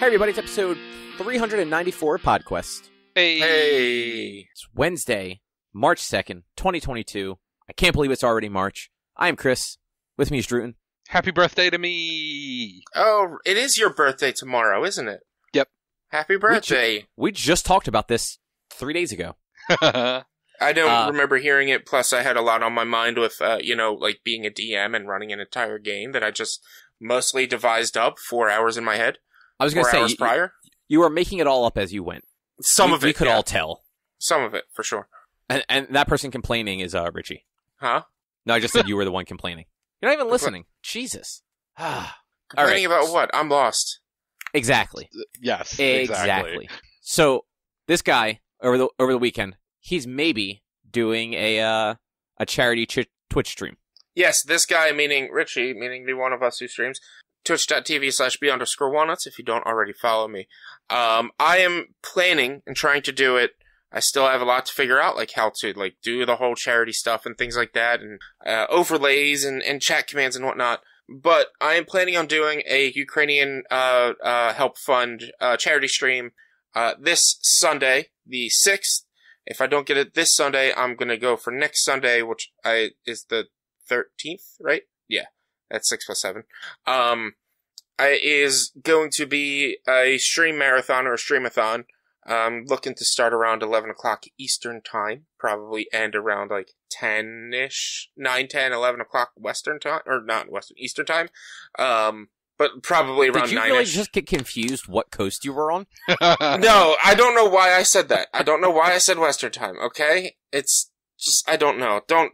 Hey everybody, it's episode 394 of PodQuest. Hey! It's Wednesday, March 2nd, 2022. I can't believe it's already March. I am Chris. With me is Druten. Happy birthday to me! Oh, it is your birthday tomorrow, isn't it? Yep. Happy birthday! We just talked about this 3 days ago. I don't remember hearing it, plus I had a lot on my mind with, like being a DM and running an entire game that I just mostly devised up 4 hours in my head. I was going to say, hours prior. You were making it all up as you went. Some of it, we could all tell. Some of it, for sure. And that person complaining is Richie. Huh? No, I just said you were the one complaining. You're not even listening. Jesus. Complaining about what? I'm lost. Exactly. Yes, Exactly. So, this guy, over the weekend, he's maybe doing a charity Twitch stream. Yes, this guy, meaning Richie, meaning the one of us who streams, twitch.tv/b_walnuts if you don't already follow me. I am planning and trying to do it. I still have a lot to figure out, like how to do the whole charity stuff and things like that, and overlays and chat commands and whatnot. But I am planning on doing a Ukrainian help fund charity stream this Sunday, the 6th. If I don't get it this Sunday, I'm going to go for next Sunday, which is the 13th, right? Yeah, that's 6 plus 7. Is going to be a stream marathon or a streamathon. Looking to start around 11 o'clock Eastern time, probably end around 10-ish, 9, 10, 11 o'clock Western time, or not Western, Eastern time. But probably around 9-ish. Did you really just get confused what coast you were on? No, I don't know why I said that. I don't know why I said Western time, okay? It's just, I don't know. Don't.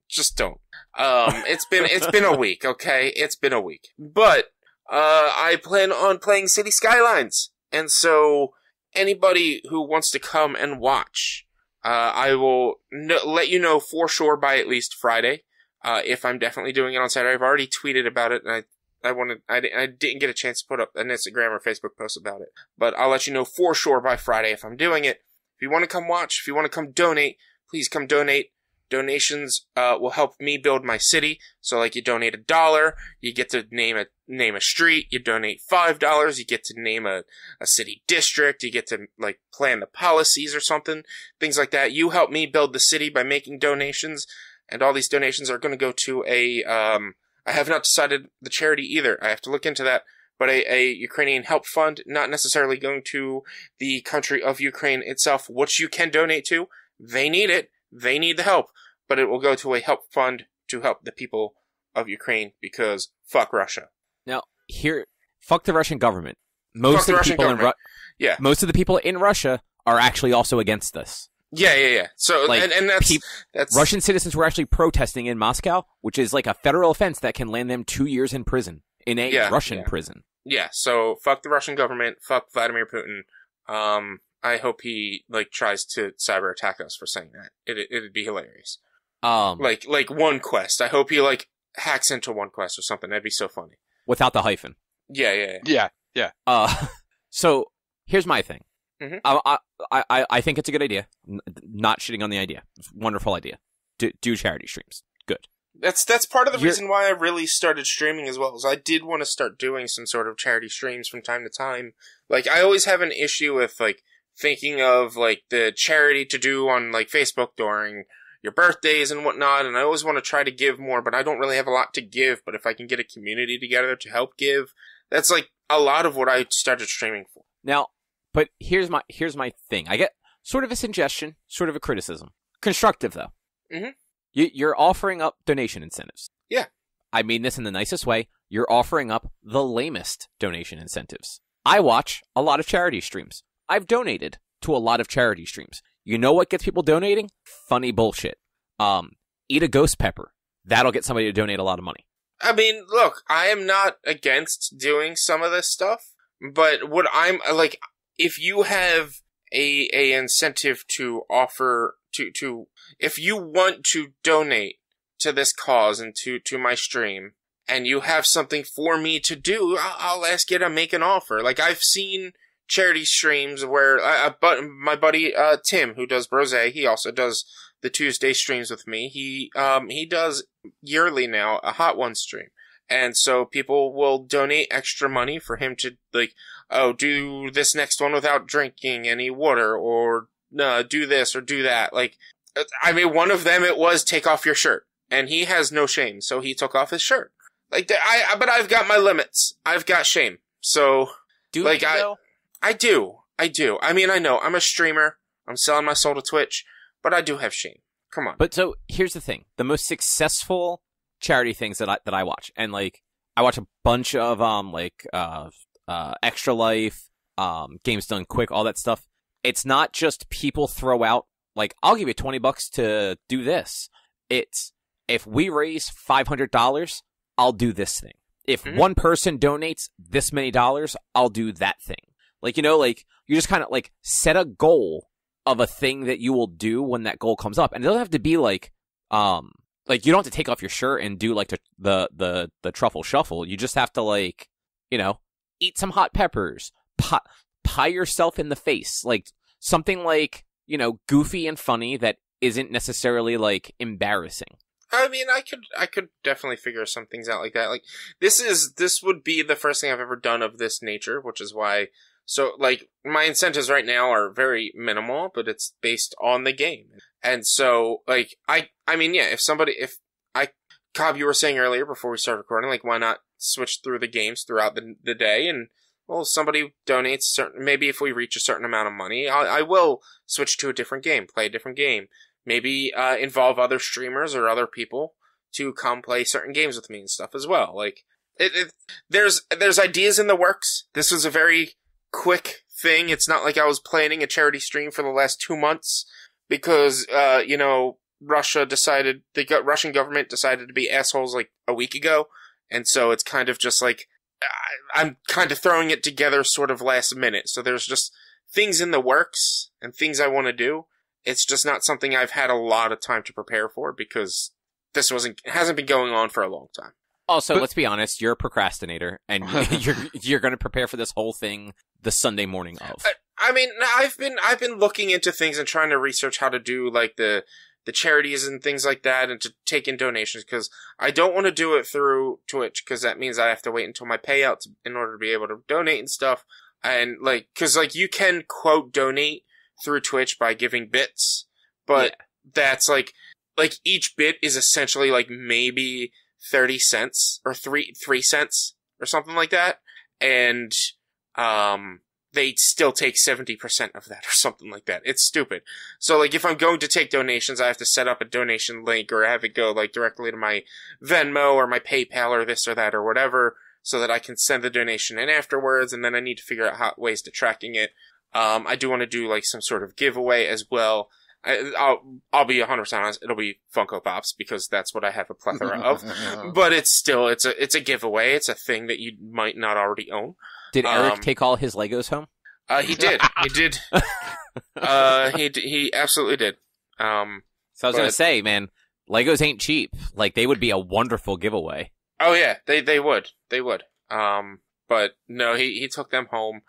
It's been a week, okay? It's been a week. But, I plan on playing City Skylines. And so, anybody who wants to come and watch, I will let you know for sure by at least Friday, if I'm definitely doing it on Saturday. I've already tweeted about it, and I didn't get a chance to put up an Instagram or Facebook post about it, but I'll let you know for sure by Friday if I'm doing it. If you want to come watch, if you want to come donate, please come donate. Donations will help me build my city. So you donate $1, you get to name a street. You donate $5, you get to name a city district. You get to plan the policies or something, things like that. You help me build the city by making donations, and all these donations are going to go to I have not decided the charity either. I have to look into that. But a Ukrainian help fund, not necessarily going to the country of Ukraine itself, which you can donate to. They need it. They need the help, but it will go to a help fund to help the people of Ukraine because fuck Russia. Now, fuck the Russian government. Most of the people in Russia are actually also against this. Yeah. So, and that's Russian citizens were actually protesting in Moscow, which is a federal offense that can land them 2 years in prison, in a Russian prison. Yeah, so fuck the Russian government, fuck Vladimir Putin. I hope he tries to cyber attack us for saying that. It'd be hilarious. Like OneQuest. I hope he hacks into OneQuest or something. That'd be so funny. Without the hyphen. Yeah. So here's my thing. Mm-hmm. I think it's a good idea. Not shitting on the idea. It's a wonderful idea. Do charity streams. Good. That's part of the reason why I really started streaming as well. Is I did want to start doing some sort of charity streams from time to time. I always have an issue with thinking of the charity to do on Facebook during your birthdays and whatnot, and I always want to try to give more, but I don't really have a lot to give. But if I can get a community together to help give, that's a lot of what I started streaming for. Now, but here's my thing. I get sort of a suggestion, sort of a criticism. Constructive though. Mm-hmm. You're offering up donation incentives. Yeah. I mean this in the nicest way. You're offering up the lamest donation incentives. I watch a lot of charity streams. I've donated to a lot of charity streams. You know what gets people donating? Funny bullshit. Eat a ghost pepper. That'll get somebody to donate a lot of money. I mean, look, I am not against doing some of this stuff, but what I'm if you have a incentive to offer to if you want to donate to this cause and to my stream, and you have something for me to do, I'll ask you to make an offer. I've seen charity streams where my buddy Tim, who does Brose, he also does the Tuesday streams with me. He does yearly now a Hot One stream, And so people will donate extra money for him to, like, oh, do this next one without drinking any water, or do this or do that. Like, I mean, one of them, it was take off your shirt. And he has no shame, so he took off his shirt. Like, but I've got my limits. I've got shame. So, like, I do. I mean, I know, I'm a streamer. I'm selling my soul to Twitch, but I do have shame. Come on. But so, here's the thing. The most successful charity things that I watch, and, like, I watch a bunch of, Extra Life, Games Done Quick, all that stuff. It's not just people throw out, like, I'll give you $20 to do this. It's, if we raise $500, I'll do this thing. If one person donates this many dollars, I'll do that thing. Like, you know, like, you just kind of, like, set a goal of a thing that you will do when that goal comes up. And it doesn't have to be, like, you don't have to take off your shirt and do, like, the truffle shuffle. You just have to, like, you know, eat some hot peppers, pie yourself in the face. Like, something, like, you know, goofy and funny that isn't necessarily, like, embarrassing. I mean, I could definitely figure some things out like that. Like, this would be the first thing I've ever done of this nature, which is why, so, like, my incentives right now are very minimal, but it's based on the game. And so, like, I mean, yeah, Cobb, you were saying earlier before we started recording, like, why not switch through the games throughout the day, and, well, somebody donates maybe if we reach a certain amount of money, I will switch to a different game, play a different game. Maybe involve other streamers or other people to come play certain games with me and stuff as well. Like, there's ideas in the works. This was a very quick thing. It's not like I was planning a charity stream for the last 2 months because, you know, Russian government decided to be assholes like a week ago. And so it's kind of just like, I'm kind of throwing it together sort of last minute. So there's just things in the works and things I want to do. It's just not something I've had a lot of time to prepare for because this hasn't been going on for a long time. Also, let's be honest, you're a procrastinator, and you're going to prepare for this whole thing the Sunday morning of. I mean, I've been looking into things and trying to research how to do like the charities and things like that, and to take in donations because I don't want to do it through Twitch because that means I have to wait until my payouts in order to be able to donate and stuff. And like, because like you can quote donate through Twitch by giving bits, but that's like each bit is essentially like maybe 30 cents or 3 cents or something like that. And, they still take 70% of that or something like that. It's stupid. So like if I'm going to take donations, I have to set up a donation link or have it go like directly to my Venmo or my PayPal or this or that or whatever so that I can send the donation in afterwards. And then I need to figure out ways to tracking it. I do want to do like some sort of giveaway as well. I'll be 100% honest. It'll be Funko Pops because that's what I have a plethora of. But it's still, it's a giveaway. It's a thing that you might not already own. Did Eric take all his Legos home? He did. He did. He absolutely did. So I was gonna say, man, Legos ain't cheap. Like they would be a wonderful giveaway. Oh yeah, they would. But no, he took them home.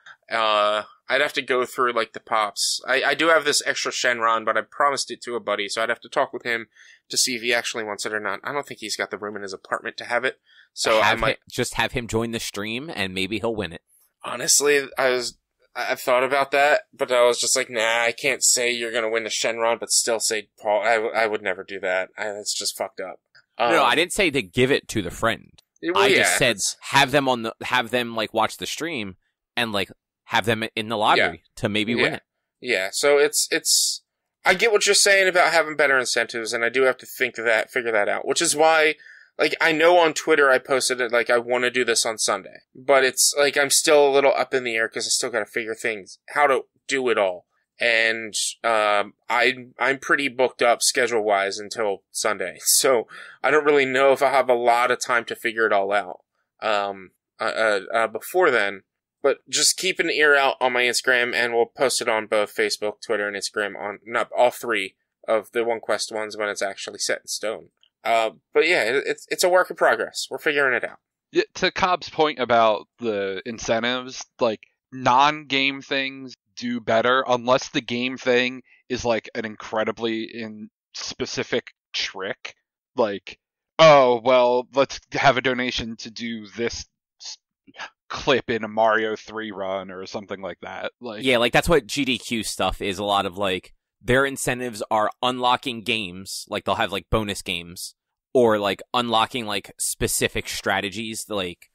I'd have to go through, like, the Pops. I do have this extra Shenron, but I promised it to a buddy, so I'd have to talk with him to see if he actually wants it or not. I don't think he's got the room in his apartment to have it, so I might just have him join the stream, and maybe he'll win it. Honestly, I've thought about that, but I was just like, nah, I can't say you're gonna win the Shenron, but still say Paul. I would never do that. It's just fucked up. No, I didn't say to give it to the friend. Well, I just said have them like watch the stream and like have them in the lottery to maybe win it. Yeah, so it's I get what you're saying about having better incentives, and I do have to figure that out, which is why, like, I know on Twitter I posted it, like, I want to do this on Sunday, but it's like I'm still a little up in the air because I still got to figure how to do it all, and I'm pretty booked up schedule-wise until Sunday, so I don't really know if I have a lot of time to figure it all out before then. But just keep an ear out on my Instagram, and we'll post it on both Facebook, Twitter, and Instagram on not all 3 of the OneQuest ones when it's actually set in stone. But yeah, it's a work in progress. We're figuring it out. Yeah, to Cobb's point about the incentives, like non-game things do better unless the game thing is like an incredibly specific trick. Like oh, well, let's have a donation to do this clip in a Mario 3 run or something like that. Like, Yeah, like that's what GDQ stuff is. A lot of like their incentives are unlocking games, like they'll have like bonus games, or like unlocking like specific strategies, like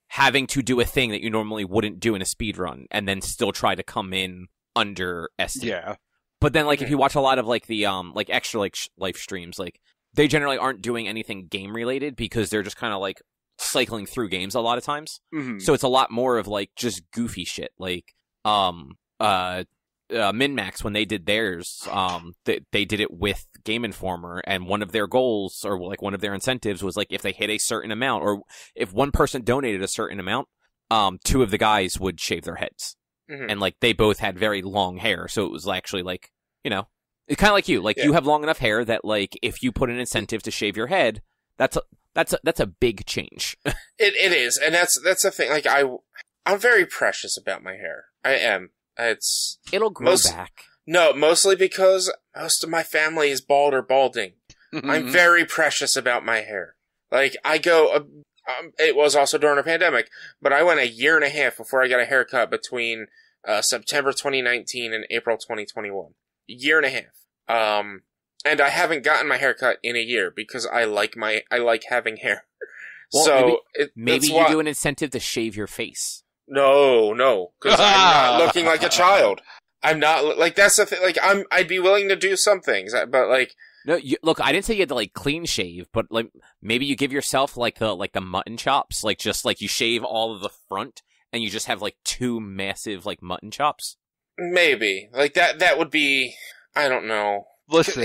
having to do a thing that you normally wouldn't do in a speed run, and then still try to come in under estimate. yeah. But then, like, if you watch a lot of like the like extra like live streams, like they generally aren't doing anything game related because they're just kind of like cycling through games a lot of times. Mhm. So it's a lot more of like just goofy shit. Like MinMax, when they did theirs, they did it with Game Informer, and one of their goals or like one of their incentives was like if they hit a certain amount, or if one person donated a certain amount, two of the guys would shave their heads. Mhm. And like they both had very long hair, so it was actually like, you know, it's kind of like you. Like you have long enough hair that like if you put an incentive to shave your head, that's a big change. It is, and that's the thing. Like I'm very precious about my hair. I am. It'll grow back. No, mostly because most of my family is bald or balding. I'm very precious about my hair. Like I go. It was also during a pandemic, but I went a year and a half before I got a haircut between September 2019 and April 2021. A year and a half. And I haven't gotten my haircut in a year because I like having hair. Well, so maybe you do an incentive to shave your face. No, because I'm not looking like a child. I'm not like that's the thing. Like I'd be willing to do some things, but like. No, look, I didn't say you had to like clean shave, but like maybe you give yourself like the mutton chops, like just like you shave all of the front and you just have like two massive like mutton chops. Maybe like that would be. I don't know. Listen,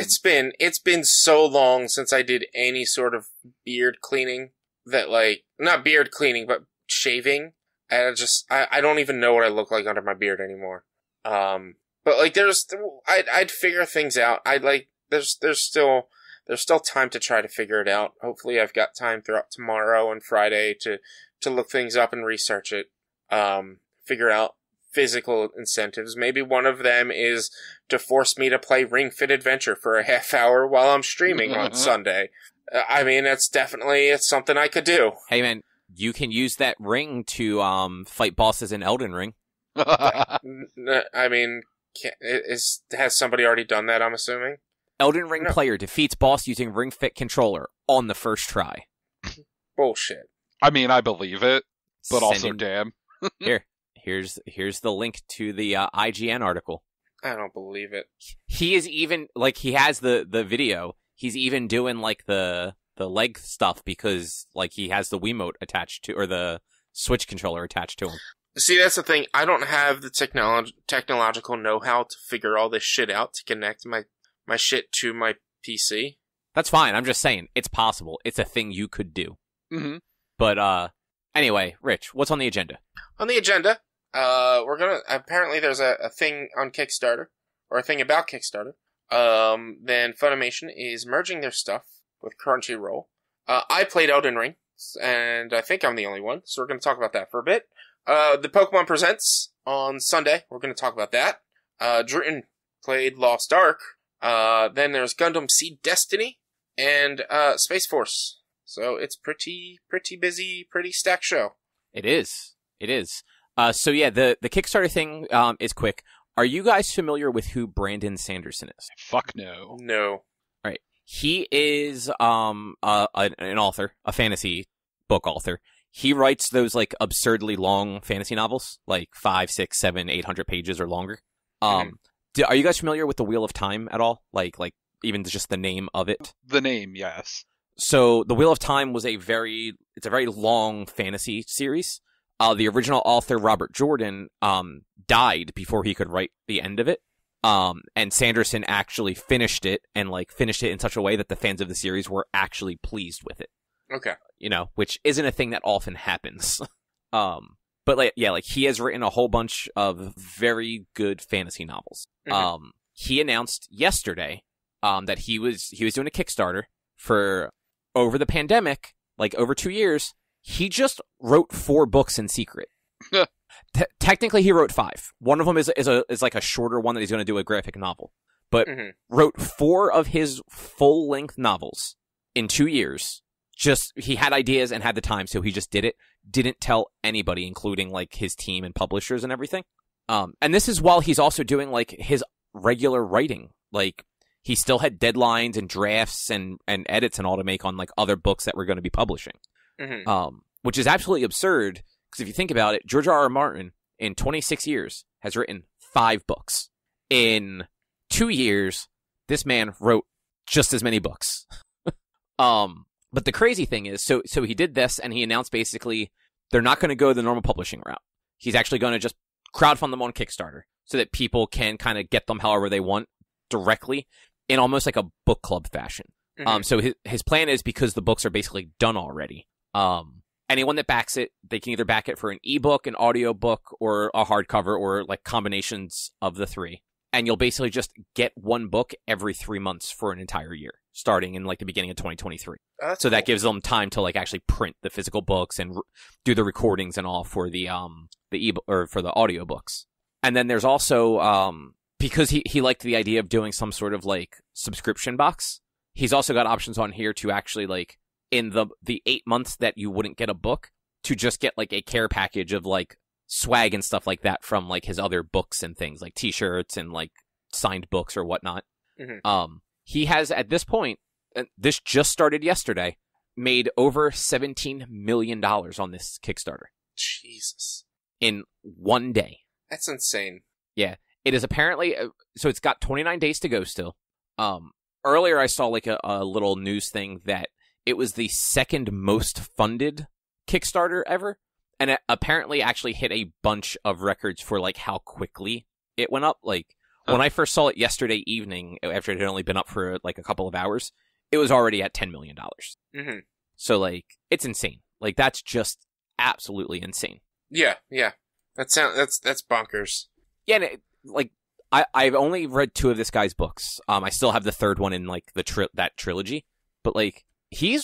it's been so long since I did any sort of beard cleaning that like not beard cleaning but shaving. And I don't even know what I look like under my beard anymore. But like I'd figure things out. There's still time to try to figure it out. Hopefully I've got time throughout tomorrow and Friday to look things up and research it. Figure out physical incentives. Maybe one of them is to force me to play Ring Fit Adventure for a half hour while I'm streaming on Sunday. I mean, it's something I could do. Hey man, you can use that ring to fight bosses in Elden Ring. I mean, has somebody already done that, I'm assuming? Elden Ring player defeats boss using Ring Fit controller on the first try. Bullshit. I mean, I believe it, but also damn. Here's the link to the IGN article. I don't believe it. He is even like he has the video. He's even doing like the leg stuff because like he has the Wiimote attached to, or the Switch controller attached to him. See, that's the thing. I don't have the technological know-how to figure all this shit out to connect my shit to my PC. That's fine. I'm just saying it's possible. It's a thing you could do. Mm-hmm. But anyway, Rich, what's on the agenda? On the agenda, apparently there's a thing on Kickstarter, or a thing about Kickstarter. Then Funimation is merging their stuff with Crunchyroll. I played Elden Ring, and I think I'm the only one, so we're going to talk about that for a bit. The Pokemon Presents on Sunday, we're going to talk about that. Dritten played Lost Ark. Then there's Gundam Seed Destiny, and Space Force. So it's pretty busy, pretty stacked show. It is. So yeah, the Kickstarter thing is quick. Are you guys familiar with who Brandon Sanderson is? Fuck no. No. Right. He is an author, a fantasy book author. He writes those like absurdly long fantasy novels, like 5, 6, 7, 800 pages or longer. Are you guys familiar with the Wheel of Time at all? Like even just the name of it? The name, yes. So the Wheel of Time was a very long fantasy series. The original author, Robert Jordan, died before he could write the end of it. And Sanderson actually finished it in such a way that the fans of the series were actually pleased with it. Okay. You know, which isn't a thing that often happens. But he has written a whole bunch of very good fantasy novels. Mm-hmm. He announced yesterday, that he was doing a Kickstarter for over the pandemic, like over 2 years. He just wrote 4 books in secret. Technically, he wrote 5. One of them is like a shorter one that he's going to do a graphic novel, but wrote 4 of his full length novels in 2 years. Just, he had ideas and had the time, so he just did it. Didn't tell anybody, including like his team and publishers and everything. And this is while he's also doing like his regular writing. Like, he still had deadlines and drafts and edits and all to make on like other books that we're going to be publishing. Mm-hmm. Which is absolutely absurd, because if you think about it, George R.R. Martin in 26 years has written 5 books. In 2 years, this man wrote just as many books. But the crazy thing is, so he did this, and he announced basically they're not going to go the normal publishing route. He's actually going to just crowdfund them on Kickstarter so that people can kind of get them however they want directly in almost like a book club fashion. Mm-hmm. So his plan is, because the books are basically done already, anyone that backs it, they can either back it for an ebook, an audiobook, or a hardcover, or like combinations of the 3. And you'll basically just get one book every 3 months for an entire year, starting in like the beginning of 2023. That's so cool. that gives them time to like actually print the physical books and do the recordings and all for the ebook or for the audiobooks. And then there's also because he liked the idea of doing some sort of like subscription box. He's also got options on here to actually like, in the 8 months that you wouldn't get a book, to just get like a care package of like swag and stuff like that from like his other books and things, like t-shirts and like signed books or whatnot. Mm-hmm. He has, at this point, this just started yesterday, made over $17 million on this Kickstarter Jesus. in one day. That's insane. Yeah, it is apparently, so it's got 29 days to go still. Earlier I saw like a little news thing that it was the second most funded Kickstarter ever, and it apparently actually hit a bunch of records for like how quickly it went up. Like, when I first saw it yesterday evening, after it had only been up for like a couple of hours, it was already at $10 million. Mm-hmm. So like, it's insane. Like, that's just absolutely insane. Yeah. That's bonkers. Yeah, and like, I've only read 2 of this guy's books. I still have the 3rd one in like that trilogy, but like, he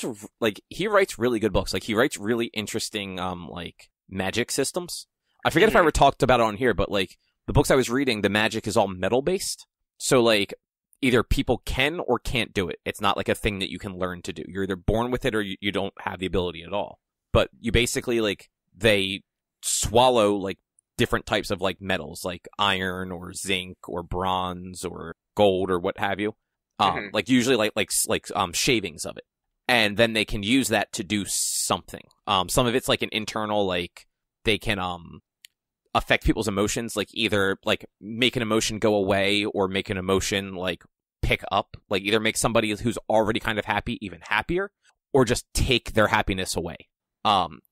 writes really good books. Like, he writes really interesting like magic systems. I forget if I ever talked about it on here, but like, the books I was reading, the magic is all metal based. So like, either people can or can't do it. It's not like a thing that you can learn to do. You're either born with it or you don't have the ability at all. But you basically like, they swallow like different types of like metals, like iron or zinc or bronze or gold or what have you. Like usually like shavings of it. And then they can use that to do something. Some of it's like an internal, like they can affect people's emotions, like either like make an emotion go away or make an emotion like pick up, like either make somebody who's already kind of happy even happier, or just take their happiness away.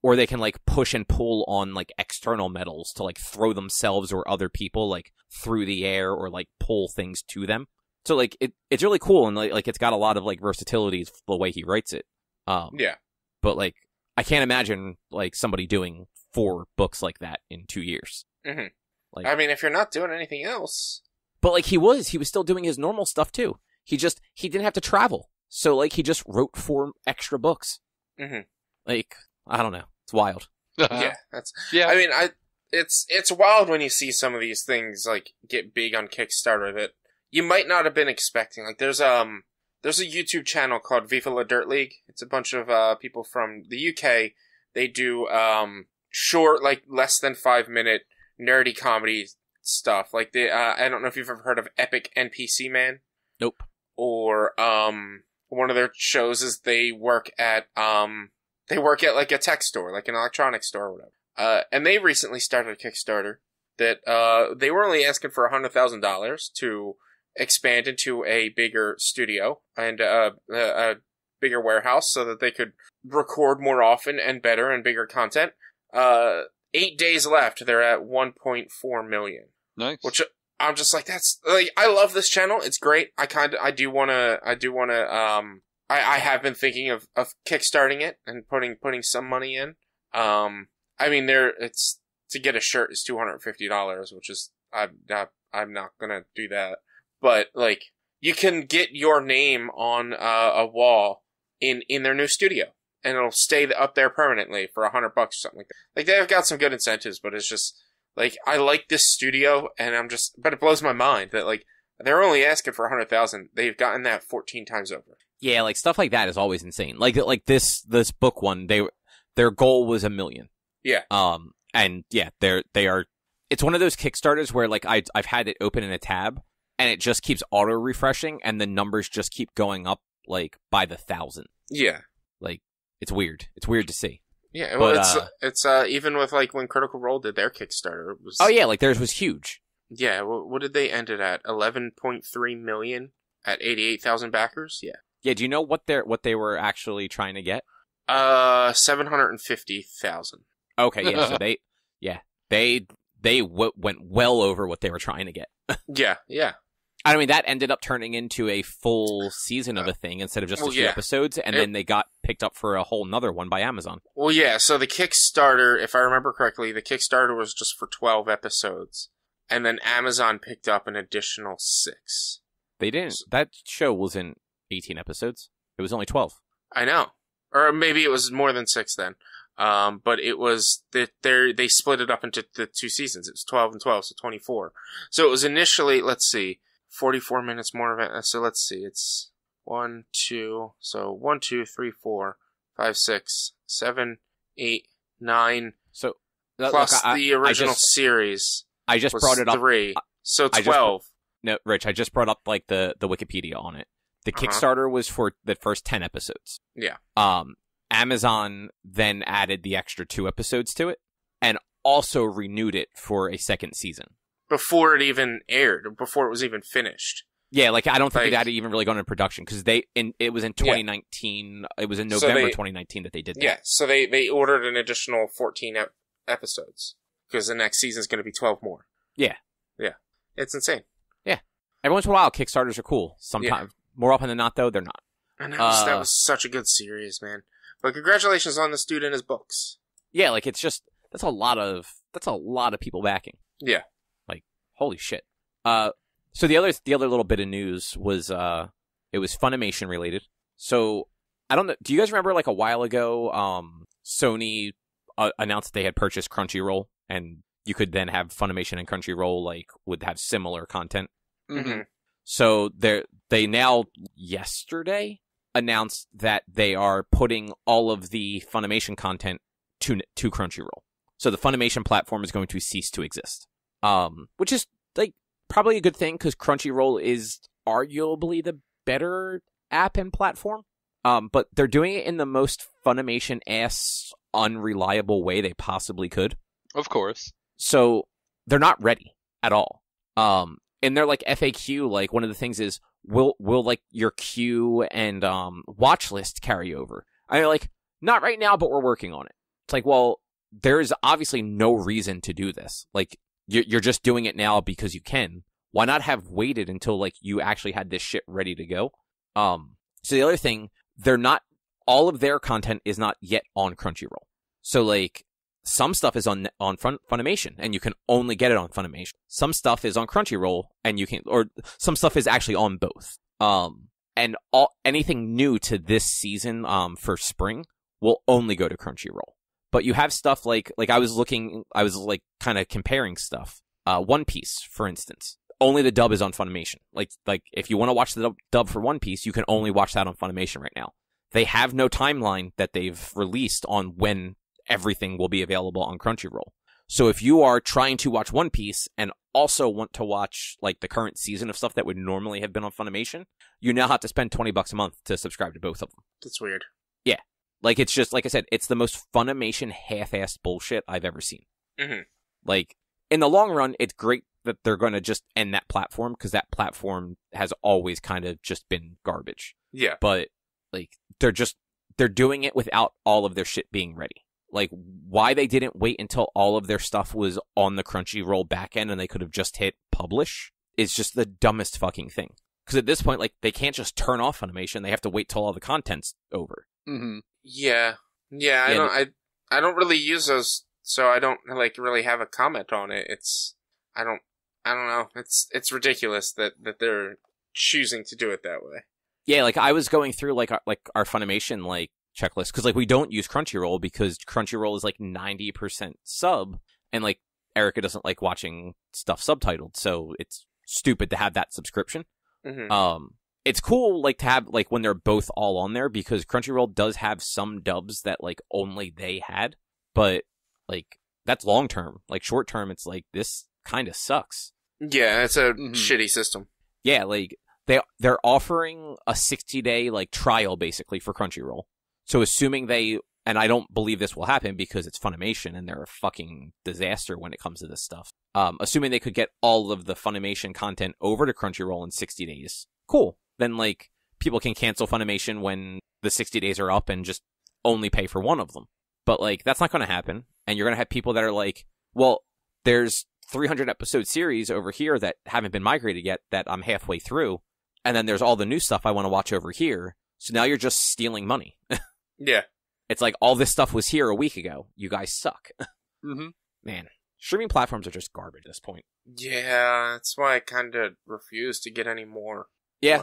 Or they can like push and pull on like external metals to like throw themselves or other people like through the air, or like pull things to them. So like it's really cool, and like it's got a lot of like versatility the way he writes it. Yeah. But like, I can't imagine like somebody doing 4 books like that in 2 years. Mm-hmm. Like, I mean, if you're not doing anything else. But like, he was still doing his normal stuff too. He didn't have to travel, so like he just wrote 4 extra books. Mm-hmm. Like, I don't know, it's wild. Yeah, I mean, it's wild when you see some of these things like get big on Kickstarter that you might not have been expecting. Like, there's a YouTube channel called Viva La Dirt League. It's a bunch of people from the UK. They do short, like less than 5-minute nerdy comedy stuff. Like, I don't know if you've ever heard of Epic NPC Man. Nope. Or one of their shows is they work at like a tech store, like an electronics store or whatever. And they recently started a Kickstarter that they were only asking for $100,000 to expand into a bigger studio and a bigger warehouse so that they could record more often and better and bigger content. 8 days left. They're at 1.4 million. Nice. Which I'm just like, that's like, I love this channel. It's great. I have been thinking of kickstarting it and putting some money in. I mean, it's to get a shirt is $250, which is I'm not gonna do that. But like, you can get your name on a wall in their new studio, and it'll stay up there permanently for $100 or something like that. Like, they've got some good incentives, but it's just like, I like this studio, and but it blows my mind that like they're only asking for $100,000. They've gotten that 14 times over. Yeah, like stuff like that is always insane. Like this book one, their goal was 1 million. Yeah. And yeah, they are. It's one of those Kickstarters where like I've had it open in a tab and it just keeps auto refreshing and the numbers just keep going up like by the 1,000. Yeah. Like it's weird. It's weird to see. Yeah. Well, But, it's even with like when Critical Role did their Kickstarter, it was. Oh yeah, like theirs was huge. Yeah. What did they end it at? 11.3 million at 88,000 backers. Yeah. Yeah. Do you know what they were actually trying to get? 750,000. Okay. Yeah. So they went well over what they were trying to get. Yeah. Yeah. I mean, that ended up turning into a full season of a thing instead of just a few episodes, and then they got picked up for a whole nother one by Amazon. Well, yeah, so the Kickstarter, if I remember correctly, the Kickstarter was just for 12 episodes, and then Amazon picked up an additional 6. They didn't. That show wasn't 18 episodes. It was only 12. I know. Or maybe it was more than 6 then. But it was that they split it up into the 2 seasons. It was 12 and 12, so 24. So it was initially, let's see, 44 minutes more of it. So let's see, it's 1, 2, so 1, 2, 3, 4, 5, 6, 7, 8, 9. So plus the original series. I just brought it up. 3. So 12. No, Rich, I just brought up like the Wikipedia on it. The Kickstarter was for the first 10 episodes. Yeah. Amazon then added the extra 2 episodes to it and also renewed it for a second season. Before it even aired, before it was even finished. Yeah, like I don't think that had even really gone into production because it was in 2019. Yeah. It was in November 2019 that they did that. Yeah, so they ordered an additional 14 episodes because the next season is going to be 12 more. Yeah. Yeah. It's insane. Yeah. Every once in a while, Kickstarters are cool. Sometimes, more often than not, though, they're not. I know, that was such a good series, man. But congratulations on this dude and his books. Yeah, like it's just that's a lot of people backing. Yeah. Holy shit. So the other little bit of news was it was Funimation related. So I don't know. Do you guys remember like a while ago, Sony announced that they had purchased Crunchyroll, and you could then have Funimation and Crunchyroll like would have similar content. Mm-hmm. So they now yesterday announced that they are putting all of the Funimation content to Crunchyroll. So the Funimation platform is going to cease to exist. Which is like probably a good thing because Crunchyroll is arguably the better app and platform. But they're doing it in the most Funimation-ass unreliable way they possibly could. Of course. So they're not ready at all. In their like FAQ, like one of the things is will like your queue and watch list carry over? I'm like, not right now, but we're working on it. It's like, well, there is obviously no reason to do this. Like you're just doing it now because you can. Why not have waited until like you actually had this shit ready to go? So the other thing, all of their content is not yet on Crunchyroll. So like some stuff is on Funimation and you can only get it on Funimation. Some stuff is on Crunchyroll and you can, or some stuff is actually on both. And anything new to this season, for spring will only go to Crunchyroll. But you have stuff like I was like kind of comparing stuff. One Piece, for instance. Only the dub is on Funimation. Like if you want to watch the dub for One Piece, you can only watch that on Funimation right now. They have no timeline that they've released on when everything will be available on Crunchyroll. So if you are trying to watch One Piece and also want to watch like the current season of stuff that would normally have been on Funimation, you now have to spend $20 a month to subscribe to both of them. That's weird. Yeah. Like, it's just, like I said, it's the most Funimation half-assed bullshit I've ever seen. Mm-hmm. Like, in the long run, it's great that they're going to just end that platform, because that platform has always kind of just been garbage. Yeah. But, like, they're doing it without all of their shit being ready. Like, why they didn't wait until all of their stuff was on the Crunchyroll backend and they could have just hit publish is just the dumbest fucking thing. Because at this point, like, they can't just turn off Funimation. They have to wait till all the content's over. Mm-hmm. Yeah. I don't really use those, so I don't like really have a comment on it. I don't know. It's ridiculous that they're choosing to do it that way. Yeah, like I was going through like our Funimation like checklist, because like we don't use Crunchyroll because Crunchyroll is like 90% sub, and like Erica doesn't like watching stuff subtitled, so it's stupid to have that subscription. Mm-hmm. it's cool, like, to have, like, when they're both all on there, because Crunchyroll does have some dubs that, like, only they had, but, like, that's long term. Like, short term, it's like, this kind of sucks. Yeah, it's a shitty system. Yeah, like, they're offering a 60-day, like, trial, basically, for Crunchyroll. So assuming and I don't believe this will happen because it's Funimation and they're a fucking disaster when it comes to this stuff. Assuming they could get all of the Funimation content over to Crunchyroll in 60 days, cool. Then, like, people can cancel Funimation when the 60 days are up and just only pay for one of them. But, like, that's not going to happen. And you're going to have people that are like, well, there's 300 episode series over here that haven't been migrated yet that I'm halfway through. And then there's all the new stuff I want to watch over here. So now you're just stealing money. Yeah. It's like, all this stuff was here a week ago. You guys suck. Man, streaming platforms are just garbage at this point. Yeah, that's why I kind of refuse to get any more. Yeah,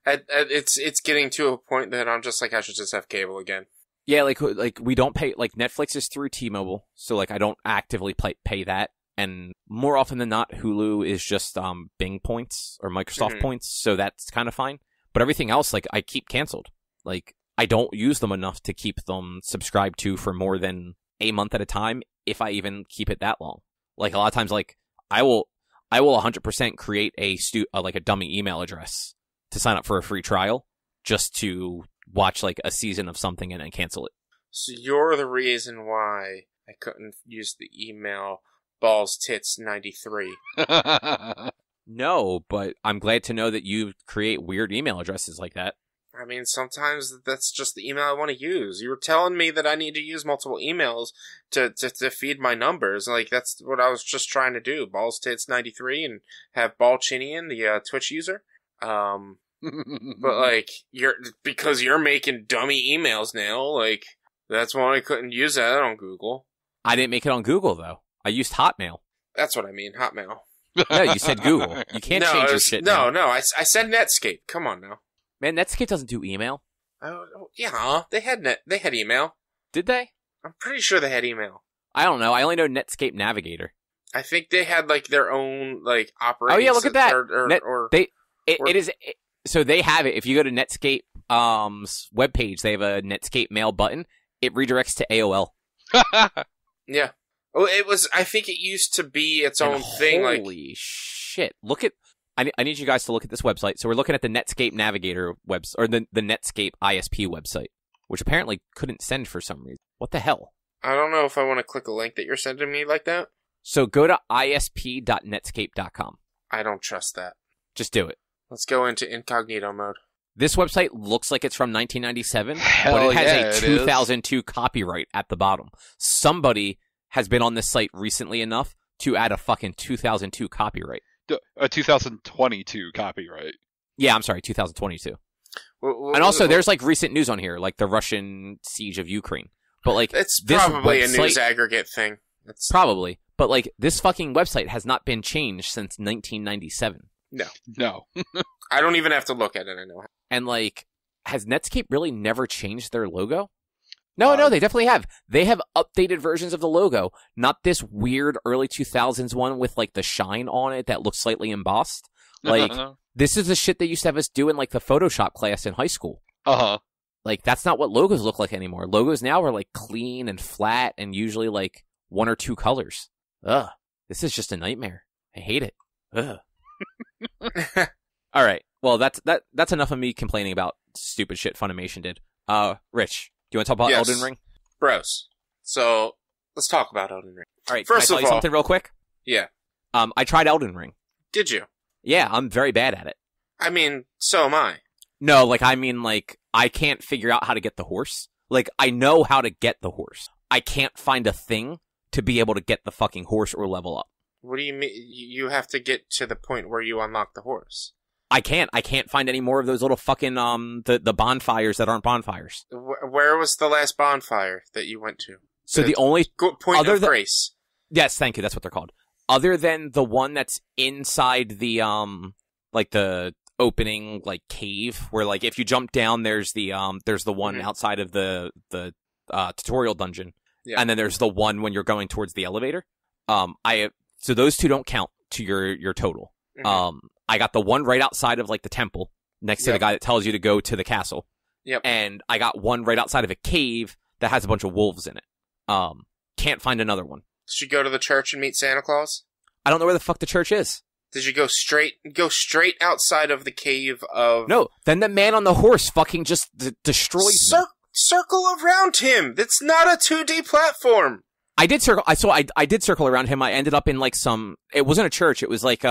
it's getting to a point that I'm just like, I should just have cable again. Yeah, like we don't pay, like, Netflix is through T-Mobile, so, like, I don't actively pay that, and more often than not, Hulu is just Bing points or Microsoft points, so that's kind of fine. But everything else, like, I keep canceled. Like, I don't use them enough to keep them subscribed to for more than a month at a time, if I even keep it that long. Like, a lot of times, like, I will 100% create like a dummy email address to sign up for a free trial just to watch, like, a season of something and then cancel it. So you're the reason why I couldn't use the email ballstits93. No, but I'm glad to know that you create weird email addresses like that. I mean, sometimes that's just the email I want to use. You were telling me that I need to use multiple emails to feed my numbers. Like, that's what I was just trying to do. Ballstits93 and have Ballchinian, the Twitch user. But, like, because you're making dummy emails now, like, that's why I couldn't use that on Google. I didn't make it on Google, though. I used Hotmail. That's what I mean, Hotmail. No, you said Google. You can't change your shit now. No, I said Netscape. Come on now. Man, Netscape doesn't do email. Oh, yeah, they had email. Did they? I'm pretty sure they had email. I don't know. I only know Netscape Navigator. I think they had, like, their own, like, operating. Oh yeah, look at that. So they have it. If you go to Netscape webpage, they have a Netscape mail button. It redirects to AOL. Yeah. Well, I think it used to be its own thing. Holy shit! Look at. I need you guys to look at this website. So we're looking at the Netscape Navigator website, or the Netscape ISP website, which apparently couldn't send for some reason. What the hell? I don't know if I want to click a link that you're sending me like that. So go to isp.netscape.com. I don't trust that. Just do it. Let's go into incognito mode. This website looks like it's from 1997, Hell but it has yeah, a 2002 copyright at the bottom. Somebody has been on this site recently enough to add a fucking 2002 copyright. A 2022 copyright. Yeah, I'm sorry, 2022. And also, there's, like, recent news on here, like the Russian siege of Ukraine. But, like, it's probably a news aggregate thing. Probably. But, like, this fucking website has not been changed since 1997. No. I don't even have to look at it, I know. And, like, has Netscape really never changed their logo? No, they definitely have. They have updated versions of the logo, not this weird early 2000s one with, like, the shine on it that looks slightly embossed. Like, this is the shit they used to have us do in, like, the Photoshop class in high school. Like, that's not what logos look like anymore. Logos now are, like, clean and flat and usually, like, one or two colors. Ugh. This is just a nightmare. I hate it. Ugh. All right. Well, that's enough of me complaining about stupid shit Funimation did. Rich, do you want to talk about Elden Ring? Bros. So, let's talk about Elden Ring. All right. First can I tell you something real quick? Yeah. I tried Elden Ring. Did you? Yeah, I'm very bad at it. I mean, so am I. No, like, I mean, like, I can't figure out how to get the horse. Like, I know how to get the horse. I can't find a thing to be able to get the fucking horse or level up. What do you mean? You have to get to the point where you unlock the horse. I can't find any more of those little fucking, the bonfires that aren't bonfires. Where was the last bonfire that you went to? So the only point of grace. Yes, thank you. That's what they're called. Other than the one that's inside the, like the opening, like, cave, where, like, if you jump down, there's the one outside of the tutorial dungeon. Yeah. And then there's the one when you're going towards the elevator. So those two don't count to your total. I got the one right outside of, like, the temple, next to the guy that tells you to go to the castle. Yep. And I got one right outside of a cave that has a bunch of wolves in it. Can't find another one. Did you go to the church and meet Santa Claus? I don't know where the fuck the church is. Did you go straight outside of the cave of... No, then the man on the horse fucking just destroyed me. Circle around him! That's not a 2D platform! I did circle. I did circle around him. I ended up in like some. It wasn't a church. It was like it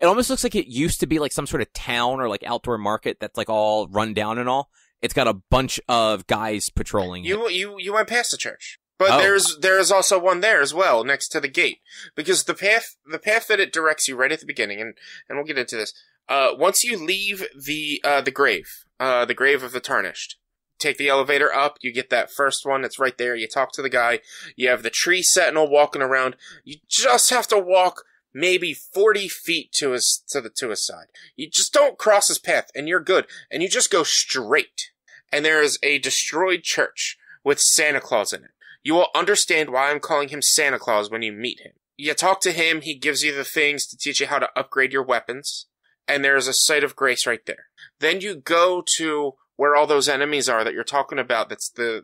almost looks like it used to be like some sort of town or like outdoor market that's like all run down and all. It's got a bunch of guys patrolling. You went past the church, but there's also one there as well next to the gate, because the path that it directs you right at the beginning, and we'll get into this. Once you leave the grave of the Tarnished. Take the elevator up, you get that first one, it's right there, you talk to the guy, you have the tree sentinel walking around, you just have to walk maybe 40 feet to his side. You just don't cross his path, and you're good, and you just go straight. And there is a destroyed church with Santa Claus in it. You will understand why I'm calling him Santa Claus when you meet him. You talk to him, he gives you the things to teach you how to upgrade your weapons, and there is a site of grace right there. Then you go to where all those enemies are that you're talking about, that's the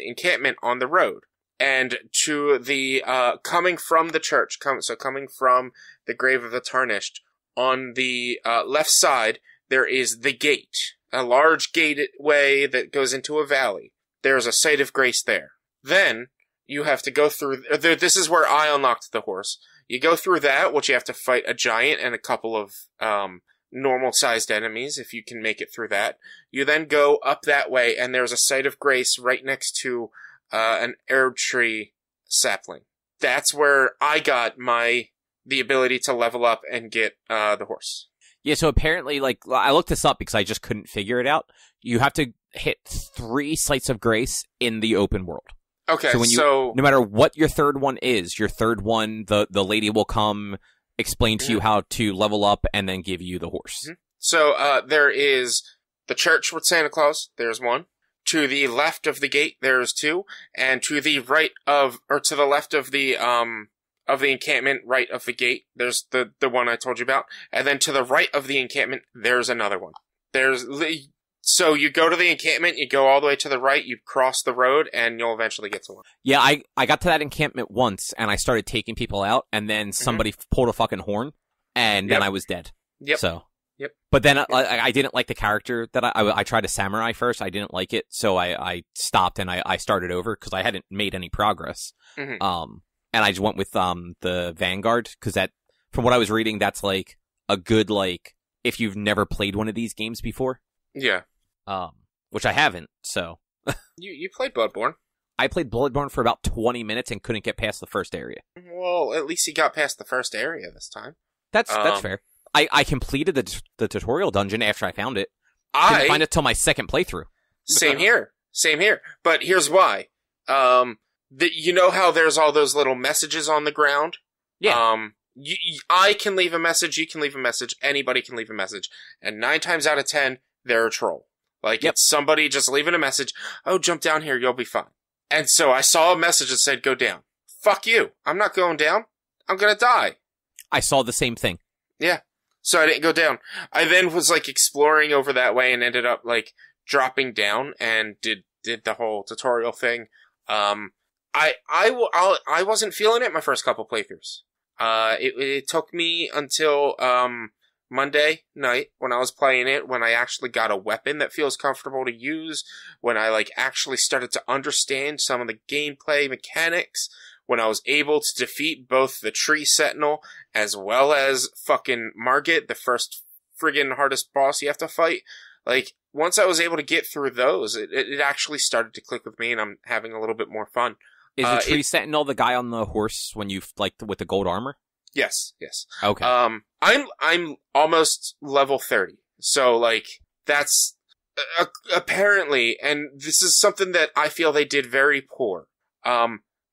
encampment on the road. And to the, coming from the church, coming from the grave of the Tarnished, on the, left side, there is the gate. A large gateway that goes into a valley. There's a site of grace there. Then, you have to go through, this is where I unlocked the horse. You go through that, which you have to fight a giant and a couple of, normal-sized enemies, if you can make it through that. You then go up that way, and there's a site of grace right next to an herb tree sapling. That's where I got the ability to level up and get the horse. Yeah, so apparently, like, I looked this up because I just couldn't figure it out. You have to hit 3 sites of grace in the open world. Okay, so no matter what your third one is, your third one, the lady will come explain to you how to level up and then give you the horse. Mm-hmm. So, there is the church with Santa Claus. There's one. To the left of the gate, there's 2. And to the right to the left of the encampment, right of the gate, there's the one I told you about. And then to the right of the encampment, there's another one. So you go to the encampment, you go all the way to the right, you cross the road, and you'll eventually get to one. Yeah, I got to that encampment once, and I started taking people out, and then somebody pulled a fucking horn, and then I was dead. Yep. So. Yep. But then I didn't like the character that I tried a samurai first. I didn't like it, so I stopped and I started over because I hadn't made any progress. Mm-hmm. And I just went with the Vanguard because that, from what I was reading, that's like a good, like, if you've never played one of these games before. Yeah. Which I haven't, so. You played Bloodborne. I played Bloodborne for about 20 minutes and couldn't get past the first area. Well, at least you got past the first area this time. That's fair. I completed the tutorial dungeon after I found it. I didn't find it till my second playthrough. Same here. But here's why. You know how there's all those little messages on the ground? Yeah. I can leave a message, you can leave a message, anybody can leave a message. And 9 times out of 10, they're a troll. Like, it's somebody just leaving a message, oh, jump down here, you'll be fine. And so I saw a message that said, go down. Fuck you. I'm not going down. I'm gonna die. I saw the same thing. Yeah. So I didn't go down. I then was, like, exploring over that way and ended up, like, dropping down and did the whole tutorial thing. I wasn't feeling it my first couple playthroughs. It took me until, Monday night when I was playing it, when I actually got a weapon that feels comfortable to use, when I, like, actually started to understand some of the gameplay mechanics, when I was able to defeat both the Tree Sentinel as well as fucking Margit, the first friggin' hardest boss you have to fight. Like, once I was able to get through those, it actually started to click with me, and I'm having a little bit more fun. Is the Tree Sentinel the guy on the horse when you, like, with the gold armor? Yes. Okay. I'm almost level 30. So, like, that's apparently, and this is something that I feel they did very poor.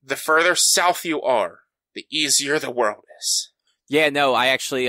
The further south you are, the easier the world is. Yeah, no, I actually,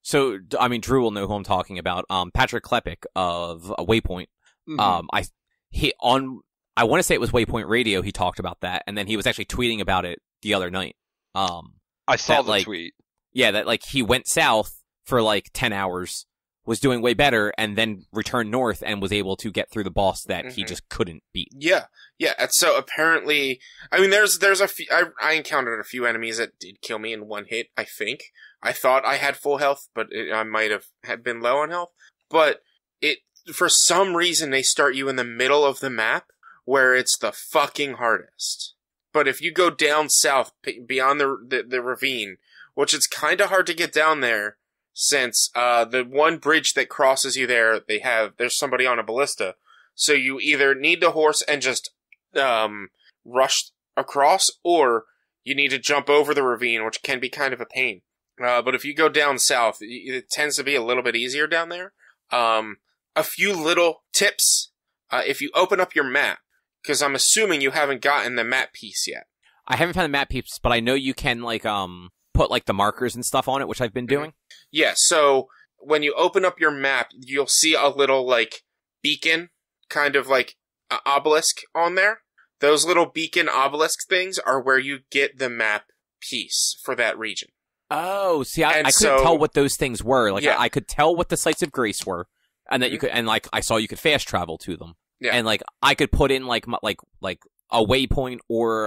so, I mean, Drew will know who I'm talking about. Patrick Klepek of Waypoint. Mm-hmm. I want to say it was Waypoint Radio, he talked about that, and then he was actually tweeting about it the other night. I saw the tweet. Yeah, that, like, he went south for, like, 10 hours, was doing way better and then returned north and was able to get through the boss that he just couldn't beat. Yeah. And so apparently, I mean, there's a few, I encountered a few enemies that did kill me in one hit, I think. I thought I had full health, but I might have had been low on health. But for some reason, they start you in the middle of the map where it's the fucking hardest. But if you go down south beyond the ravine, which it's kind of hard to get down there, since the one bridge that crosses you there's somebody on a ballista. So you either need the horse and just rush across, or you need to jump over the ravine, which can be kind of a pain. But if you go down south, it tends to be a little bit easier down there. A few little tips. If you open up your map, because I'm assuming you haven't gotten the map piece yet. I haven't found the map piece, but I know you can put the markers and stuff on it, which I've been doing. Yeah, so when you open up your map, you'll see a little beacon, kind of obelisk on there. Those little beacon obelisk things are where you get the map piece for that region. Oh, see, I couldn't tell what those things were. I could tell what the sites of grace were, and that you could, and I saw you could fast travel to them. Yeah. And I could put in a waypoint or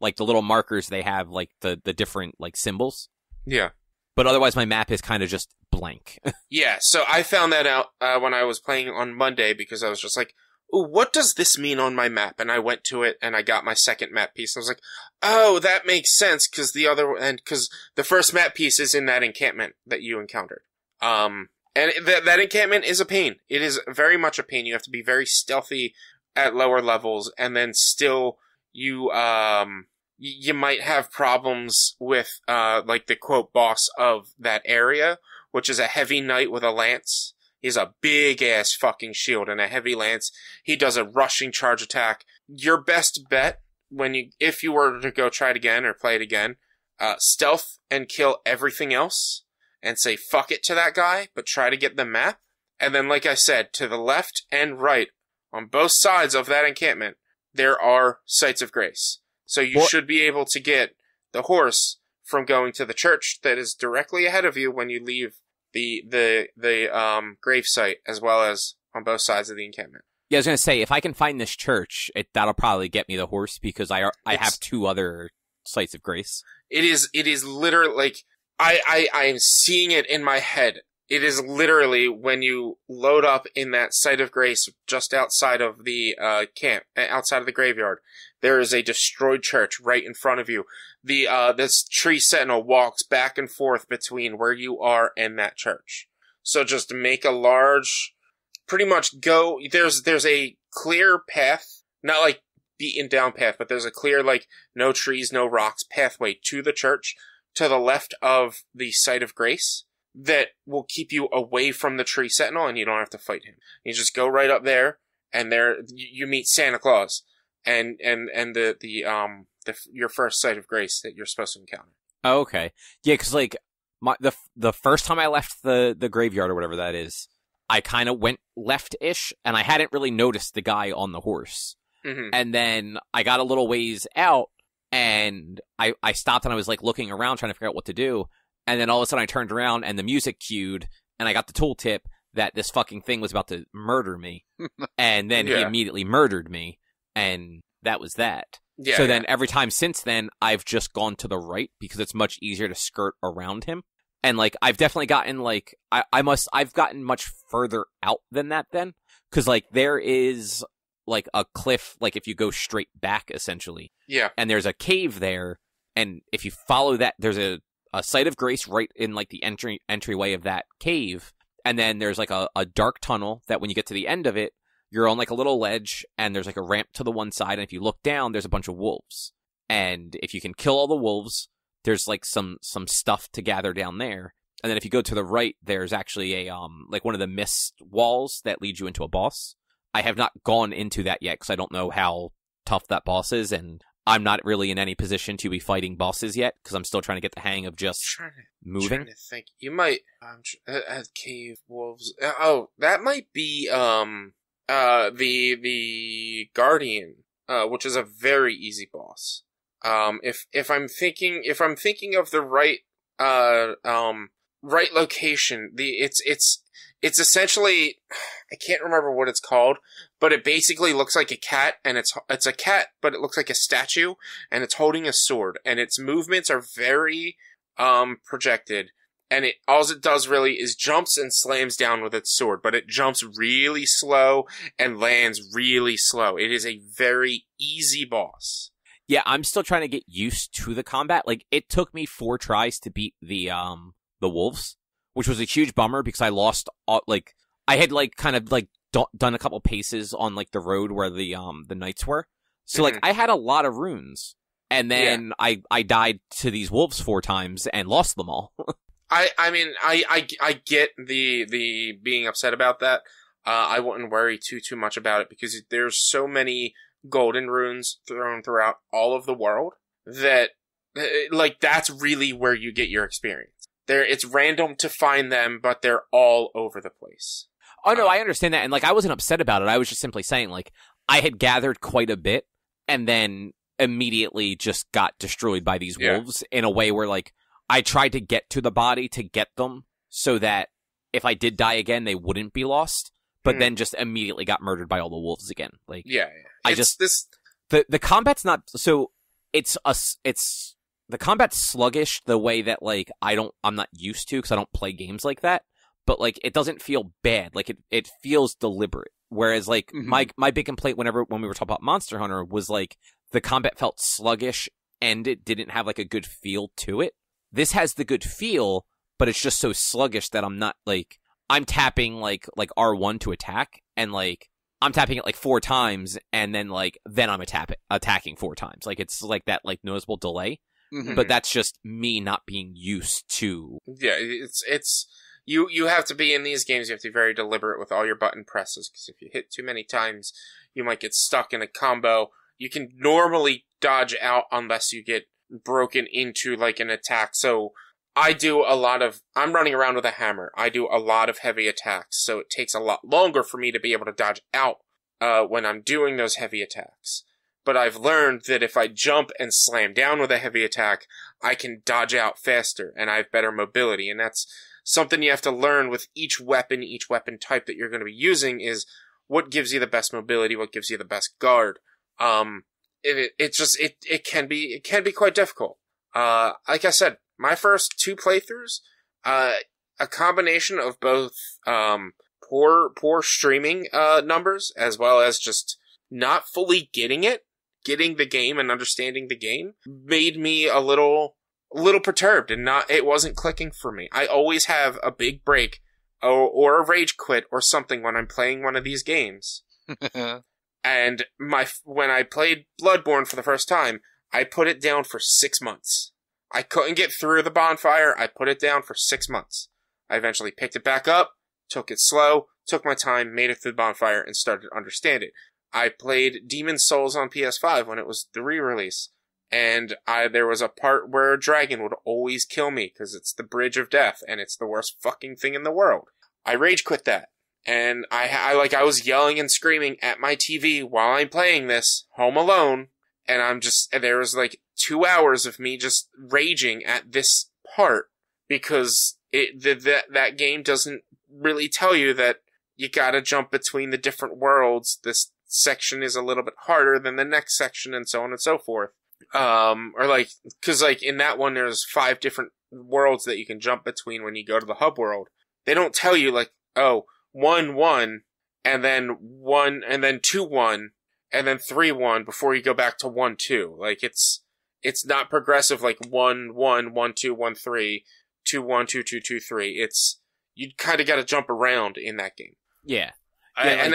the little markers they have, the different symbols. Yeah. But otherwise my map is kind of just blank. Yeah, so I found that out when I was playing on Monday, because I was just like, ooh, what does this mean on my map? And I went to it and I got my second map piece. I was like, oh, that makes sense, because the first map piece is in that encampment that you encountered. And that encampment is a pain. It is very much a pain. You have to be very stealthy at lower levels, and then still you might have problems with the quote boss of that area, which is a heavy knight with a lance. He has a big ass fucking shield and a heavy lance. He does a rushing charge attack. Your best bet if you were to go try it again or play it again, stealth and kill everything else and say fuck it to that guy, but try to get the map. And then, like I said, to the left and right, on both sides of that encampment, there are sites of grace. So you should be able to get the horse from going to the church that is directly ahead of you when you leave the grave site, as well as on both sides of the encampment. Yeah, I was going to say, if I can find this church, that'll probably get me the horse, because I have 2 other sites of grace. It is literally, I'm seeing it in my head. It is literally when you load up in that site of grace just outside of the camp, outside of the graveyard. There is a destroyed church right in front of you. This tree sentinel walks back and forth between where you are and that church. So just make a large, pretty much go. There's a clear path, not beaten down path, but there's a clear no trees, no rocks pathway to the church to the left of the site of grace that will keep you away from the tree sentinel, and you don't have to fight him. You just go right up there, and there you meet Santa Claus and your first site of grace that you're supposed to encounter. Oh, okay. Yeah, because the first time I left the graveyard or whatever that is, I kind of went left-ish, and I hadn't really noticed the guy on the horse. Mm-hmm. And then I got a little ways out, and I stopped, and I was looking around trying to figure out what to do. And then all of a sudden I turned around and the music cued, and I got the tooltip that this fucking thing was about to murder me. And then he immediately murdered me, and that was that. Yeah, so then every time since then, I've just gone to the right, because it's much easier to skirt around him. And I've definitely gotten I've gotten much further out than that then. Because there is a cliff, if you go straight back essentially. Yeah. And there's a cave there, and if you follow that, there's a site of grace right in the entryway of that cave, and then there's a dark tunnel that when you get to the end of it, you're on a little ledge, and there's a ramp to the one side, and if you look down, there's a bunch of wolves, and if you can kill all the wolves, there's some stuff to gather down there, and then if you go to the right, there's actually a one of the mist walls that leads you into a boss. I have not gone into that yet because I don't know how tough that boss is, and I'm not really in any position to be fighting bosses yet, because I'm still trying to get the hang of just moving. Trying to think. You might cave wolves. That might be the guardian, which is a very easy boss. If I'm thinking of the right location, it's essentially, I can't remember what it's called, but it basically looks like a cat, and it's a cat, but it looks like a statue, and it's holding a sword, and its movements are very, projected, and all it does really is jumps and slams down with its sword, but it jumps really slow and lands really slow. It is a very easy boss. Yeah, I'm still trying to get used to the combat. Like, it took me 4 tries to beat the wolves, which was a huge bummer because I lost all, like, I had like kind of like done a couple paces on like the road where the knights were. So like I had a lot of runes, and then I died to these wolves 4 times and lost them all. I mean, I get the being upset about that. I wouldn't worry too much about it because there's so many golden runes thrown throughout all of the world that, like, that's really where you get your experience. It's random to find them, but they're all over the place. Oh no, I understand that, and like I wasn't upset about it. I was just simply saying like I had gathered quite a bit, and then immediately just got destroyed by these wolves in a way where like I tried to get to the body to get them so that if I did die again, they wouldn't be lost. But then just immediately got murdered by all the wolves again. Like, the combat's not so. The combat's sluggish the way that like I'm not used to because I don't play games like that. But like it doesn't feel bad. Like it feels deliberate. Whereas like my big complaint when we were talking about Monster Hunter was like the combat felt sluggish and it didn't have like a good feel to it. This has the good feel, but it's just so sluggish that I'm not like. I'm tapping like R1 to attack, and like I'm tapping it like 4 times, and then I'm attacking 4 times. Like it's like that like noticeable delay, but that's just me not being used to. Yeah, it's you have to be in these games. You have to be very deliberate with all your button presses because if you hit too many times, you might get stuck in a combo. You can normally dodge out unless you get broken into like an attack. So. I'm running around with a hammer. I do a lot of heavy attacks, so it takes a lot longer for me to be able to dodge out when I'm doing those heavy attacks. But I've learned that if I jump and slam down with a heavy attack, I can dodge out faster, and I have better mobility, and that's something you have to learn with each weapon type that you're going to be using is what gives you the best mobility, what gives you the best guard. It can be quite difficult. Like I said, my first 2 playthroughs, a combination of both poor streaming numbers as well as just not fully getting the game and understanding the game, made me a little perturbed and it wasn't clicking for me. I always have a big break or a rage quit or something when I'm playing one of these games. And when I played Bloodborne for the first time, I put it down for 6 months. I couldn't get through the bonfire. I put it down for 6 months. I eventually picked it back up, took it slow, took my time, made it through the bonfire, and started to understand it. I played Demon's Souls on PS5 when it was the re-release, and there was a part where a dragon would always kill me because it's the Bridge of Death, and it's the worst fucking thing in the world. I rage quit that, and I was yelling and screaming at my TV while I'm playing this, home alone, and there was like 2 hours of me just raging at this part because that game doesn't really tell you that you gotta jump between the different worlds. This section is a little bit harder than the next section and so on and so forth. Or like, cause like in that one there's 5 different worlds that you can jump between when you go to the hub world. They don't tell you like, 1-1, and then 1, and then 2-1, and then 3-1 before you go back to 1-2. Like it's not progressive like 1-1, 1-2, 1-3, 2-1, 2-2, 2-3. You kind of got to jump around in that game. Yeah. And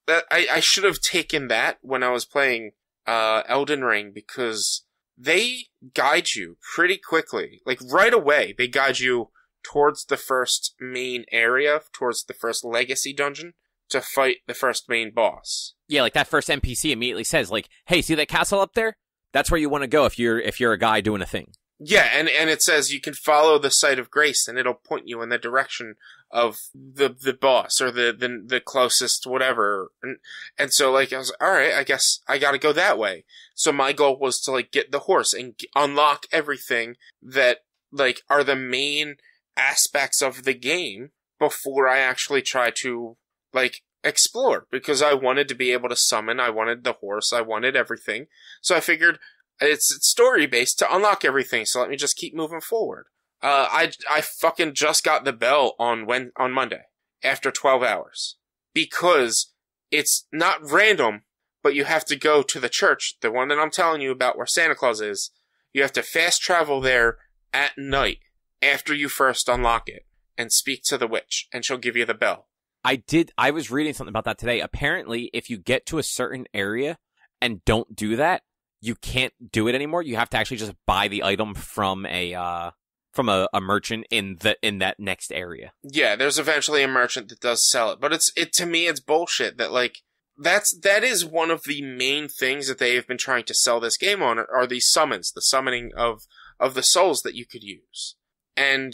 I should have taken that when I was playing Elden Ring because they guide you pretty quickly. Like right away, they guide you towards the first main area, towards the first legacy dungeon to fight the first main boss. Yeah, like that first NPC immediately says like, "Hey, see that castle up there? That's where you want to go if you're a guy doing a thing." Yeah, and it says you can follow the site of grace, and it'll point you in the direction of the boss or the closest whatever. And so like I was all right, I guess I got to go that way. So my goal was to like get the horse and unlock everything that like are the main aspects of the game before I actually try to, like, explore. Because I wanted to be able to summon, I wanted the horse, I wanted everything. So I figured it's story-based to unlock everything, so let me just keep moving forward. I fucking just got the bell on Monday, after 12 hours. Because it's not random, but you have to go to the church, the one that I'm telling you about where Santa Claus is. You have to fast travel there at night after you first unlock it and speak to the witch, and she'll give you the bell. I was reading something about that today. Apparently, if you get to a certain area and don't do that, you can't do it anymore. You have to actually just buy the item from a merchant in that next area. Yeah, there's eventually a merchant that does sell it, but to me it's bullshit that, like, that is one of the main things that they have been trying to sell this game on are these summons, the summoning of the souls that you could use. And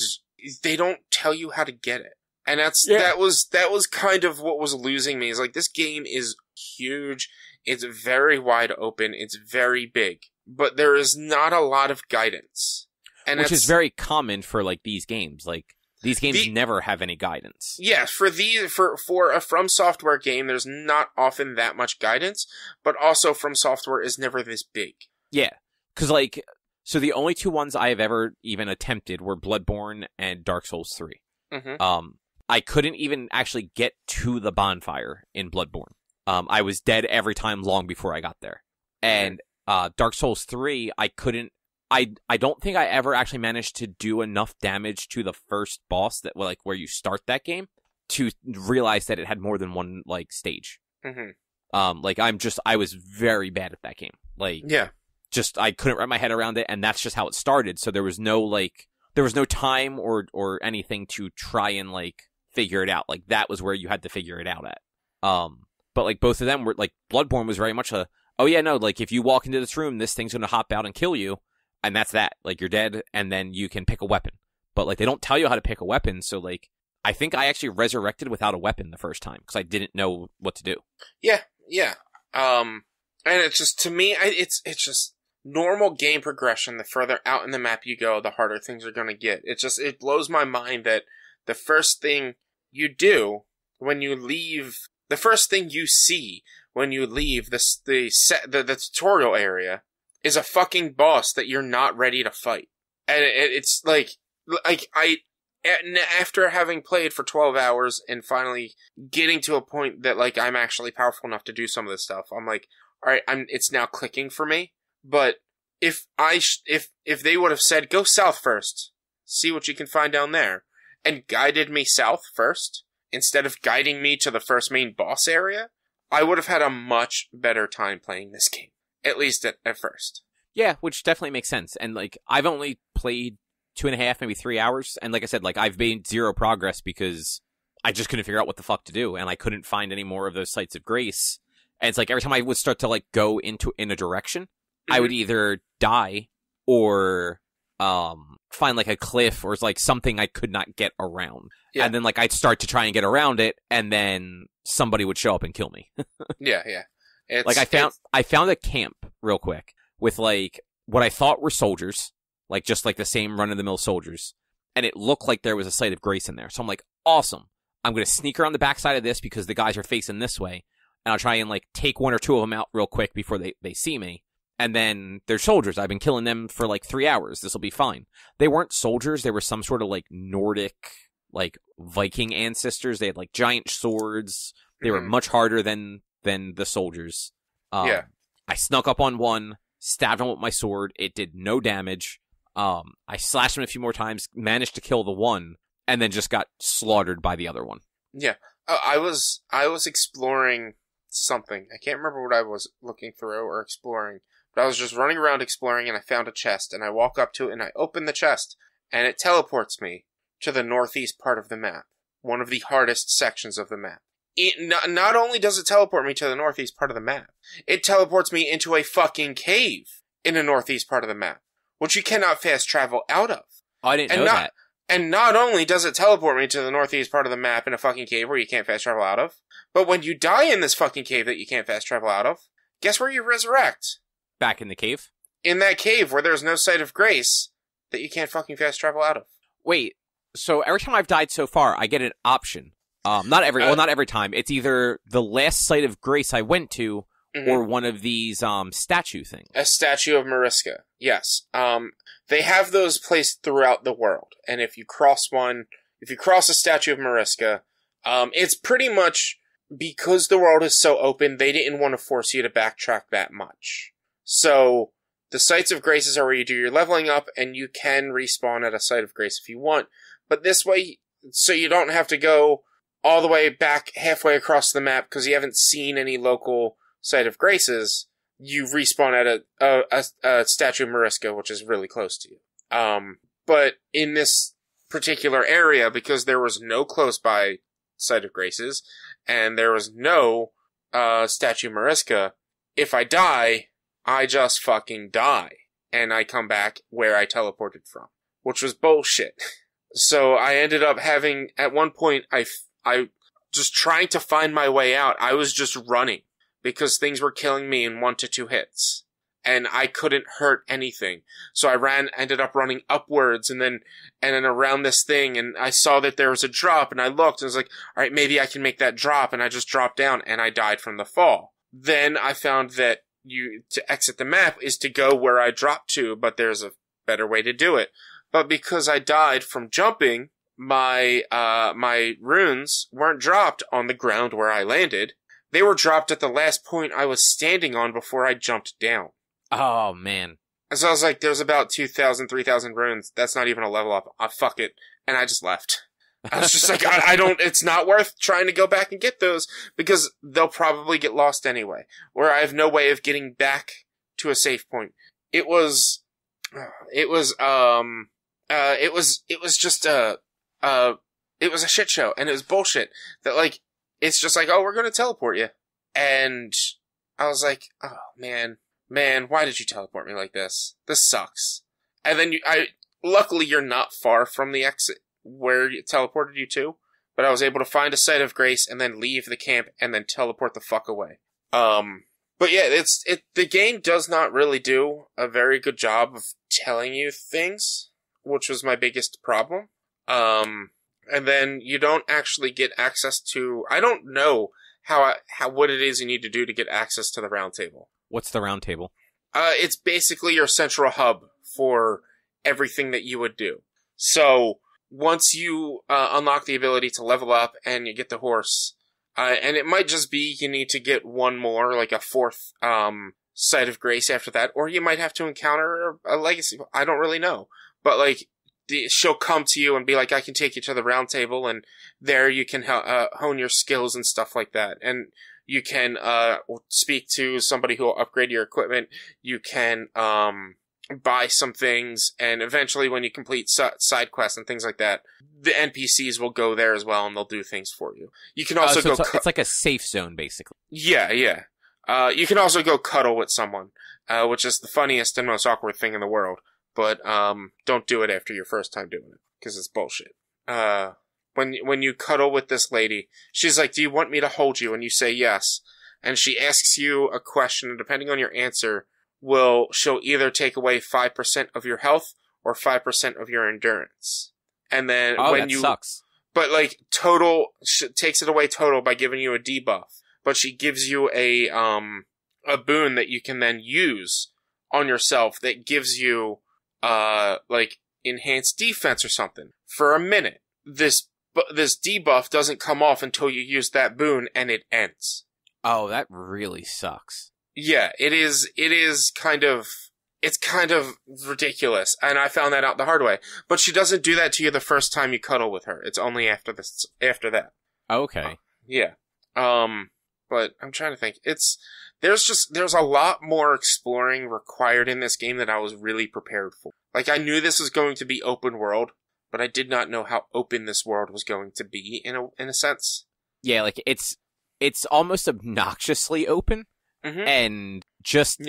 they don't tell you how to get it. And that was kind of what was losing me. Is like, this game is huge. It's very wide open. It's very big, but there is not a lot of guidance. Which is very common for, like, these games. Like, these games never have any guidance. Yeah, for a From Software game, there's not often that much guidance, but also From Software is never this big. Yeah, because, like, so the only two ones I have ever even attempted were Bloodborne and Dark Souls 3. Mm-hmm. I couldn't even actually get to the bonfire in Bloodborne. I was dead every time long before I got there. And Dark Souls 3, I couldn't. I don't think I ever actually managed to do enough damage to the first boss that, like, where you start that game to realize that it had more than one, like, stage. Mm-hmm. Like, I was very bad at that game. Like, yeah, just, I couldn't wrap my head around it, and that's just how it started. So there was no time or anything to try and, like, figure it out. Like, that was where you had to figure it out at. But, like, both of them were, like, Bloodborne was very much oh yeah, no, like, if you walk into this room, this thing's gonna hop out and kill you. And that's that. Like, you're dead, and then you can pick a weapon. But, like, they don't tell you how to pick a weapon, so, like, I think I actually resurrected without a weapon the first time, because I didn't know what to do. Yeah. And it's just, to me, it's just normal game progression. The further out in the map you go, the harder things are gonna get. It blows my mind that the first thing you do when you leave, the first thing you see when you leave the tutorial area is a fucking boss that you're not ready to fight. And it's like after having played for 12 hours and finally getting to a point that, like, I'm actually powerful enough to do some of this stuff, I'm like, all right, it's now clicking for me. But if they would have said, go south first, see what you can find down there, and guided me south first, instead of guiding me to the first main boss area, I would have had a much better time playing this game. At least at first. Yeah, which definitely makes sense. And, like, I've only played 2.5, maybe 3 hours. And like I said, like, I've made zero progress because I just couldn't figure out what the fuck to do. And I couldn't find any more of those sites of grace. And it's like every time I would start to, like, go in a direction, I would either die or find, like, a cliff or, like, something I could not get around. Yeah. And then, like, I'd start to try and get around it, and then somebody would show up and kill me. Yeah. Like, I found a camp real quick with, like, what I thought were soldiers, like, just like the same run-of-the-mill soldiers, and it looked like there was a site of grace in there. So I'm like, awesome. I'm going to sneak around the backside of this because the guys are facing this way, and I'll try and, like, take one or two of them out real quick before they see me. And then they're soldiers. I've been killing them for, like, 3 hours. This will be fine. They weren't soldiers. They were some sort of, like, Nordic, like, Viking ancestors. They had, like, giant swords. They were much harder than the soldiers. Yeah. I snuck up on one, stabbed him with my sword. It did no damage. I slashed him a few more times, managed to kill the one, and then just got slaughtered by the other one. Yeah. I was exploring something. I can't remember what I was looking through or exploring, but I was just running around exploring, and I found a chest, and I walk up to it, and I open the chest, and it teleports me to the northeast part of the map, one of the hardest sections of the map. It not only does it teleport me to the northeast part of the map, it teleports me into a fucking cave in the northeast part of the map, which you cannot fast travel out of. Oh, I didn't know that. And not only does it teleport me to the northeast part of the map in a fucking cave where you can't fast travel out of, but when you die in this fucking cave that you can't fast travel out of, guess where you resurrect? Back in the cave? In that cave where there's no site of grace that you can't fucking fast travel out of. Wait, So every time I've died so far, I get an option. Not every time. It's either the last site of grace I went to, or one of these statue things. A statue of Mariska. Yes. They have those placed throughout the world, and if you cross a statue of Mariska, it's pretty much because the world is so open. They didn't want to force you to backtrack that much. So the sites of graces are where you do your leveling up, and you can respawn at a site of grace if you want. But this way, so you don't have to go all the way back halfway across the map because you haven't seen any local site of graces, you respawn at a statue of Mariska, which is really close to you. But in this particular area, because there was no close by site of graces, and there was no statue of Mariska, if I die, I just fucking die. And I come back where I teleported from, which was bullshit. So I ended up having, at one point, I just trying to find my way out. I was just running because things were killing me in 1 to 2 hits. And I couldn't hurt anything. So I ended up running upwards and then around this thing, and I saw that there was a drop, and I looked and was like, alright, maybe I can make that drop, and I just dropped down and I died from the fall. Then I found that to exit the map is to go where I dropped to, but there's a better way to do it. But because I died from jumping, my runes weren't dropped on the ground where I landed. They were dropped at the last point I was standing on before I jumped down. Oh, man. So I was like, there's about 2,000, 3,000 runes. That's not even a level up. Fuck it. And I just left. I was just like, it's not worth trying to go back and get those because they'll probably get lost anyway. Or I have no way of getting back to a safe point. It was just it was a shit show, and it was bullshit. That, like, it's just like, oh, we're gonna teleport you. And I was like, oh, man, why did you teleport me like this? This sucks. And then luckily you're not far from the exit where it teleported you to, but I was able to find a site of grace and then leave the camp and then teleport the fuck away. But yeah, the game does not really do a very good job of telling you things, which was my biggest problem. And then you don't actually get access to, I don't know what it is you need to do to get access to the round table. What's the round table? It's basically your central hub for everything that you would do. So once you unlock the ability to level up and you get the horse, and it might just be you need to get one more, like a 4th site of grace after that, or you might have to encounter a legacy. I don't really know, but like she'll come to you and be like, I can take you to the round table, and there you can hone your skills and stuff like that. And you can speak to somebody who will upgrade your equipment. You can buy some things, and eventually when you complete side quests and things like that, the NPCs will go there as well, and they'll do things for you. You can also go... It's like a safe zone, basically. Yeah. You can also go cuddle with someone, which is the funniest and most awkward thing in the world. But don't do it after your first time doing it, because it's bullshit. When you cuddle with this lady, she's like, do you want me to hold you? And you say yes. And she asks you a question, and depending on your answer, she'll either take away 5% of your health or 5% of your endurance. And then that sucks. But like takes it away total by giving you a debuff. But she gives you a boon that you can then use on yourself that gives you like enhanced defense or something for a minute. This debuff doesn't come off until you use that boon, and it ends. Oh, that really sucks. Yeah, it's kind of ridiculous, and I found that out the hard way. But she doesn't do that to you the first time you cuddle with her. It's only after that. Okay. Yeah. But I'm trying to think. There's a lot more exploring required in this game than I was really prepared for. Like, I knew this was going to be open world, but I did not know how open this world was going to be in a sense. Yeah, like it's almost obnoxiously open, and just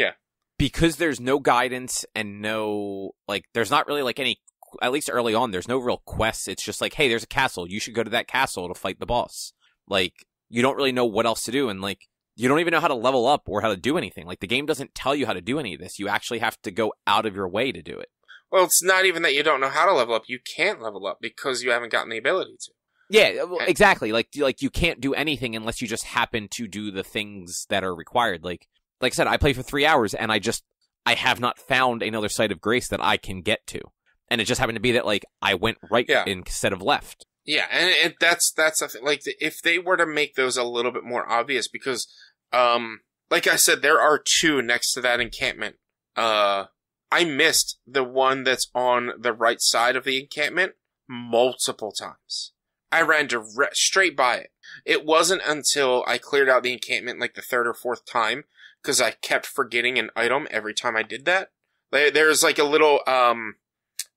because there's no guidance and no, like, there's not really like any, at least early on, there's no real quests. It's just like, hey, there's a castle. You should go to that castle to fight the boss. Like, you don't really know what else to do, and like, you don't even know how to level up or how to do anything. Like, the game doesn't tell you how to do any of this. You actually have to go out of your way to do it. Well, it's not even that you don't know how to level up. You can't level up because you haven't gotten the ability to. Yeah, well, exactly. Like you can't do anything unless you just happen to do the things that are required. Like I said, I play for 3 hours and I have not found another site of grace that I can get to. And it just happened to be that like I went right instead of left. Yeah, and that's like if they were to make those a little bit more obvious, because like I said, there are 2 next to that encampment. I missed the one that's on the right side of the encampment multiple times. I ran straight by it. It wasn't until I cleared out the encampment like the 3rd or 4th time, because I kept forgetting an item every time I did that. There's like a little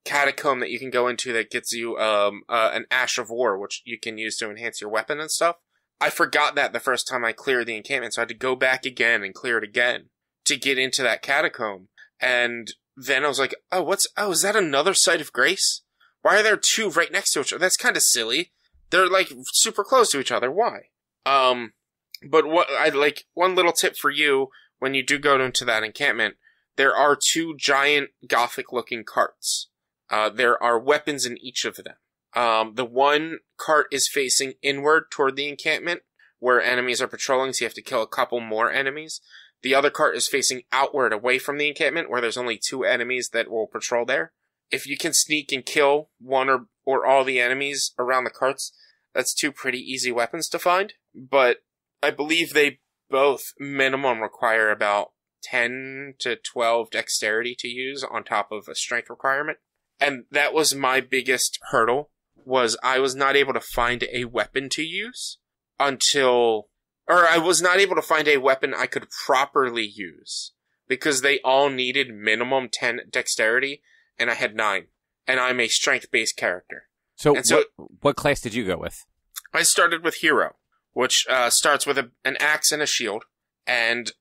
catacomb that you can go into that gets you an Ash of War, which you can use to enhance your weapon and stuff. I forgot that the first time I cleared the encampment, so I had to go back again and clear it again to get into that catacomb. And then I was like, is that another site of grace? Why are there 2 right next to each other? That's kind of silly. They're like super close to each other. Why? But one little tip for you when you do go into that encampment, there are 2 giant Gothic looking carts. There are weapons in each of them. The one cart is facing inward toward the encampment where enemies are patrolling, so you have to kill a couple more enemies. The other cart is facing outward away from the encampment where there's only 2 enemies that will patrol there. If you can sneak and kill one or all the enemies around the carts, that's 2 pretty easy weapons to find. But I believe they both minimum require about 10 to 12 dexterity to use on top of a strength requirement. And that was my biggest hurdle, was I was not able to find a weapon to use I was not able to find a weapon I could properly use, because they all needed minimum 10 dexterity, and I had 9. And I'm a strength-based character. So what class did you go with? I started with Hero, which starts with an axe and a shield, and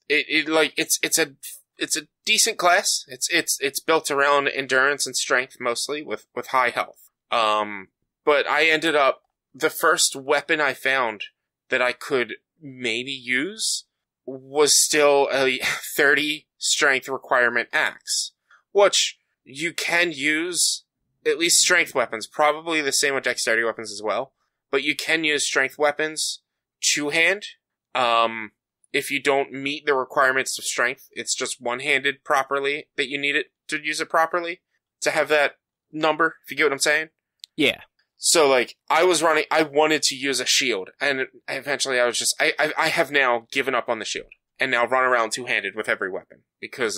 it's a decent class. It's built around endurance and strength mostly, with high health. But I ended up, the first weapon I found that I could maybe use was still a 30 strength requirement axe, which you can use at least strength weapons, probably the same with dexterity weapons as well, but you can use strength weapons 2-hand. If you don't meet the requirements of strength, it's just 1-handed properly that you need it to use it properly to have that number, if you get what I'm saying. Yeah. So, like, I wanted to use a shield, and eventually I was just, I have now given up on the shield, and now run around 2-handed with every weapon, because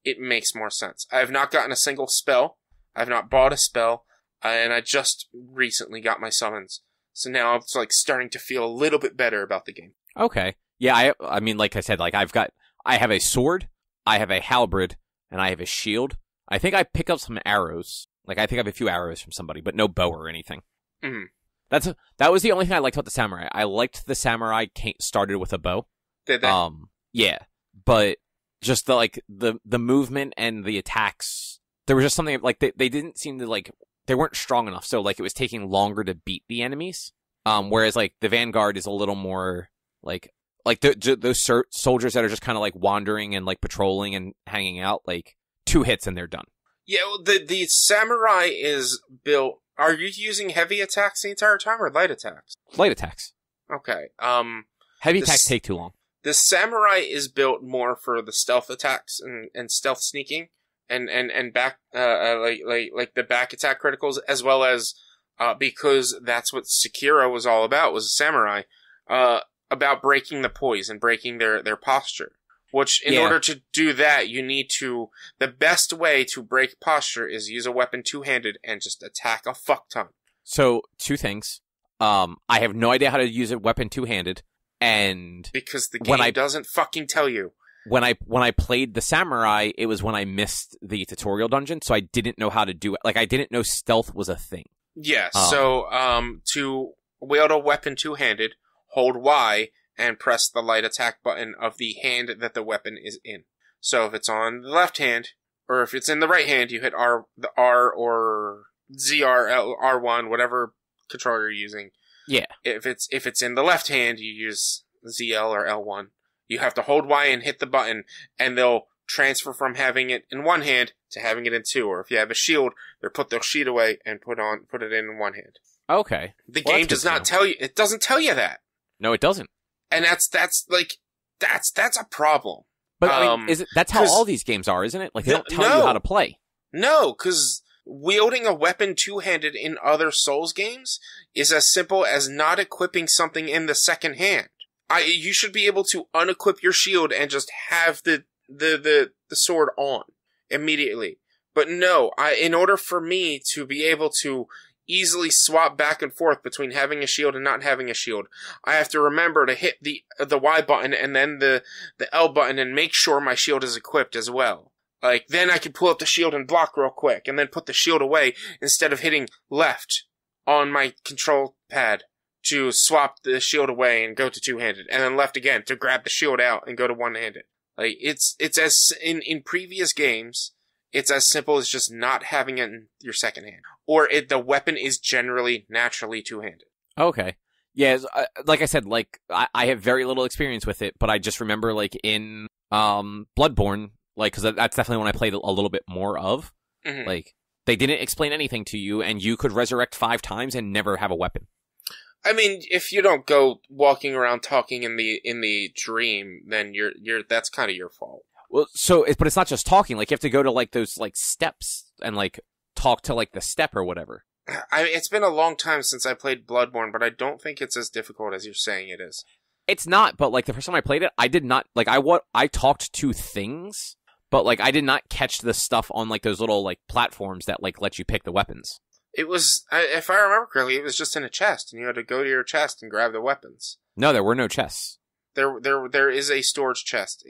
it makes more sense. I have not gotten a single spell, I've not bought a spell, and I just recently got my summons. So now it's, like, starting to feel a little bit better about the game. Okay. Yeah, I mean, like I said, like, I have a sword, I have a halberd, and I have a shield. I think I pick up some arrows. Like, I think I have a few arrows from somebody, but no bow or anything. Mm-hmm. That was the only thing I liked about the samurai. I liked the samurai started with a bow. Did they? Yeah. But just the movement and the attacks, there was just something, like, they didn't seem to, like, they weren't strong enough, so, like, it was taking longer to beat the enemies. Whereas, like, the Vanguard is a little more, like those soldiers that are just kind of, like, wandering and, like, patrolling and hanging out, like, 2 hits and they're done. Yeah, well, the samurai is built. Are you using heavy attacks the entire time or light attacks? Light attacks. Okay. Heavy attacks take too long. The samurai is built more for the stealth attacks and stealth sneaking and back like the back attack criticals, as well as because that's what Sekiro was all about, was a samurai about breaking the poise and breaking their posture. Which, in order to do that, you need to... The best way to break posture is use a weapon 2-handed and just attack a fuck ton. So, 2 things. I have no idea how to use a weapon 2-handed, and... Because the game doesn't fucking tell you. When I played the samurai, it was when I missed the tutorial dungeon, so I didn't know how to do it. Like, I didn't know stealth was a thing. Yeah, so, to wield a weapon 2-handed, hold Y... and press the light attack button of the hand that the weapon is in. So if it's on the left hand, or if it's in the right hand, you hit the R or ZR, R1, whatever controller you're using. Yeah. If it's in the left hand, you use ZL or L1. You have to hold Y and hit the button, and they'll transfer from having it in one hand to having it in two. Or if you have a shield, they put the shield away and put it in one hand. Okay. The game does not tell you. It doesn't tell you that. No, it doesn't. And that's a problem. But I mean, that's how all these games are, isn't it? Like they don't tell you how to play. No, because wielding a weapon two-handed in other Souls games is as simple as not equipping something in the second hand. You should be able to unequip your shield and just have the sword on immediately. But no, in order for me to be able to easily swap back and forth between having a shield and not having a shield, I have to remember to hit the Y button and then the L button and make sure my shield is equipped as well. Like, then I can pull up the shield and block real quick, and then put the shield away instead of hitting left on my control pad to swap the shield away and go to two-handed, and then left again to grab the shield out and go to one-handed. Like, it's as, in previous games, it's as simple as just not having it in your second hand. Or the weapon is generally naturally two-handed. Okay. Yeah, like I said, like, I have very little experience with it, but I just remember, like, in Bloodborne, like, because that's definitely one I played a little bit more of. Mm-hmm. Like, they didn't explain anything to you, and you could resurrect 5 times and never have a weapon. I mean, if you don't go walking around talking in the dream, then that's kind of your fault. Well, but it's not just talking. Like, you have to go to, like, those, like, steps and, like, talk to, like, the step or whatever. It's been a long time since I played Bloodborne, but I don't think it's as difficult as you're saying it is. It's not, but, like, the first time I played it, I did not, like, I talked to things, but, like, I did not catch the stuff on, like, those little, like, platforms that, like, let you pick the weapons. It was, if I remember correctly, it was just in a chest, and you had to go to your chest and grab the weapons. No, there were no chests. There is a storage chest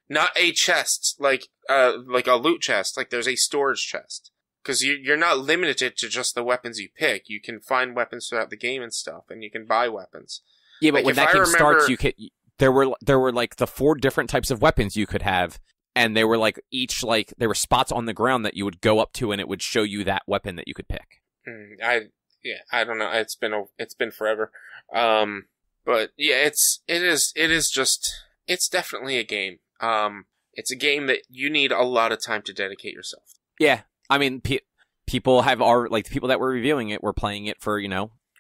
not a chest, like a loot chest, like there's a storage chest. Because you're not limited to just the weapons you pick. You can find weapons throughout the game and stuff, and you can buy weapons. Yeah, but like, when that game starts, there were like the 4 different types of weapons you could have, and they were like there were spots on the ground that you would go up to, and it would show you that weapon that you could pick. I don't know. It's been forever. But yeah, it's definitely a game. It's a game that you need a lot of time to dedicate yourself. Yeah, I mean, people the people that were reviewing it were playing it for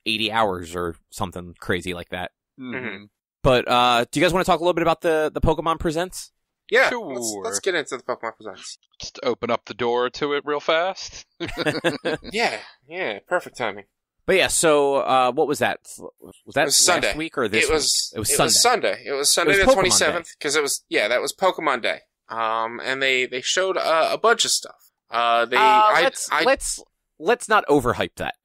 80 hours or something crazy like that. Mm-hmm. But do you guys want to talk a little bit about the Pokemon Presents? Yeah, sure. Let's get into the Pokemon Presents. Just open up the door to it real fast. Yeah, perfect timing. But yeah, so what was that? Was that Sunday. Last week or this week? It was Sunday. It was Sunday the 27th because that was Pokemon Day. And they showed a bunch of stuff. Let's not overhype that.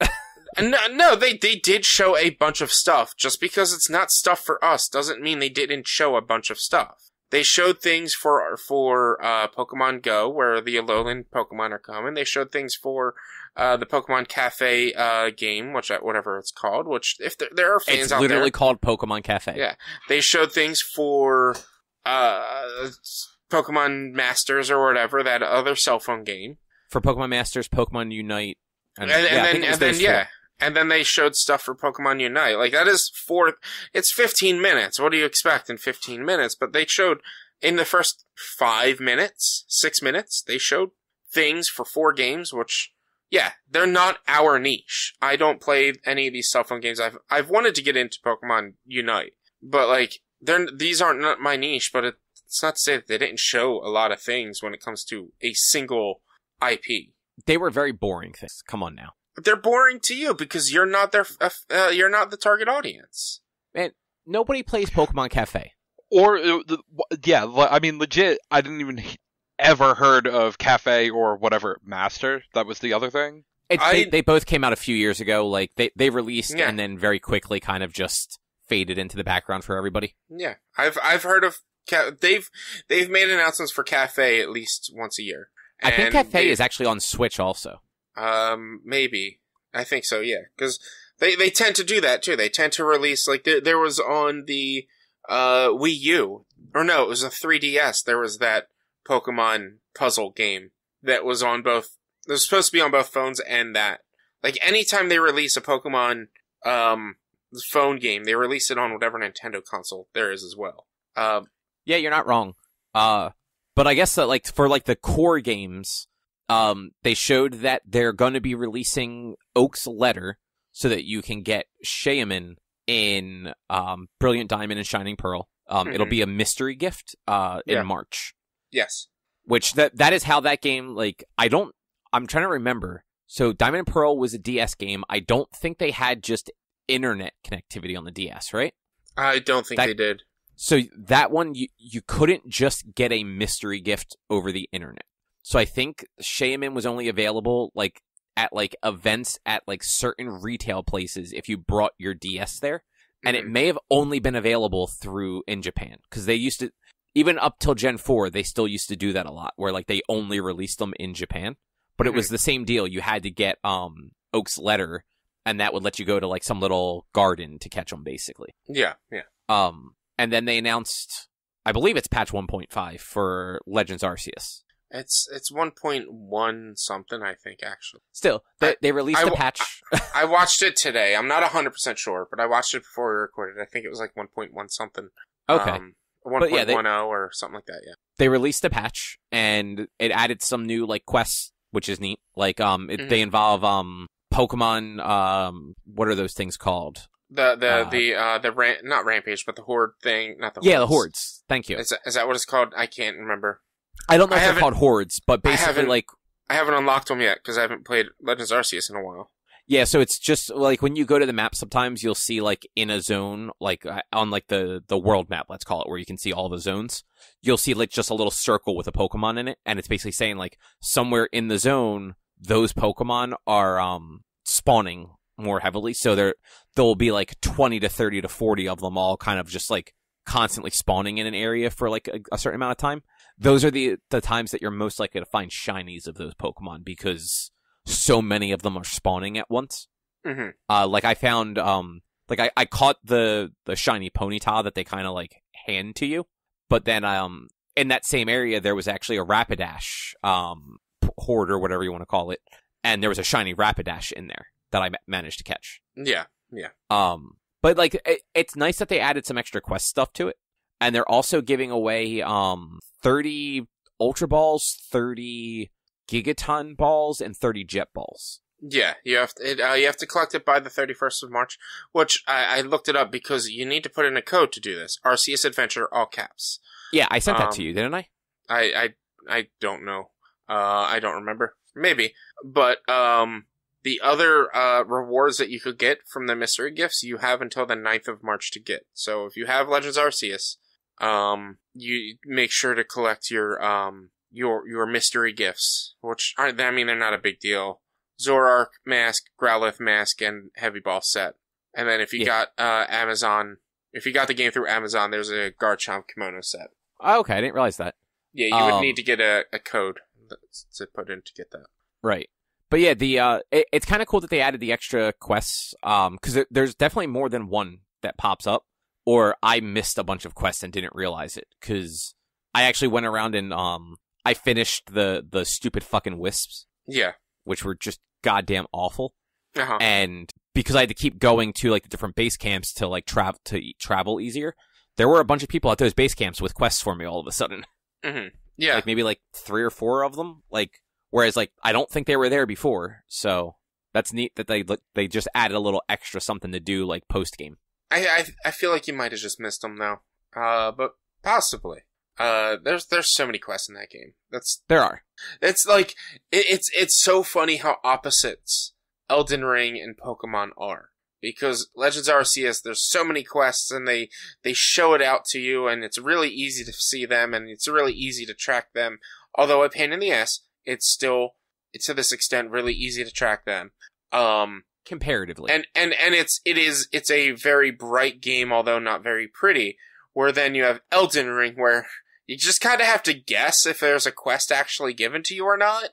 No, they did show a bunch of stuff. Just because it's not stuff for us doesn't mean they didn't show a bunch of stuff. They showed things for Pokemon Go, where the Alolan Pokemon are coming. They showed things for the Pokemon Cafe game, whatever it's called. Which, if there are fans out there, it's literally called Pokemon Cafe. Yeah, they showed things for Pokemon Masters or whatever, that other cell phone game. For Pokemon Masters, Pokemon Unite, and then they showed stuff for Pokemon Unite. Like, it's 15 minutes. What do you expect in 15 minutes? But they showed, in the first 6 minutes, they showed things for 4 games, which, yeah, they're not our niche. I don't play any of these cell phone games. I've wanted to get into Pokemon Unite, but, like, these aren't not my niche, but it's not to say that they didn't show a lot of things when it comes to a single IP. They were very boring things. Come on now. They're boring to you because you're not you're not the target audience. Man, nobody plays Pokemon Cafe. Or I mean, legit, I didn't even ever heard of Cafe or whatever Master. That was the other thing. They both came out a few years ago. Like they released and then very quickly kind of just faded into the background for everybody. Yeah, I've heard of they've made announcements for Cafe at least once a year. I think Cafe is actually on Switch also. Maybe. I think so, yeah. Because they tend to do that, too. They tend to release, like, there was on the, Wii U. Or no, it was a 3DS. There was that Pokemon puzzle game that was on both, it was supposed to be on both phones and that. Like, anytime they release a Pokemon, phone game, they release it on whatever Nintendo console there is as well. Yeah, you're not wrong. But But I guess that like for like the core games, they showed that they're going to be releasing Oak's Letter so that you can get Shaman in Brilliant Diamond and Shining Pearl. It'll be a mystery gift in March. Yes. Which that is how that game, like, I'm trying to remember. So Diamond and Pearl was a DS game. I don't think they had just internet connectivity on the DS, right? I don't think they did. So that one, you couldn't just get a mystery gift over the internet. So I think Shaman was only available like at like events at like certain retail places if you brought your DS there. And it may have only been available through in Japan because they used to, even up till Gen 4, they still used to do that a lot where like they only released them in Japan. But it was the same deal. You had to get Oak's Letter, and that would let you go to like some little garden to catch them, basically. Yeah. And then they announced, I believe it's patch 1.5 for Legends Arceus. It's 1.1 something, I think, actually. Still, they released a patch. I watched it today. I'm not 100% sure, but I watched it before we recorded. I think it was like 1.1 something. Okay. 1.10 or something like that, yeah. They released a patch, and it added some new like quests, which is neat. Like, they involve Pokemon. What are those things called? Not Rampage, but the Horde thing. Not the Hordes. Yeah, the Hordes. Thank you. Is that what it's called? I can't remember. I don't know if they're called Hordes, but basically, I haven't unlocked them yet because I haven't played Legends Arceus in a while. Yeah, so it's just like when you go to the map, sometimes you'll see like in a zone, like on like the world map, let's call it, where you can see all the zones. You'll see like just a little circle with a Pokemon in it, and it's basically saying like somewhere in the zone, those Pokemon are spawning more heavily. So there'll be like 20 to 30 to 40 of them all kind of just like constantly spawning in an area for like a certain amount of time. Those are the times that you're most likely to find shinies of those Pokemon because so many of them are spawning at once. Like I found, I caught the shiny Ponyta that they kind of like hand to you, but then in that same area there was actually a Rapidash horde or whatever you want to call it, and there was a shiny Rapidash in there that I managed to catch. Yeah. But like it's nice that they added some extra quest stuff to it. And they're also giving away 30 Ultra Balls, 30 Gigaton Balls, and 30 Jet Balls. Yeah, you have to collect it by the 31st of March, which I looked it up because you need to put in a code to do this. Arceus Adventure, all caps. Yeah, I sent that to you, didn't I? I don't know. I don't remember. Maybe. But the other rewards that you could get from the mystery gifts, you have until the 9th of March to get. So if you have Legends Arceus, you make sure to collect your mystery gifts, which aren't, I mean, they're not a big deal. Zoroark mask, Growlithe mask, and Heavy Ball set. And then if you got Amazon, if you got the game through Amazon, there's a Garchomp kimono set. Oh, okay, I didn't realize that. Yeah, you would need to get a code to put in to get that. Right. But yeah, it's kind of cool that they added the extra quests, because there's definitely more than one that pops up. Or I missed a bunch of quests and didn't realize it, because I actually went around and I finished the stupid fucking wisps. Yeah. Which were just goddamn awful. Uh-huh. And because I had to keep going to like the different base camps to like travel easier, there were a bunch of people at those base camps with quests for me all of a sudden. Mm-hmm. Yeah. Like maybe like 3 or 4 of them. Like, whereas like I don't think they were there before. So that's neat that they just added a little extra something to do like post game. I feel like you might have just missed them though. But possibly. There's so many quests in that game. There are. It's like it's so funny how opposites Elden Ring and Pokemon are. Because Legends Arceus, there's so many quests and they show it out to you and it's really easy to see them and it's really easy to track them. Although a pain in the ass, it's still to this extent really easy to track them. Comparatively. And it's a very bright game, although not very pretty. Where then you have Elden Ring, where you just kind of have to guess if there's a quest actually given to you or not.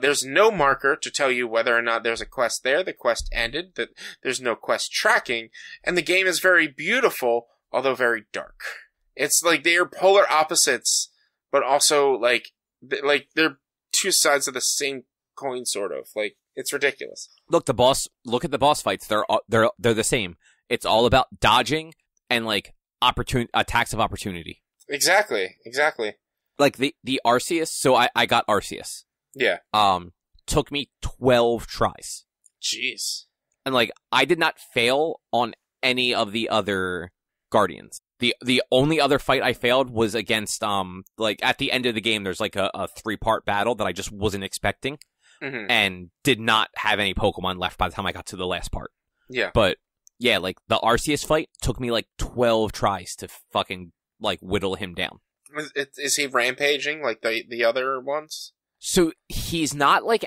There's no marker to tell you whether or not there's a quest there. The quest ended. That there's no quest tracking, and the game is very beautiful, although very dark. It's like they are polar opposites, but also like they're two sides of the same coin, sort of. Like it's ridiculous. Look at the boss fights. They're the same. It's all about dodging and like attacks of opportunity. Exactly. like the Arceus. So I got Arceus. Yeah. Took me 12 tries. Jeez. And like I did not fail on any of the other Guardians. The only other fight I failed was against like at the end of the game there's like a 3-part battle that I just wasn't expecting and did not have any Pokemon left by the time I got to the last part. Yeah. But yeah, like the Arceus fight took me like 12 tries to fucking like whittle him down. Is he rampaging like the other ones? So he's not like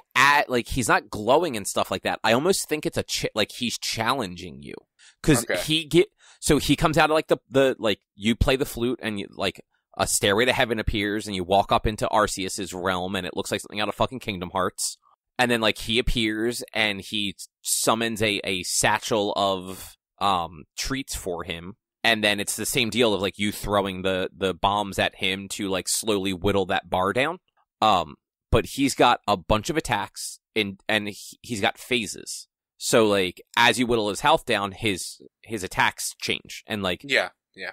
he's not glowing and stuff like that. I almost think it's like he's challenging you because he comes out of like the like you play the flute and you like a stairway to heaven appears and you walk up into Arceus's realm and it looks like something out of fucking Kingdom Hearts. And then like he appears and he summons a satchel of treats for him. And then it's the same deal of like you throwing the bombs at him to like slowly whittle that bar down. But he's got a bunch of attacks and he's got phases. So like as you whittle his health down, his attacks change and like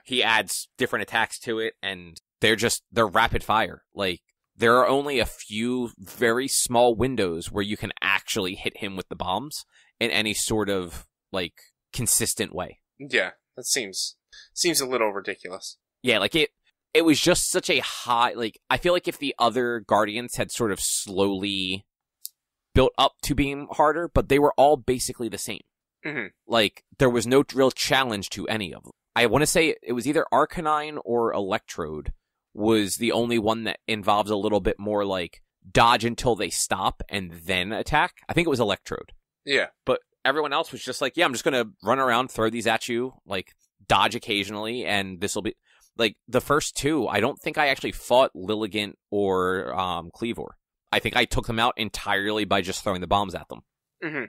he adds different attacks to it and they're rapid fire. Like there are only a few very small windows where you can actually hit him with the bombs in any sort of like consistent way. Yeah, that seems a little ridiculous. Yeah, like it was just such a high, like, I feel like if the other Guardians had sort of slowly built up to being harder, but they were all basically the same. Mm-hmm. Like, there was no real challenge to any of them. I want to say it was either Arcanine or Electrode was the only one that involves a little bit more, like, dodge until they stop and then attack. I think it was Electrode. Yeah. But everyone else was just like, yeah, I'm just going to run around, throw these at you, like, dodge occasionally, and this will be... Like, the first two, I don't think I actually fought Lilligant or Cleavor. I think I took them out entirely by just throwing the bombs at them. Mm-hmm.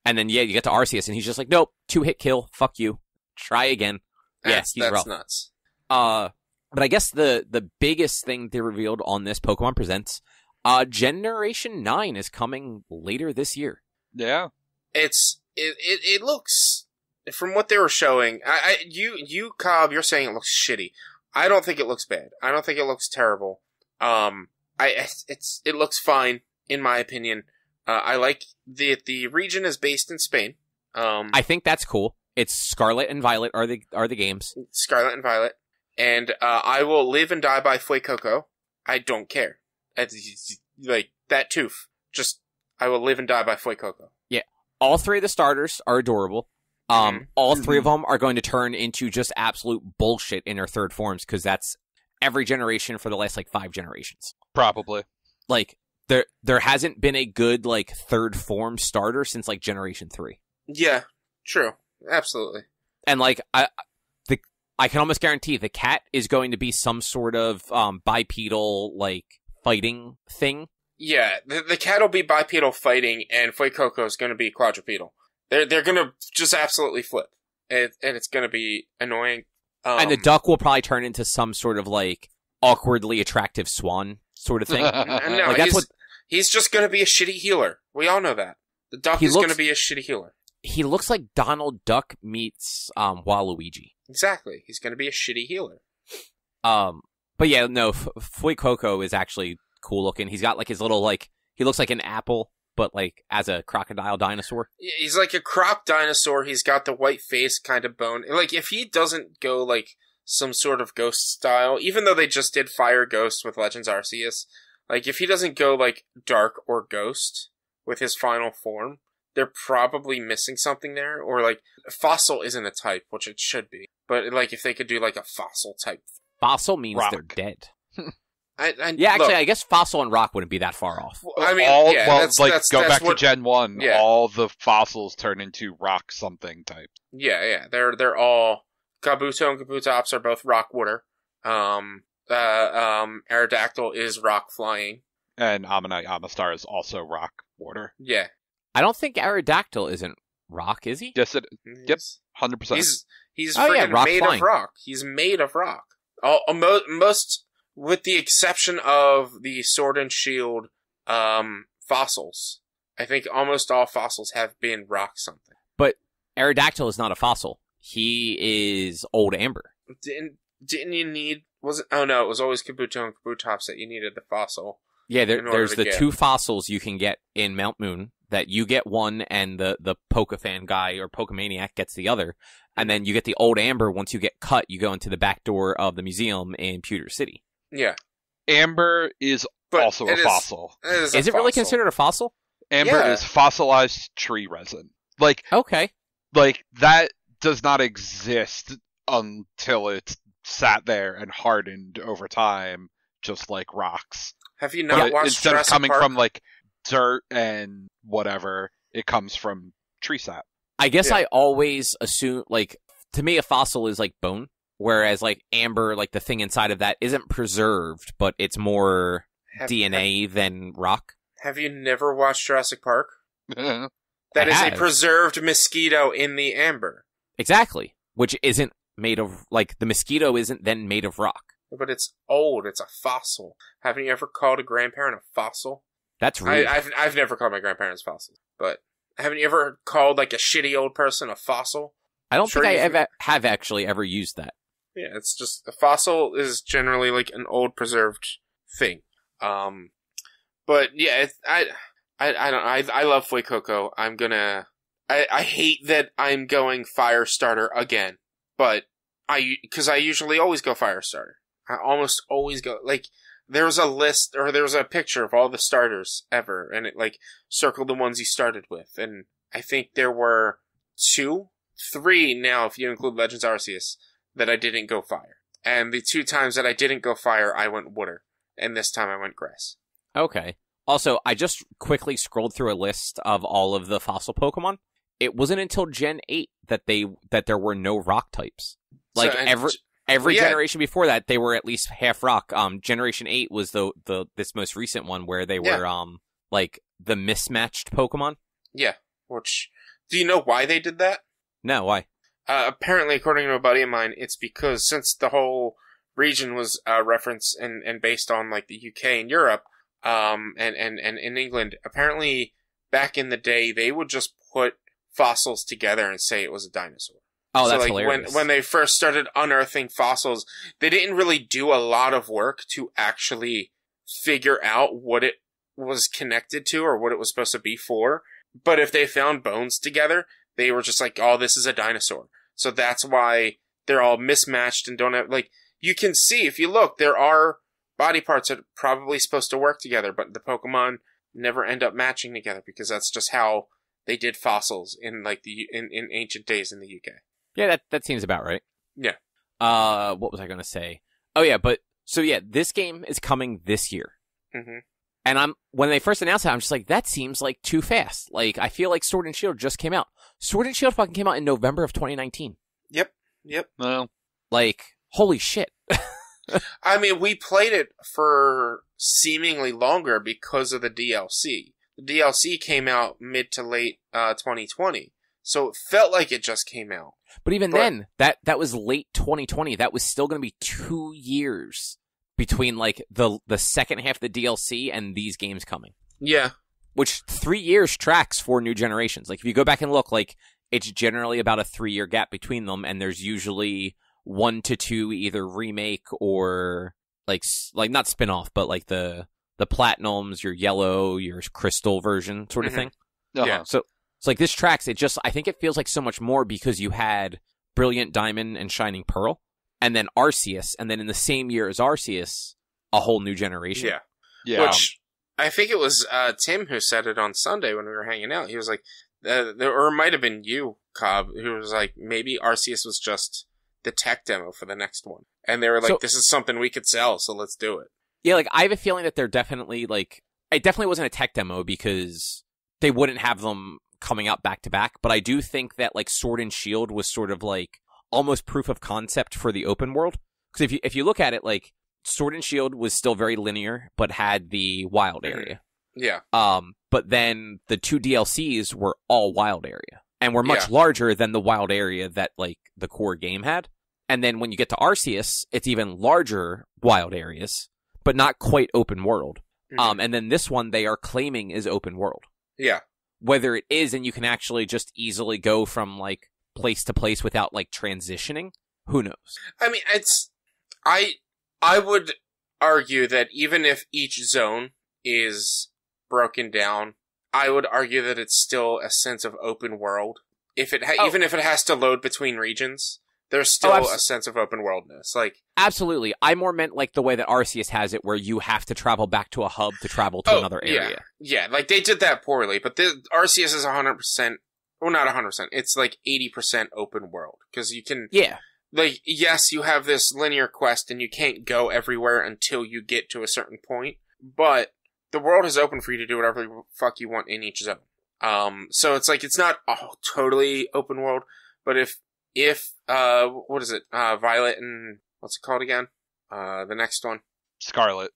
And then, yeah, you get to Arceus, and he's just like, nope, 2-hit kill, fuck you. Try again. That's rough. Nuts. But I guess the biggest thing they revealed on this Pokemon Presents, Generation 9 is coming later this year. Yeah. It looks... From what they were showing, you Cobb, you're saying it looks shitty. I don't think it looks bad. I don't think it looks terrible. It looks fine in my opinion. I like the region is based in Spain. I think that's cool. It's Scarlet and Violet are the games. Scarlet and Violet, and I will live and die by Fuecoco. I don't care. Like that tooth. Just I will live and die by Fuecoco. Yeah, all three of the starters are adorable. All three of them are going to turn into just absolute bullshit in their third forms because that's every generation for the last like 5 generations. Probably. Like there hasn't been a good like third form starter since like Generation 3. Yeah, true, absolutely. And like I can almost guarantee the cat is going to be some sort of bipedal like fighting thing. Yeah, the cat will be bipedal fighting, and Fuecoco is going to be quadrupedal. They're gonna just absolutely flip, and it's gonna be annoying. And the duck will probably turn into some sort of like awkwardly attractive swan sort of thing. No, like, he's just gonna be a shitty healer. We all know that. The duck is gonna be a shitty healer. He looks like Donald Duck meets Waluigi. Exactly, he's gonna be a shitty healer. But yeah, no, Fuecoco is actually cool looking. He's got like his little like he looks like an apple. But, like, as a crocodile dinosaur? He's like a croc dinosaur. He's got the white face kind of bone. Like, if he doesn't go, like, some sort of ghost style, even though they just did Fire Ghost with Legends Arceus, like, if he doesn't go, like, dark or ghost with his final form, they're probably missing something there. Or, like, fossil isn't a type, which it should be. But, like, if they could do, like, a fossil type. Fossil means rock. They're dead. Yeah, actually, I guess Fossil and Rock wouldn't be that far off. I mean, go back to Gen 1, all the fossils turn into rock something type. Yeah, they're all... Kabuto and Kabutops are both rock water. Aerodactyl is rock flying. And Ammonite Amistar is also rock water. Yeah. I don't think Aerodactyl isn't rock, is he? Yes, yep, 100%. He's freaking made of rock. He's made of rock. Most... With the exception of the Sword and Shield fossils, I think almost all fossils have been rock something. But Aerodactyl is not a fossil. He is Old Amber. Didn't you need Was it? Oh no, it was always Kabuto and Kabutops that you needed the fossil. Yeah, there's the get. 2 fossils you can get in Mount Moon, that you get one and the Pokefan guy or Pokemaniac gets the other. And then you get the old Amber. Once you get cut, you go into the back door of the museum in Pewter City. Yeah. Amber is also a fossil. Is it really considered a fossil? Amber is fossilized tree resin. Okay. That does not exist until it's sat there and hardened over time, just like rocks. Have you not watched instead Jurassic of coming Park? from dirt and whatever, it comes from tree sap. I guess I always assume, to me, a fossil is bone, whereas amber, the thing inside of that isn't preserved, but it's more DNA than rock. Have you never watched Jurassic Park? Yeah. That is a preserved mosquito in the amber. Exactly. Which isn't made of, the mosquito isn't then made of rock. But it's old. It's a fossil. Haven't you ever called a grandparent a fossil? That's rude. I've never called my grandparents fossils. But haven't you ever called, a shitty old person a fossil? I don't think I have actually ever used that. Yeah, it's just, a fossil is generally, an old preserved thing. But, yeah, I love Fuecoco. I hate that I'm going Firestarter again. But, because I usually always go Firestarter. I almost always go, there was a list, or there was a picture of all the starters ever, and it, circled the ones you started with, and I think there were 3 now, if you include Legends Arceus, that I didn't go Fire. And the 2 times that I didn't go Fire, I went Water, and this time I went Grass. Okay. Also, I just quickly scrolled through a list of all of the fossil Pokemon. It wasn't until Gen 8 that there were no rock types. Every generation before that, they were at least half rock. Generation 8 was this most recent one where they were the mismatched Pokemon. Yeah. Which, do you know why they did that? No, why? Apparently, according to a buddy of mine, it's because since the whole region was referenced and based on the UK and Europe, and in England, apparently back in the day they would just put fossils together and say it was a dinosaur. Oh, that's hilarious. When they first started unearthing fossils, they didn't really do a lot of work to actually figure out what it was connected to or what it was supposed to be for. But if they found bones together, they were just oh, this is a dinosaur. So that's why they're all mismatched and don't have, you can see, if you look, there are body parts that are probably supposed to work together, but the Pokemon never end up matching together because that's just how they did fossils in, in ancient days in the UK. Yeah, that seems about right. Yeah. What was I going to say? Oh, yeah, this game is coming this year. Mm-hmm. And when they first announced it, I'm just that seems too fast. I feel like Sword and Shield just came out. Sword and Shield fucking came out in November of 2019. Yep. Well, holy shit. I mean, we played it for seemingly longer because of the DLC. The DLC came out mid to late 2020. So it felt like it just came out. But even then, that was late 2020. That was still going to be 2 years between the second half of the DLC and these games coming. Yeah. Which 3 years tracks for new generations. If you go back and look, it's generally about a 3-year gap between them, and there's usually 1 to 2 either remake or not spin-off, but the Platinums, your Yellow, your Crystal version sort of thing. Uh-huh. Yeah. So it's this tracks. I think it feels like so much more because you had Brilliant Diamond and Shining Pearl, and then Arceus, and then in the same year as Arceus, a whole new generation. Yeah. Yeah. Which, I think it was Tim who said it on Sunday when we were hanging out. He was or it might have been you, Cobb, who was maybe Arceus was just the tech demo for the next one. And they were this is something we could sell, so let's do it. Yeah, I have a feeling that they're definitely, it definitely wasn't a tech demo because they wouldn't have them coming out back to back, but I do think that Sword and Shield was sort of almost proof of concept for the open world. Because if you look at it, Sword and Shield was still very linear, but had the wild area. Yeah. But then the 2 DLCs were all wild area and were much larger than the wild area that the core game had. And then when you get to Arceus, it's even larger wild areas, but not quite open world. Mm-hmm. And then this one they are claiming is open world. Yeah. Whether it is and you can actually just easily go from place to place without transitioning, who knows? I mean, I would argue that even if each zone is broken down, I would argue that it's still a sense of open world. Even if it has to load between regions, there's still a sense of open worldness. Like, absolutely. I more meant like the way that Arceus has it, where you have to travel back to a hub to travel to another area. Yeah, like they did that poorly, but Arceus is 100%. Well, not 100%. It's like 80% open world because you can. Yeah. Like, yes, you have this linear quest, and you can't go everywhere until you get to a certain point, but the world is open for you to do whatever the fuck you want in each zone. So it's like, it's not totally open world, but if what is it? Violet and, what's it called again? The next one? Scarlet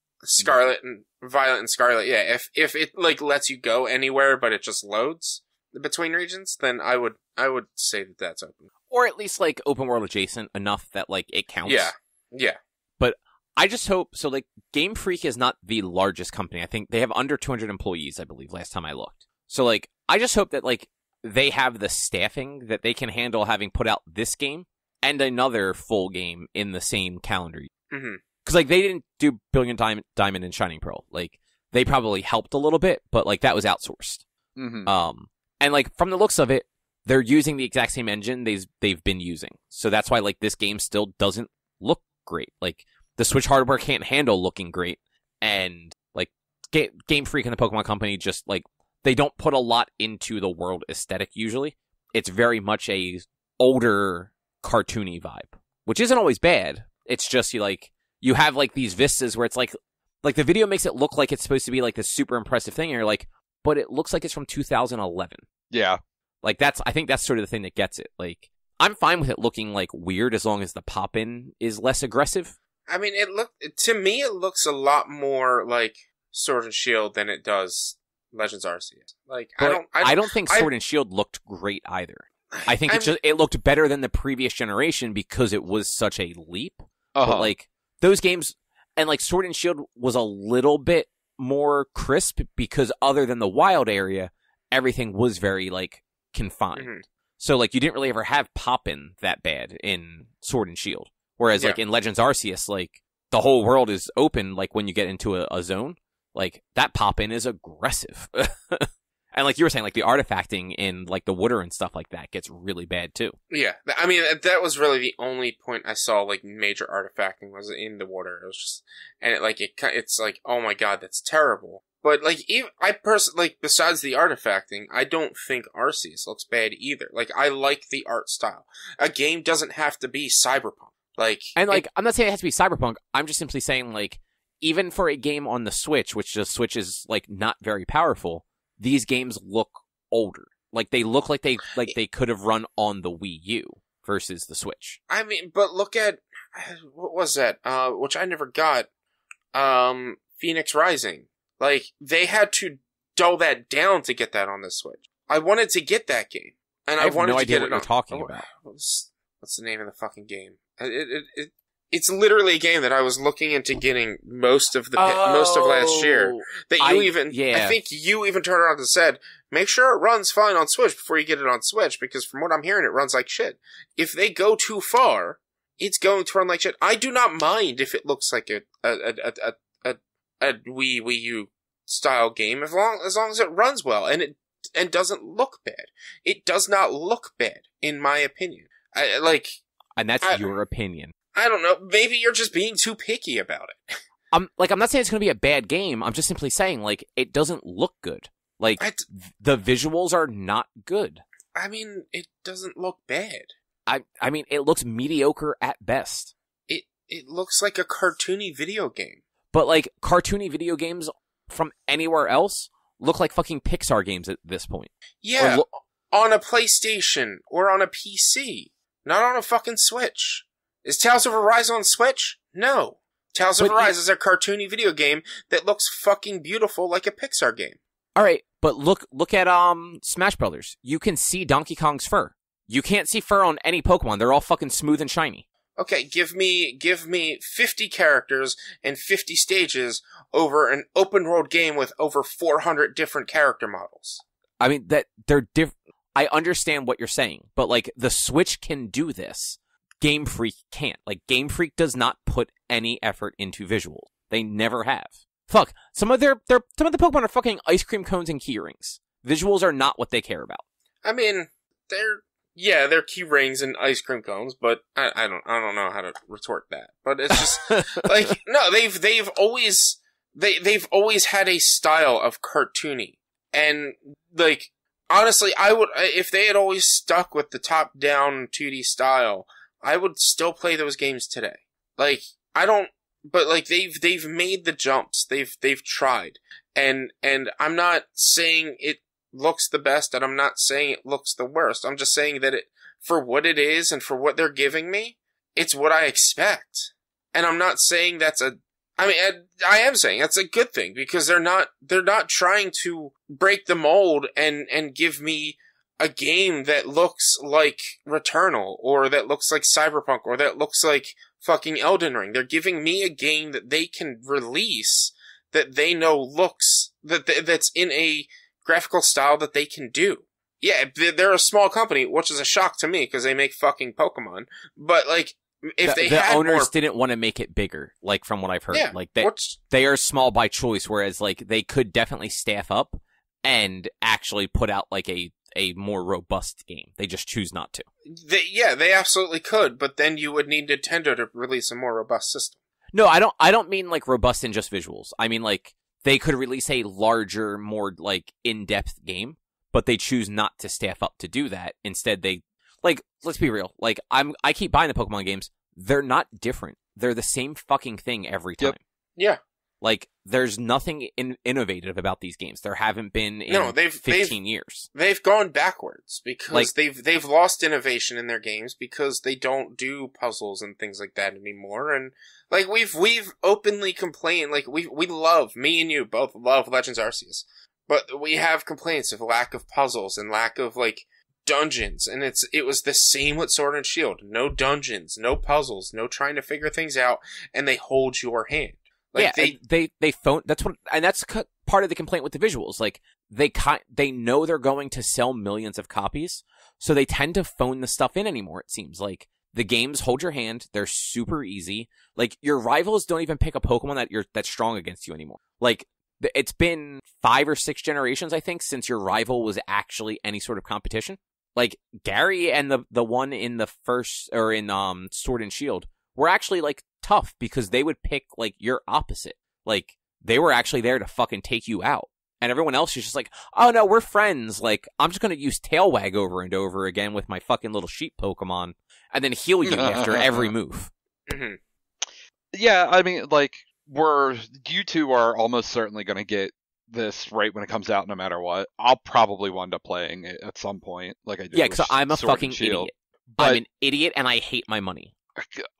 and Violet and Scarlet, yeah. If it, like, lets you go anywhere, but it just loads between regions, then I would say that that's open. Or at least, like, open world adjacent enough that, like, it counts. Yeah. But I just hope, so, like, Game Freak is not the largest company. I think they have under 200 employees, I believe, last time I looked. So, like, I just hope that, like, they have the staffing that they can handle having put out this game and another full game in the same calendar year. Mm-hmm. Because, like, they didn't do Brilliant Diamond and Shining Pearl. Like, they probably helped a little bit, but, like, that was outsourced. Mm-hmm. And, like, from the looks of it, they're using the exact same engine they've been using. So that's why, like, this game still doesn't look great. Like, the Switch hardware can't handle looking great. And, like, Game Freak and the Pokemon Company just, like, they don't put a lot into the world aesthetic usually. It's very much a older, cartoony vibe, which isn't always bad. It's just, you have, like, these vistas where it's like the video makes it look like it's supposed to be, like, this super impressive thing, and you're like, but it looks like it's from 2011. Yeah. Like, I think that's sort of the thing that gets it. Like, I'm fine with it looking, like, weird as long as the pop-in is less aggressive. I mean, to me, it looks a lot more like Sword and Shield than it does Legends Arceus. Like, I don't think Sword and Shield looked great either. I think it looked better than the previous generation because it was such a leap. But, like, those games, and, like, Sword and Shield was a little bit more crisp because other than the wild area, everything was very, like, confined. Mm-hmm. So, like, you didn't really ever have pop-in that bad in Sword and Shield. Whereas, like, in Legends Arceus, like, the whole world is open, like, when you get into a zone. Like, that pop-in is aggressive. And like you were saying, like, the artifacting in, like, the water and stuff like that gets really bad, too. Yeah, I mean, that was really the only point I saw, like, major artifacting was in the water. It was just, and it's like, oh my god, that's terrible. But, like, besides the artifacting, I don't think Arceus looks bad either. Like, I like the art style. A game doesn't have to be cyberpunk. Like, and, like, I'm not saying it has to be cyberpunk. I'm just simply saying, like, even for a game on the Switch, which the Switch is, like, not very powerful, these games look older. Like, they look like they could have run on the Wii U versus the Switch. I mean, but look at, what was that? Which I never got. Phoenix Rising. Like, they had to dull that down to get that on the Switch. I wanted to get that game. And I wanted to get it on. I have no idea what you're talking about. What's the name of the fucking game? It's literally a game that I was looking into getting most of last year. I think you even turned around and said, make sure it runs fine on Switch before you get it on Switch, because from what I'm hearing, it runs like shit. If they go too far, it's going to run like shit. I do not mind if it looks like a Wii U style game, as long as it runs well and doesn't look bad. It does not look bad, in my opinion. And that's your opinion. I don't know. Maybe you're just being too picky about it. I'm not saying it's going to be a bad game. I'm just simply saying, like, it doesn't look good. Like, the visuals are not good. I mean, it doesn't look bad. I mean, it looks mediocre at best. It looks like a cartoony video game. But, like, cartoony video games from anywhere else look like fucking Pixar games at this point. Yeah, on a PlayStation or on a PC, not on a fucking Switch. Is Tales of Arise on Switch? No. Tales of Arise is a cartoony video game that looks fucking beautiful like a Pixar game. Alright, but look at Smash Brothers. You can see Donkey Kong's fur. You can't see fur on any Pokemon. They're all fucking smooth and shiny. Okay, give me 50 characters and 50 stages over an open world game with over 400 different character models. I mean, that they're different. I understand what you're saying, but, like, the Switch can do this. Game Freak can't. Like, Game Freak does not put any effort into visuals. They never have. Fuck, some of the Pokemon are fucking ice cream cones and key rings. Visuals are not what they care about. I mean, they're key rings and ice cream cones, but I don't know how to retort that. But it's just like, no, they've always had a style of cartoony, and like, honestly, I would, if they had always stuck with the top down 2D style, I would still play those games today. Like, but like they've made the jumps, they've tried, and I'm not saying it looks the best, and I'm not saying it looks the worst. I'm just saying that for what it is and for what they're giving me, it's what I expect. And I'm not saying I am saying that's a good thing, because they're not trying to break the mold and give me a game that looks like Returnal, or that looks like Cyberpunk, or that looks like fucking Elden Ring. They're giving me a game that they can release, that they know looks, that's in a graphical style that they can do. Yeah, they're a small company, which is a shock to me, because they make fucking Pokemon. But, like, if the owners didn't want to make it bigger, like, from what I've heard. Yeah, like, they are small by choice, whereas, like, they could definitely staff up and actually put out, like, a more robust game. They just choose not to. They absolutely could, but then you would need Nintendo to release a more robust system. No, I don't mean, like, robust in just visuals. I mean, like, they could release a larger, more, like, in-depth game, but they choose not to staff up to do that. Instead, they, like, let's be real. Like, I keep buying the Pokemon games. They're not different. They're the same fucking thing every time. Yep. Yeah. Like, there's nothing innovative about these games. There haven't been in 15 years. They've gone backwards, because like, they've lost innovation in their games, because they don't do puzzles and things like that anymore. And like, we've openly complained, like, me and you both love Legends Arceus, but we have complaints of lack of puzzles and lack of, like, dungeons. And it was the same with Sword and Shield. No dungeons, no puzzles, no trying to figure things out, and they hold your hand. Like, yeah, they phone. That's what, and that's part of the complaint with the visuals. Like, they know they're going to sell millions of copies, so they tend to phone the stuff in anymore. It seems like the games hold your hand. They're super easy. Like, your rivals don't even pick a Pokemon that's strong against you anymore. Like, it's been 5 or 6 generations, I think, since your rival was actually any sort of competition. Like, Gary and the one in the first, or in Sword and Shield, were actually, like, tough, because they would pick, like, your opposite. Like, they were actually there to fucking take you out. And everyone else is just like, oh no, we're friends. Like, I'm just gonna use Tailwag over and over again with my fucking little sheep Pokemon, and then heal you after every move. Mm-hmm. Yeah, I mean, like, you two are almost certainly gonna get this right when it comes out, no matter what. I'll probably wind up playing it at some point, like I did. Yeah, because I'm a Sword fucking and Shield. idiot. But I'm an idiot, and I hate my money.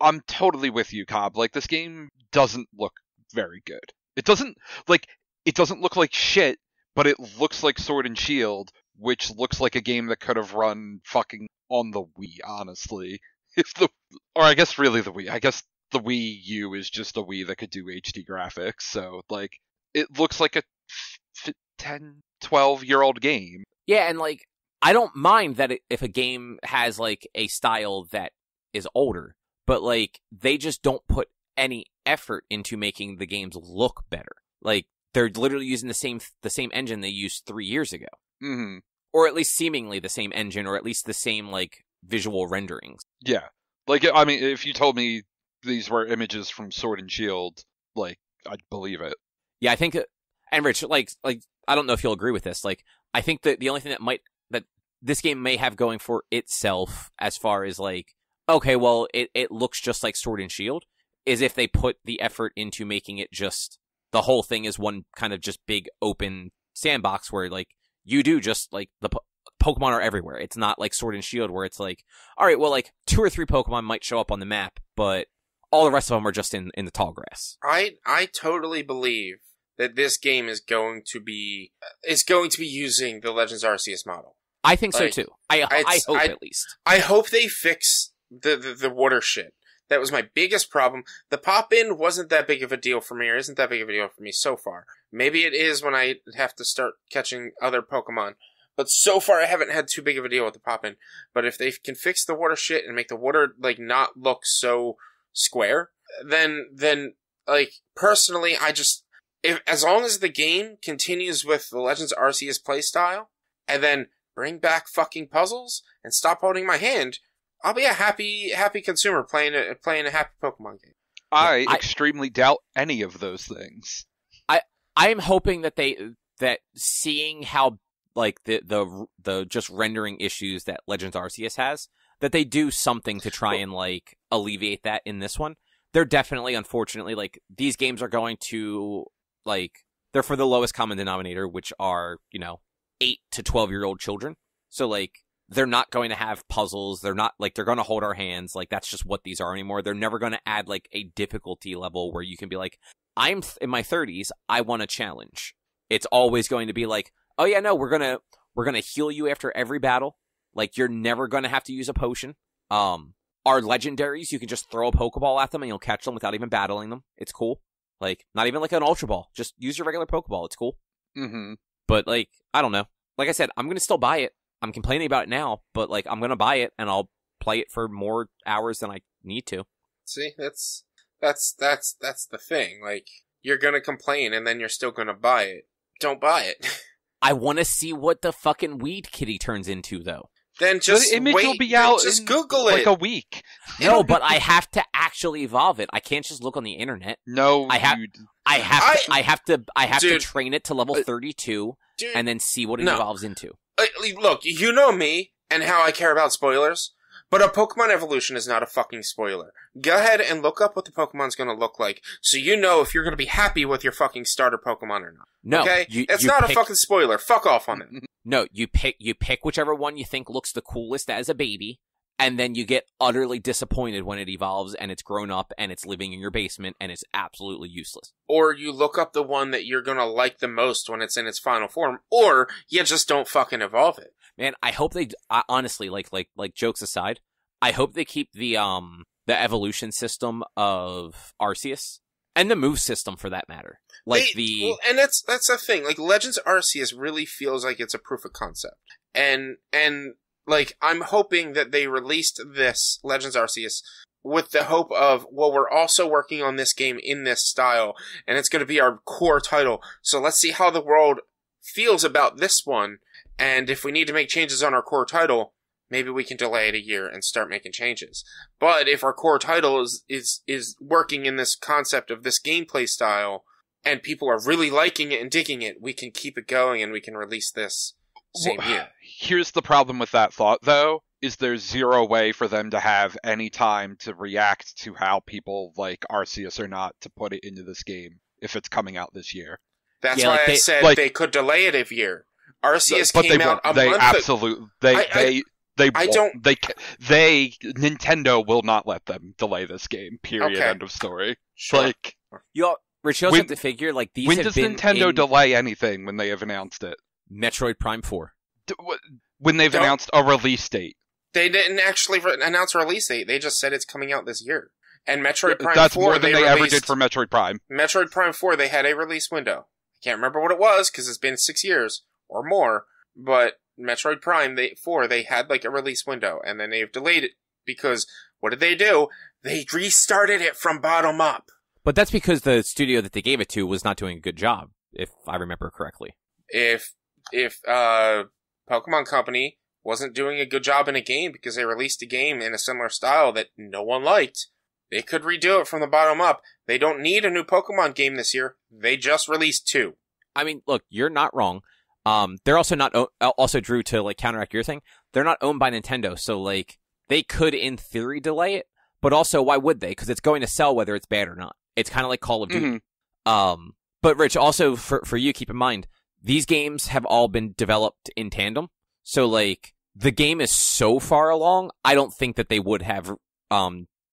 I'm totally with you, Cobb. Like, this game doesn't look very good. It doesn't look like shit, but it looks like Sword and Shield, which looks like a game that could have run fucking on the Wii, honestly. Or I guess really the Wii. I guess the Wii U is just a Wii that could do HD graphics, so, like, it looks like a 10, 12-year-old game. Yeah, and, like, I don't mind that if a game has, like, a style that is older, but, like, they just don't put any effort into making the games look better. Like, they're literally using the same engine they used 3 years ago. Mm-hmm. Or at least seemingly the same engine, or at least the same, like, visual renderings. Yeah. Like, I mean, if you told me these were images from Sword and Shield, like, I'd believe it. Yeah, I think, and Rich, like, I don't know if you'll agree with this. Like, I think that the only thing that this game may have going for itself, as far as, like, okay, well, it looks just like Sword and Shield, is if they put the effort into making it just, the whole thing is one kind of just big open sandbox where, like, you do just, like, the Pokemon are everywhere. It's not like Sword and Shield where it's like, all right, well, like, 2 or 3 Pokemon might show up on the map, but all the rest of them are just in the tall grass. I totally believe that this game is going to be using the Legends Arceus model. I think so too. I hope at least. I hope they fix the water shit. That was my biggest problem. The pop-in wasn't that big of a deal for me, or isn't that big of a deal for me so far. Maybe it is when I have to start catching other Pokemon. But so far, I haven't had too big of a deal with the pop-in. But if they can fix the water shit and make the water, like, not look so square, then, like, personally, as long as the game continues with the Legends Arceus playstyle, and then bring back fucking puzzles, and stop holding my hand, I'll be a happy consumer playing a happy Pokemon game. I extremely doubt any of those things. I am hoping that seeing how like the just rendering issues that Legends Arceus has, that they do something to try and like alleviate that in this one. They're definitely, unfortunately, like these games are going to like they're for the lowest common denominator, which are 8 to 12-year-old children. So like they're not going to have puzzles. They're not like they're going to hold our hands. Like that's just what these are anymore. They're never going to add like a difficulty level where you can be like, I'm in my 30s. I want a challenge. It's always going to be like, oh yeah, no, we're gonna heal you after every battle. Like you're never gonna have to use a potion. Our legendaries, you can just throw a Pokeball at them and you'll catch them without even battling them. It's cool. Like not even like an Ultra Ball. Just use your regular Pokeball. It's cool. Mm-hmm. But like I don't know. Like I said, I'm gonna still buy it. I'm complaining about it now, but like I'm gonna buy it and I'll play it for more hours than I need to. See, that's the thing. Like you're gonna complain and then you're still gonna buy it. Don't buy it. I want to see what the fucking Weed Kitty turns into, though. Then just the image wait. will be out just in Google it. like a week. No, but I have to actually evolve it. I can't just look on the internet. No, I have to Dude, train it to level 32 and then see what it evolves into. Look, you know me and how I care about spoilers, but a Pokemon evolution is not a fucking spoiler. Go ahead and look up what the Pokemon's going to look like, so you know if you're going to be happy with your fucking starter Pokemon or not. No, okay, it's not a fucking spoiler. Fuck off on it. No, you pick whichever one you think looks the coolest as a baby, and then you get utterly disappointed when it evolves and it's grown up and it's living in your basement and it's absolutely useless. Or you look up the one that you're going to like the most when it's in its final form, or you just don't fucking evolve it. Man, I hope they honestly, like jokes aside, I hope they keep the evolution system of Arceus and the move system for that matter. And that's the thing. Like Legends Arceus really feels like it's a proof of concept, and like I'm hoping that they released this Legends Arceus with the hope of, well, we're also working on this game in this style, and it's going to be our core title. So let's see how the world feels about this one, and if we need to make changes on our core title, maybe we can delay it a year and start making changes. But if our core title is working in this concept of this gameplay style, and people are really liking it and digging it, we can keep it going and we can release this same year. Here's the problem with that thought, though, is there's zero way for them to have any time to react to how people like Arceus or not to put it into this game if it's coming out this year. That's why I said they could delay it a year. Arceus came out a month ago. Nintendo will not let them delay this game. Period. Okay. End of story. Sure. Like, Rich, you also have to figure like these. When have does been Nintendo delay anything when they have announced it? Metroid Prime 4. When they've announced a release date. They didn't actually announce a release date. They just said it's coming out this year. And Metroid Prime 4, that's more than they ever did for Metroid Prime. Metroid Prime 4, they had a release window. I can't remember what it was because it's been 6 years or more. But Metroid Prime 4, they had like a release window, and then they've delayed it because what did they do? They restarted it from bottom up. But that's because the studio that they gave it to was not doing a good job, if I remember correctly. If Pokemon Company wasn't doing a good job in a game because they released a game in a similar style that no one liked, they could redo it from the bottom up. They don't need a new Pokemon game this year. They just released 2. I mean, look, you're not wrong. They're also not also Drew, to like counteract your thing. They're not owned by Nintendo, so like they could in theory delay it, but also why would they? Because it's going to sell whether it's bad or not. It's kind of like Call of Duty. Mm-hmm. But Rich, also for you, keep in mind these games have all been developed in tandem. So like the game is so far along, I don't think that they would have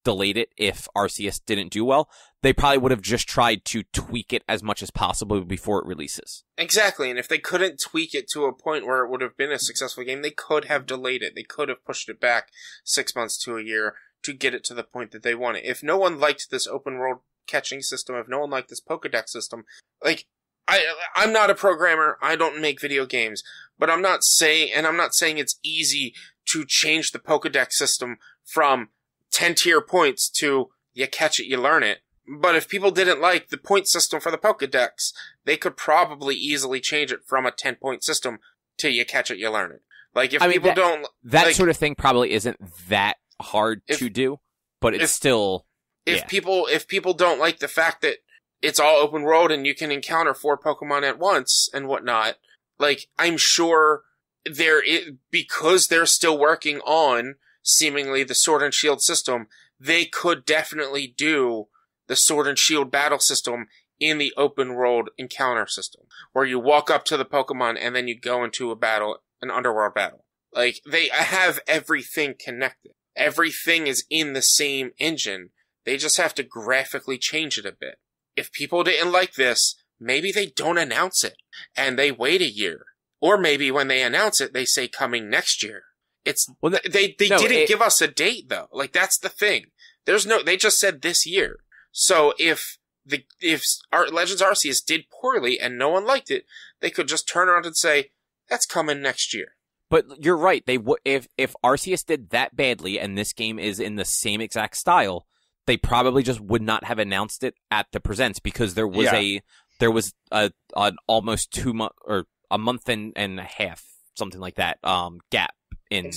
delayed it if Arceus didn't do well. They probably would have just tried to tweak it as much as possible before it releases. Exactly, and if they couldn't tweak it to a point where it would have been a successful game, they could have delayed it. They could have pushed it back 6 months to a year to get it to the point that they want it. If no one liked this open world catching system, if no one liked this Pokedex system, like, I'm not a programmer. I don't make video games, but I'm not saying it's easy to change the Pokédex system from 10 tier points to you catch it, you learn it. But if people didn't like the point system for the Pokédex, they could probably easily change it from a 10-point system to you catch it, you learn it. Like, if people don't... That like, sort of thing probably isn't that hard to do, but it's still... If people don't like the fact that it's all open world and you can encounter 4 Pokemon at once and whatnot, like, I'm sure because they're still working on, seemingly, the Sword and Shield system, they could definitely do the Sword and Shield battle system in the open world encounter system, where you walk up to the Pokemon and then you go into a battle, an underworld battle. Like, they have everything connected. Everything is in the same engine. They just have to graphically change it a bit. If people didn't like this, maybe they don't announce it, and they wait a year. Or maybe when they announce it, they say coming next year. They didn't give us a date, though. Like, that's the thing. They just said this year. So if Legends Arceus did poorly and no one liked it, they could just turn around and say, that's coming next year. But you're right. They if Arceus did that badly and this game is in the same exact style, they probably just would not have announced it at the presents, because there was an almost 2 month or a month and a half, something like that, gap in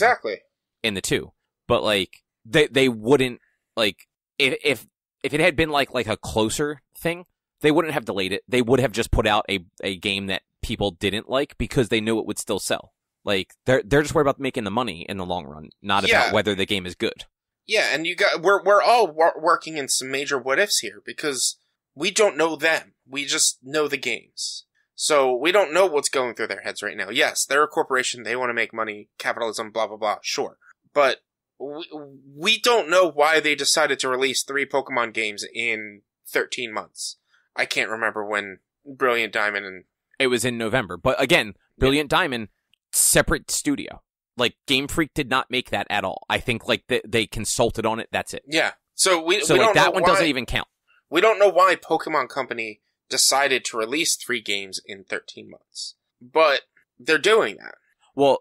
the two. But like they wouldn't, like, if it had been like a closer thing, they wouldn't have delayed it. They would have just put out a game that people didn't like because they knew it would still sell. Like, they're just worried about making the money in the long run, not about whether the game is good. Yeah, and we're all working in some major what ifs here, because we don't know them. We just know the games. So we don't know what's going through their heads right now. Yes, they're a corporation. They want to make money, capitalism, blah, blah, blah. Sure. But we don't know why they decided to release 3 Pokemon games in 13 months. I can't remember when Brilliant Diamond and... It was in November. But again, Brilliant Diamond, separate studio. Like, Game Freak did not make that at all. I think, like, they consulted on it, that's it. Yeah. So we like, don't that know one why, doesn't even count. We don't know why Pokemon Company decided to release 3 games in 13 months. But they're doing that. Well,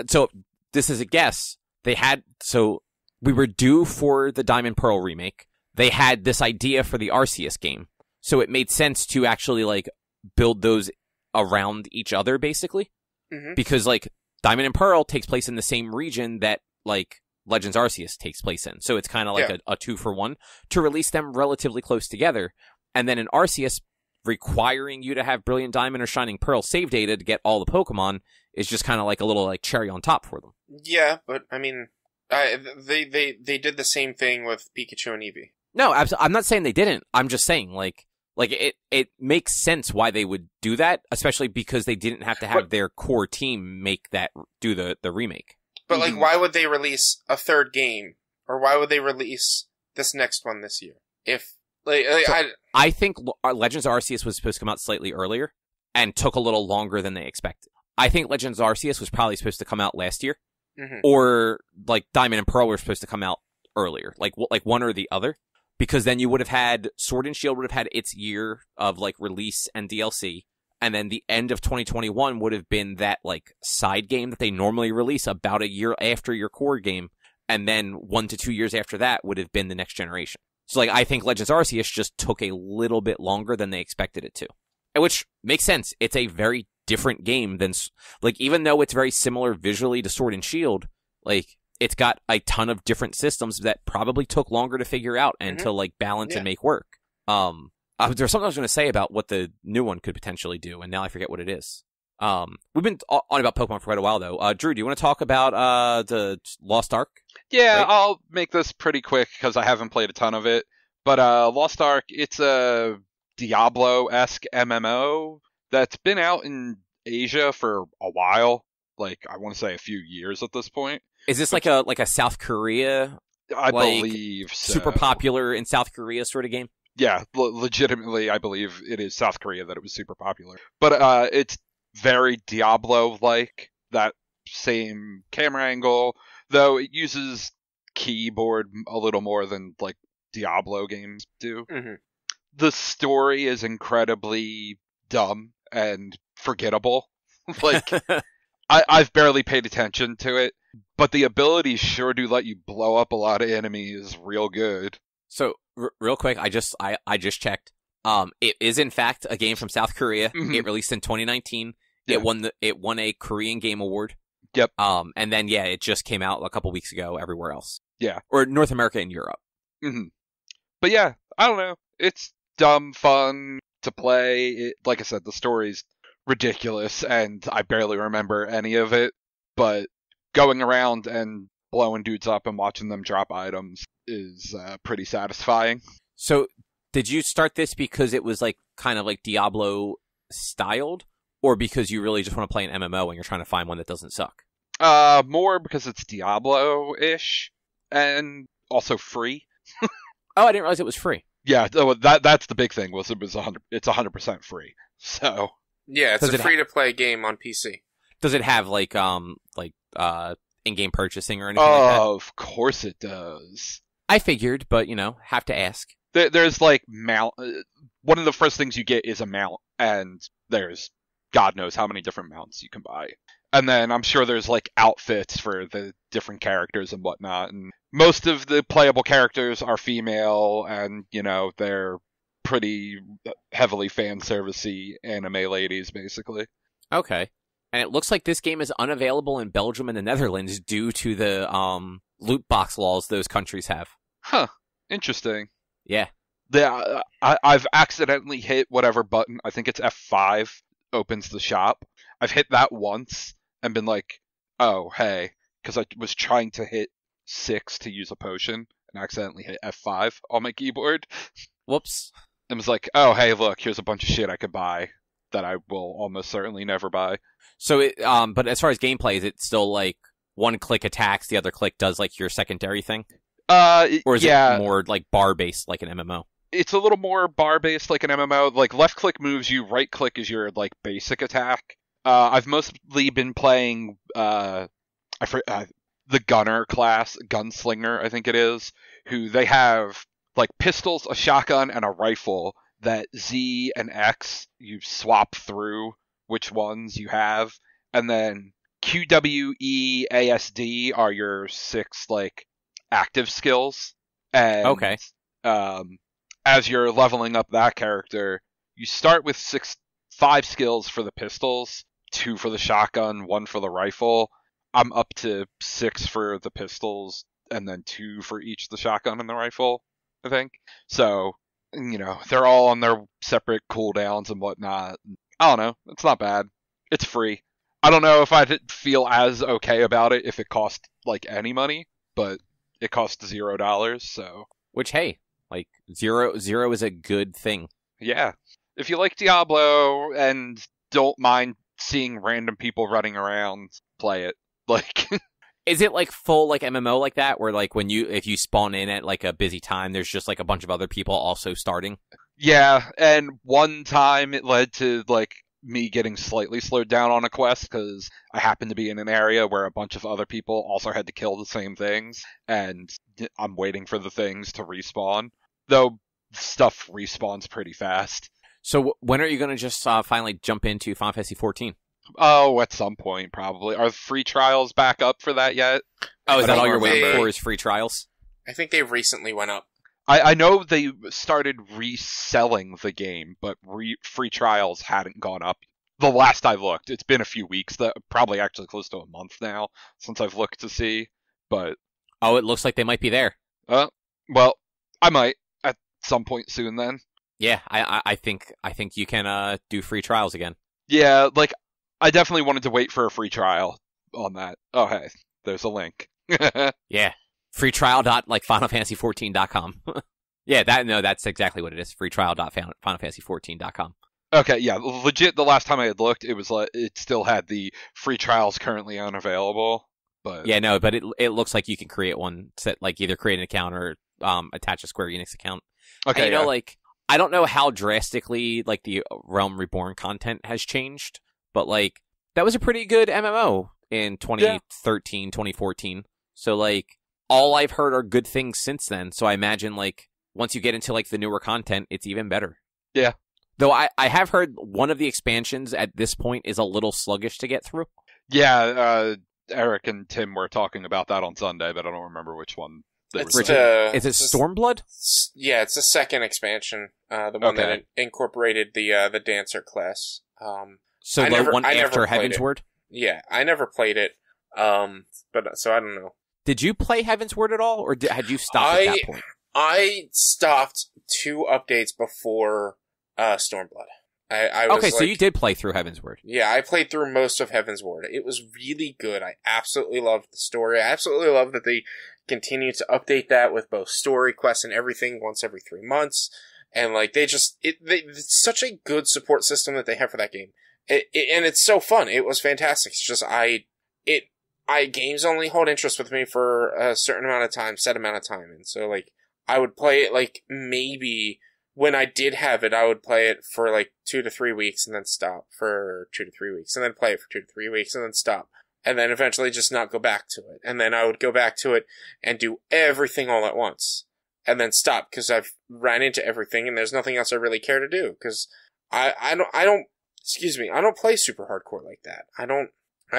so this is a guess. We were due for the Diamond Pearl remake. They had this idea for the Arceus game. So it made sense to actually, like, build those around each other, basically. Mm-hmm. Because, like, Diamond and Pearl takes place in the same region that, like, Legends Arceus takes place in. So it's kind of like a 2-for-1 to release them relatively close together. And then in Arceus, requiring you to have Brilliant Diamond or Shining Pearl save data to get all the Pokemon is just kind of like a little, like, cherry on top for them. Yeah, but, I mean, they did the same thing with Pikachu and Eevee. No, I'm not saying they didn't. I'm just saying, like it makes sense why they would do that, especially because they didn't have to have their core team do the remake. But, like, why would they release a 3rd game? Or why would they release this next one this year? If, I think Legends Arceus was supposed to come out slightly earlier and took a little longer than they expected. I think Legends Arceus was probably supposed to come out last year. Mm-hmm. Or, like, Diamond and Pearl were supposed to come out earlier. Like one or the other. Because then you would have had, Sword and Shield would have had its year of, like, release and DLC. And then the end of 2021 would have been that, like, side game that they normally release about a year after your core game. And then 1 to 2 years after that would have been the next generation. So, like, I think Legends Arceus just took a little bit longer than they expected it to. Which makes sense. It's a very different game than, like, even though it's very similar visually to Sword and Shield, like, it's got a ton of different systems that probably took longer to figure out and to, like, balance and make work. There's something I was going to say about what the new one could potentially do, and now I forget what it is. We've been on about Pokemon for quite a while, though. Drew, do you want to talk about the Lost Ark? Yeah, right? I'll make this pretty quick because I haven't played a ton of it. But Lost Ark, it's a Diablo-esque MMO that's been out in Asia for a while. Like, I want to say a few years at this point. Is this like a South Korea? I believe so. Super popular in South Korea sort of game? Yeah, legitimately, I believe it is South Korea that it was super popular. But it's very Diablo-like, that same camera angle, though it uses keyboard a little more than, like, Diablo games do. Mm-hmm. The story is incredibly dumb and forgettable. Like, I've barely paid attention to it, but the abilities sure do let you blow up a lot of enemies real good. So, real quick, I just checked. It is in fact a game from South Korea. Mhm. It released in 2019. Yeah. It won a Korean Game Award. Yep. And then it just came out a couple weeks ago everywhere else. Yeah. Or North America and Europe. hmm But yeah, I don't know. It's dumb fun to play. Like I said, the story's ridiculous, and I barely remember any of it. But going around and blowing dudes up and watching them drop items is pretty satisfying. So, did you start this because it was like kind of like Diablo styled, or because you really just want to play an MMO and you're trying to find one that doesn't suck? More because it's Diablo-ish and also free. Oh, I didn't realize it was free. Yeah, that's the big thing. It's 100% free. So Yeah, it's Does a it free-to-play game on PC. Does it have like in-game purchasing or anything like that? of course it does. I figured, but have to ask. There's like mount. One of the first things you get is a mount, and there's God knows how many different mounts you can buy. And then I'm sure there's like outfits for the different characters and whatnot. And most of the playable characters are female, and they're pretty heavily fan servicey anime ladies, basically. Okay. And it looks like this game is unavailable in Belgium and the Netherlands due to the loot box laws those countries have. Huh. Interesting. Yeah. I've accidentally hit whatever button. I think it's F5 opens the shop. I've hit that once and been like, oh, hey, because I was trying to hit 6 to use a potion and accidentally hit F5 on my keyboard. Whoops. And was like, oh, hey, look, here's a bunch of shit I could buy that I will almost certainly never buy. So but as far as gameplay, is it still like one click attacks, the other click does like your secondary thing? Or is it more like bar based like an MMO? It's a little more bar based like an MMO. Like left click moves you, right click is your like basic attack. I've mostly been playing the gunner class, gunslinger, I think it is, who they have like pistols, a shotgun, and a rifle that Z and X you swap through which ones you have, and then Q, W, E, A, S, D are your 6 like active skills. And Okay. As you're leveling up that character, you start with 5 skills for the pistols, 2 for the shotgun, 1 for the rifle. I'm up to 6 for the pistols, and then 2 for each the shotgun and the rifle, I think. So, they're all on their separate cooldowns and whatnot. I don't know. It's not bad. It's free. I don't know if I'd feel as okay about it if it cost like any money, but it cost $0, so. Which, hey, like zero is a good thing. Yeah. If you like Diablo and don't mind seeing random people running around, play it. Like, is it like full like MMO like that, where like if you spawn in at like a busy time, there's just like a bunch of other people also starting? yeah, and one time it led to like me getting slightly slowed down on a quest because I happened to be in an area where a bunch of other people also had to kill the same things, and I'm waiting for the things to respawn. Though stuff respawns pretty fast. So when are you going to just finally jump into Final Fantasy 14? Oh, at some point, probably. Are free trials back up for that yet? Oh, is that all you're waiting remember. for is free trials? I think they recently went up. I know they started reselling the game, but free trials hadn't gone up. The last I looked, it's been a few weeks, probably actually close to a month now since I've looked to see. But Oh, it looks like they might be there. well, I might at some point soon then. Yeah, I think you can do free trials again. Yeah, like I definitely wanted to wait for a free trial on that. Oh, hey, there's a link. Yeah. Free trial like FinalFantasy14.com. Yeah, that's exactly what it is. Free trial FinalFantasy14.com. Okay, yeah, legit. The last time I had looked, it was like it still had the free trials currently unavailable. But yeah, no, but it looks like you can create one, like either create an account or attach a Square Enix account. okay, And, like I don't know how drastically like the Realm Reborn content has changed, but like that was a pretty good MMO in 2013, 2014. So like all I've heard are good things since then. So I imagine like once you get into like the newer content, it's even better. Yeah. Though I have heard one of the expansions at this point is a little sluggish to get through. Yeah, Eric and Tim were talking about that on Sunday, but I don't remember which one they were saying. Is it Stormblood? Yeah, it's the second expansion, the one that incorporated the dancer class. So the one after Heavensward? Yeah, I never played it, but so I don't know. Did you play Heavensward at all, or had you stopped at that point? I stopped 2 updates before Stormblood. I was okay, so you did play through Heavensward. Yeah, I played through most of Heavensward. It was really good. I absolutely loved the story. I absolutely love that they continue to update that with both story quests and everything once every 3 months. And like it's such a good support system that they have for that game. And it's so fun. It was fantastic. It's just games only hold interest with me for a certain amount of time, set amount of time. And so like I would play it like maybe when I did have it, I would play it for like 2 to 3 weeks and then stop for 2 to 3 weeks and then play it for 2 to 3 weeks and then stop. And then eventually just not go back to it. And then I would go back to it and do everything all at once. And then stop because I've ran into everything and there's nothing else I really care to do. Because I don't play super hardcore like that. I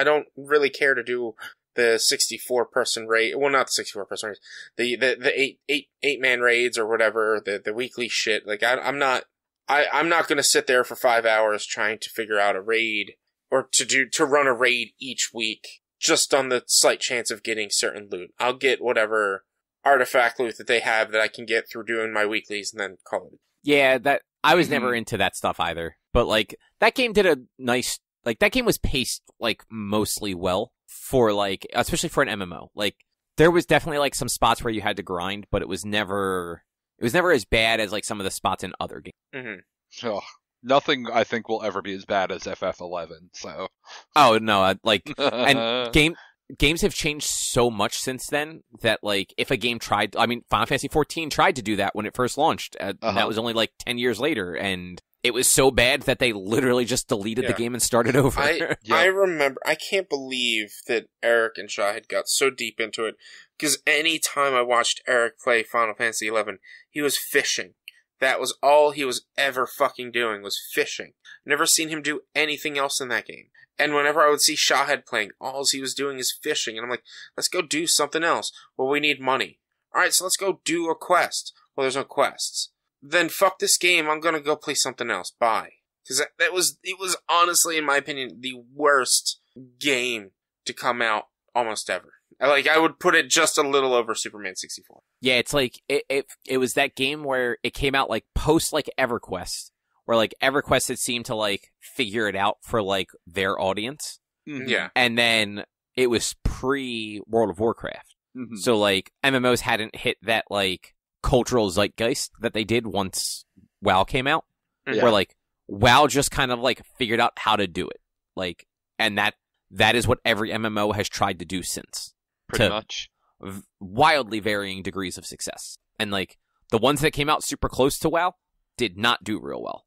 don't really care to do the 64 person raid. Well, not the 64 person raids. The eight man raids or whatever. The weekly shit. Like I'm not going to sit there for 5 hours trying to figure out a raid or to run a raid each week just on the slight chance of getting certain loot. I'll get whatever artifact loot that they have that I can get through doing my weeklies and then call it. Yeah, I was never into that stuff either. But like that game did a nice, like that game was paced like mostly well for like, especially for an MMO. Like there was definitely like some spots where you had to grind, but it was never as bad as like some of the spots in other games. Mm-hmm. Oh, nothing I think will ever be as bad as FF11. So. Oh no, and games have changed so much since then that like if a game Final Fantasy XIV tried to do that when it first launched. And that was only like 10 years later, and it was so bad that they literally just deleted the game and started over. I remember, I can't believe that Eric and Shaw had got so deep into it, because any time I watched Eric play Final Fantasy XI, he was fishing. That was all he was ever fucking doing, was fishing. Never seen him do anything else in that game. And whenever I would see Shahid playing, all he was doing is fishing. And I'm like, let's go do something else. Well, we need money. Alright, so let's go do a quest. Well, there's no quests. Then fuck this game, I'm gonna go play something else. Bye. Because it was honestly, in my opinion, the worst game to come out almost ever. Like, I would put it just a little over Superman 64. Yeah, it's like, it was that game where it came out like post like EverQuest. Where, like, EverQuest had seemed to, like, figure it out for, like, their audience. Mm-hmm. Yeah. And then it was pre-World of Warcraft. Mm-hmm. So, like, MMOs hadn't hit that, like, cultural zeitgeist that they did once WoW came out. Yeah. Where, like, WoW just kind of, like, figured out how to do it. Like, and that is what every MMO has tried to do since. Pretty much. Wildly varying degrees of success. And, like, the ones that came out super close to WoW did not do real well.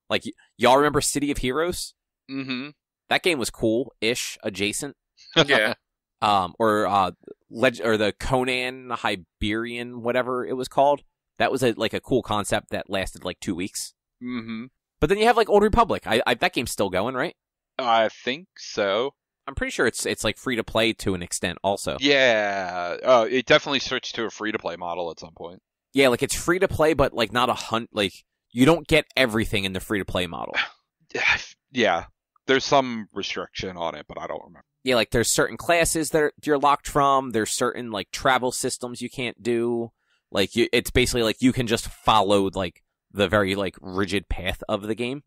Like, y'all remember City of Heroes? Mm-hmm. That game was cool-ish, adjacent. Yeah. Or the Conan Hyperion, whatever it was called. That was a cool concept that lasted like 2 weeks. Mm-hmm. But then you have like Old Republic. That game's still going, right? I think so. I'm pretty sure it's like free to play to an extent also. Yeah. It definitely switched to a free to play model at some point. Yeah, like it's free to play, but like not like you don't get everything in the free to play model. Yeah. There's some restriction on it, but I don't remember. Yeah, like there's certain classes that you're locked from. There's certain like travel systems you can't do. Like it's basically like you can just follow like the very like rigid path of the game.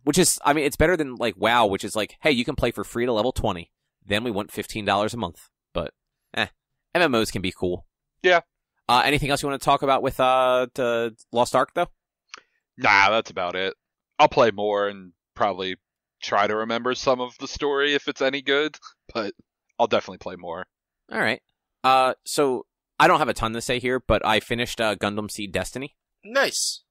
Which is, I mean, it's better than like WoW, which is like, hey, you can play for free to level 20. Then we want $15 a month. But MMOs can be cool. Yeah. Anything else you want to talk about with Lost Ark though? Nah, that's about it. I'll play more and probably try to remember some of the story if it's any good, but I'll definitely play more. All right. So I don't have a ton to say here, but I finished Gundam Seed Destiny. Nice.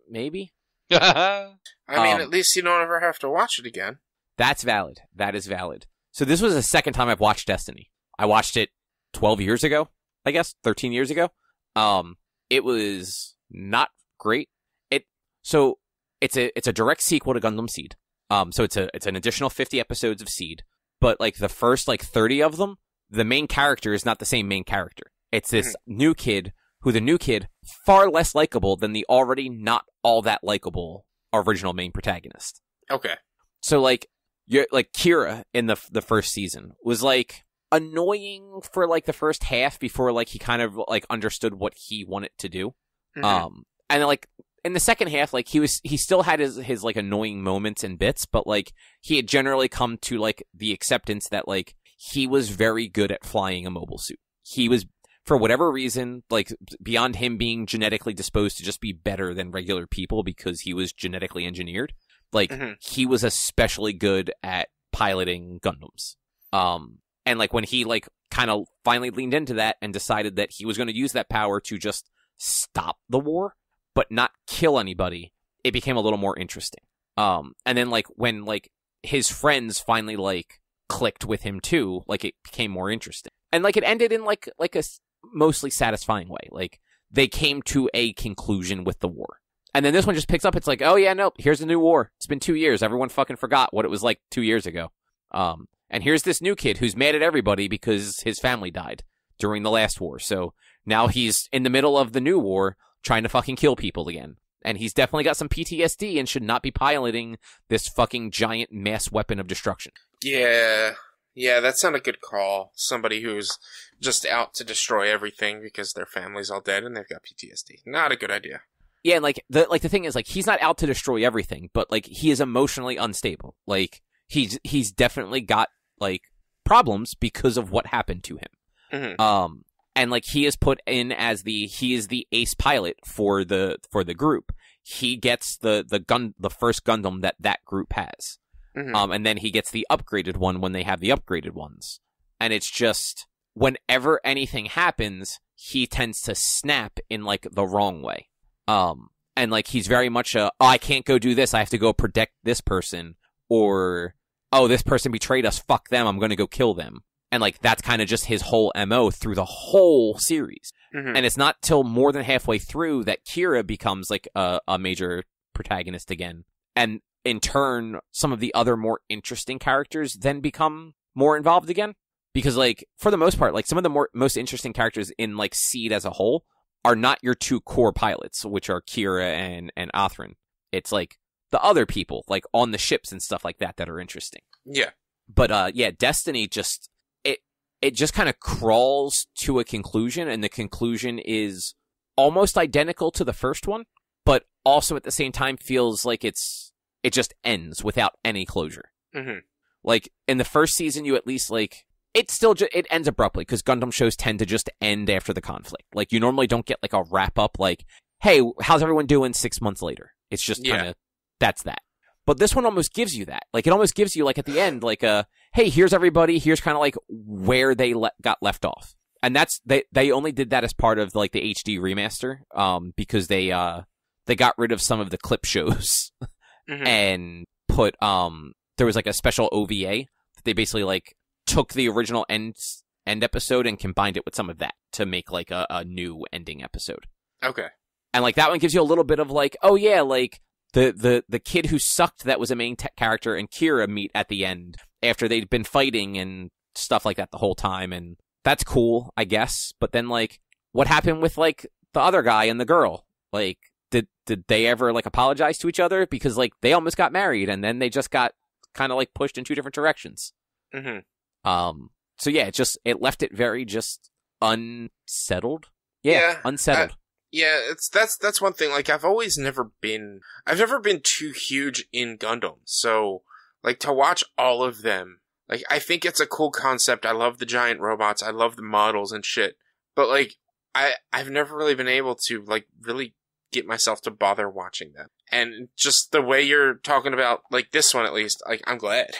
Maybe. I mean, at least you don't ever have to watch it again. That's valid. That is valid. So this was the second time I've watched Destiny. I watched it 12 years ago, I guess, 13 years ago. It was not great. So it's a direct sequel to Gundam Seed. So it's an additional 50 episodes of Seed, but like the first like 30 of them, the main character is not the same main character. It's this new kid far less likable than the already not all that likable original main protagonist. Okay. So like Kira in the first season was like annoying for like the first half before like he kind of like understood what he wanted to do. And then, like in the second half, like he still had his like annoying moments and bits, but like he had generally come to like the acceptance that like he was very good at flying a mobile suit. He was, for whatever reason, like beyond him being genetically disposed to just be better than regular people because he was genetically engineered, like he was especially good at piloting Gundams. And like when he like kind of finally leaned into that and decided that he was going to use that power to just stop the war, but not kill anybody, it became a little more interesting. And then like when like his friends finally like clicked with him too, like it became more interesting. And like it ended in like a mostly satisfying way. Like they came to a conclusion with the war. And then this one just picks up. It's like, oh yeah, no, here's a new war. It's been 2 years. Everyone fucking forgot what it was like 2 years ago. And here's this new kid who's mad at everybody because his family died during the last war. So now he's in the middle of the new war trying to fucking kill people again. And he's definitely got some PTSD and should not be piloting this fucking giant mass weapon of destruction. Yeah, that's not a good call. Somebody who's just out to destroy everything because their family's all dead and they've got PTSD. Not a good idea. Yeah, and like the thing is, like, he's not out to destroy everything, but like he is emotionally unstable. Like he's definitely got like problems because of what happened to him. And like he is put in as the ace pilot for the group. He gets the first Gundam that group has. And then he gets the upgraded one when they have the upgraded ones. And it's just whenever anything happens, he tends to snap in like the wrong way. And like he's very much I can't go do this, I have to go protect this person, or oh, this person betrayed us, fuck them, I'm going to go kill them. And like that's kind of just his whole MO through the whole series. And it's not till more than halfway through that Kira becomes like a major protagonist again. And in turn, some of the other more interesting characters then become more involved again. Because like for the most part, like some of the most interesting characters in like Seed as a whole are not your two core pilots, which are Kira and Athrin. It's like the other people, like on the ships and stuff like that are interesting. Yeah. But yeah, Destiny just it just kind of crawls to a conclusion, and the conclusion is almost identical to the first one, but also at the same time feels like it just ends without any closure. Like in the first season, you at least like it ends abruptly because Gundam shows tend to just end after the conflict. Like you normally don't get like a wrap up like, hey, how's everyone doing 6 months later? It's just kind of that's that. But this one almost gives you that. Like it almost gives you like at the end like hey, here's everybody. Here's kind of like where they got left off. And that's they only did that as part of like the HD remaster because they got rid of some of the clip shows and put there was like a special OVA that they basically like took the original end episode and combined it with some of that to make like a new ending episode. Okay. And like that one gives you a little bit of like, oh yeah, like the kid who sucked that was a main character and Kira meet at the end after they'd been fighting and stuff like that the whole time, and that's cool, I guess. But then like what happened with like the other guy and the girl? Like did they ever like apologize to each other? Because like they almost got married and then they just got kind of like pushed in two different directions. So yeah, it left it very just unsettled. Yeah. Unsettled. Yeah, that's one thing. Like I've never been too huge in Gundam. So like to watch all of them, like I think it's a cool concept. I love the giant robots. I love the models and shit. But like I've never really been able to like really get myself to bother watching them. And just the way you're talking about like this one at least, like I'm glad.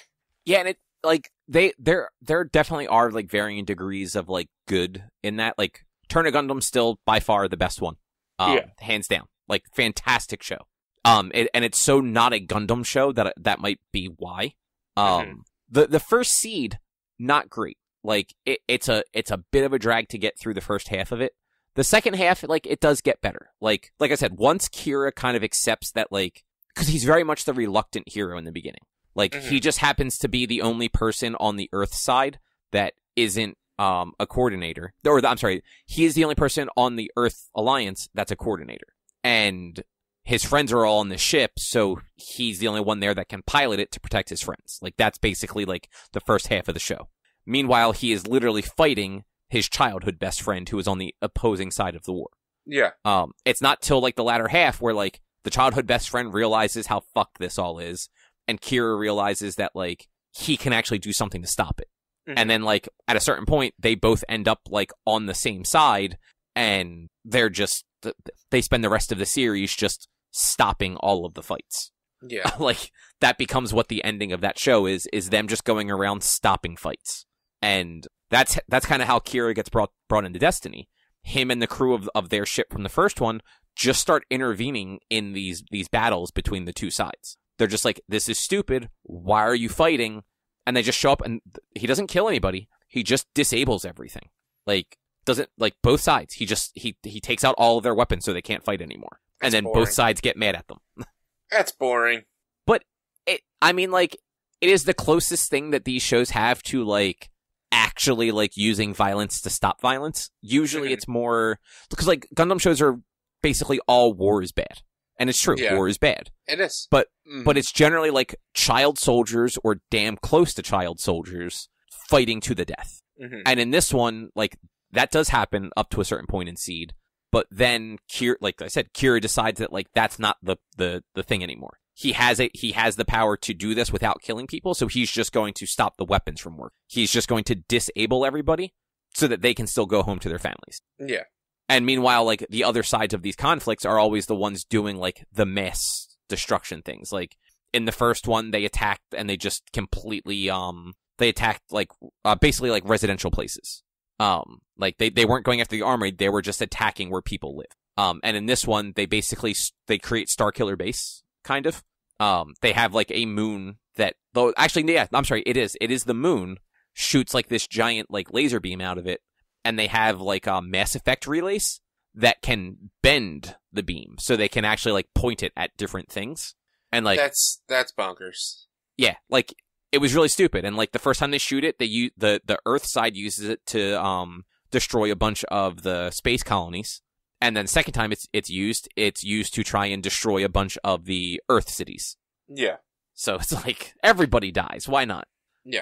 Yeah, and it like there definitely are like varying degrees of like good in that. Like Turn of Gundam still by far the best one. Hands down. Like fantastic show. And it's so not a Gundam show that might be why. The first Seed, not great. Like it's a bit of a drag to get through the first half of it. The second half, like, it does get better. Like I said, once Kira kind of accepts that, like, because he's very much the reluctant hero in the beginning. Like, he just happens to be the only person on the Earth side that isn't a coordinator. Or, I'm sorry, he is the only person on the Earth Alliance that's a coordinator. And his friends are all on the ship, so he's the only one there that can pilot it to protect his friends. Like, that's basically, like, the first half of the show. Meanwhile, he is literally fighting his childhood best friend who is on the opposing side of the war. Yeah. It's not till, like, the latter half where, like, the childhood best friend realizes how fucked this all is, and Kira realizes that, like, he can actually do something to stop it. Mm-hmm. And then, like, at a certain point, they both end up, like, on the same side, and they're just, they spend the rest of the series just stopping all of the fights. Yeah. Like, that becomes what the ending of that show is them just going around stopping fights. And that's kind of how Kira gets brought into Destiny. Him and the crew of their ship from the first one just start intervening in these battles between the two sides. They're just like, this is stupid. Why are you fighting? And they just show up, and he doesn't kill anybody. He just disables everything. Like, doesn't, like, both sides. He just, he takes out all of their weapons so they can't fight anymore. And then both sides get mad at them. That's boring. But, I mean, like, it is the closest thing that these shows have to, like, actually, like, using violence to stop violence. Usually it's more, because, like, Gundam shows are basically all war is bad. And it's true, war is bad. It is. But it's generally, like, child soldiers or damn close to child soldiers fighting to the death. Mm-hmm. And in this one, like, that does happen up to a certain point in Seed. But then, like I said, Kira decides that, like, that's not the thing anymore. He has the power to do this without killing people, so he's just going to stop the weapons from work. He's just going to disable everybody so that they can still go home to their families. Yeah. And meanwhile, like, the other sides of these conflicts are always the ones doing, like, the mass destruction things. Like, in the first one, they attacked and they just completely, they attacked, like, basically, like, residential places. Like, they weren't going after the armory, they were just attacking where people live. And in this one, they basically, they create Starkiller Base, kind of. They have, like, a moon that, though, actually, yeah, I'm sorry, it is the moon, shoots, like, this giant, like, laser beam out of it, and they have, like, Mass Effect relays that can bend the beam, so they can actually, like, point it at different things. And, like... That's bonkers. Yeah, like, it was really stupid, and, like, the first time they shoot it, the Earth side uses it to, destroy a bunch of the space colonies. And then second time it's used to try and destroy a bunch of the Earth cities. Yeah. So it's like, everybody dies. Why not? Yeah.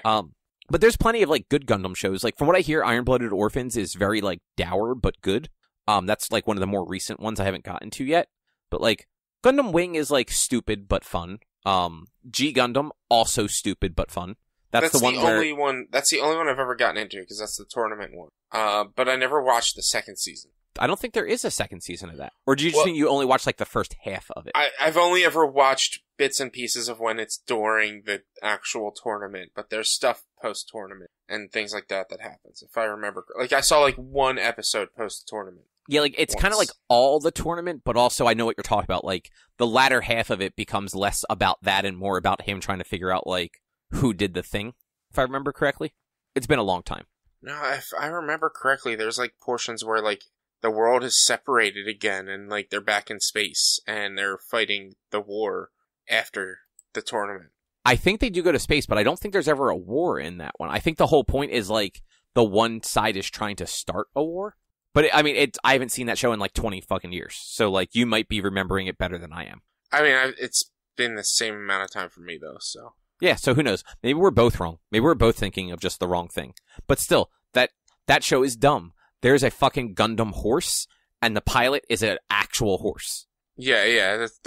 But there's plenty of, like, good Gundam shows. Like, from what I hear, Iron-Blooded Orphans is very, like, dour but good. That's, like, one of the more recent ones I haven't gotten to yet. But, like, Gundam Wing is, like, stupid but fun. G Gundam, also stupid but fun. That's the only one I've ever gotten into, because that's the tournament one. But I never watched the second season. I don't think there is a second season of that. Or do you just think you only watched, like, the first half of it? I've only ever watched bits and pieces of when it's during the actual tournament, but there's stuff post-tournament and things like that happens, if I remember. Like, I saw, like, one episode post-tournament. Yeah, like, it's kind of like all the tournament, but also I know what you're talking about. Like, the latter half of it becomes less about that and more about him trying to figure out, like, who did the thing, if I remember correctly. It's been a long time. No, if I remember correctly, there's, like, portions where, like, the world is separated again, and, like, they're back in space, and they're fighting the war after the tournament. I think they do go to space, but I don't think there's ever a war in that one. I think the whole point is, like, the one side is trying to start a war. But, I mean, I haven't seen that show in, like, 20 fucking years. So, like, you might be remembering it better than I am. I mean, it's been the same amount of time for me, though, so... Yeah, so who knows? Maybe we're both wrong. Maybe we're both thinking of just the wrong thing. But still, that show is dumb. There's a fucking Gundam horse, and the pilot is an actual horse. Yeah. It's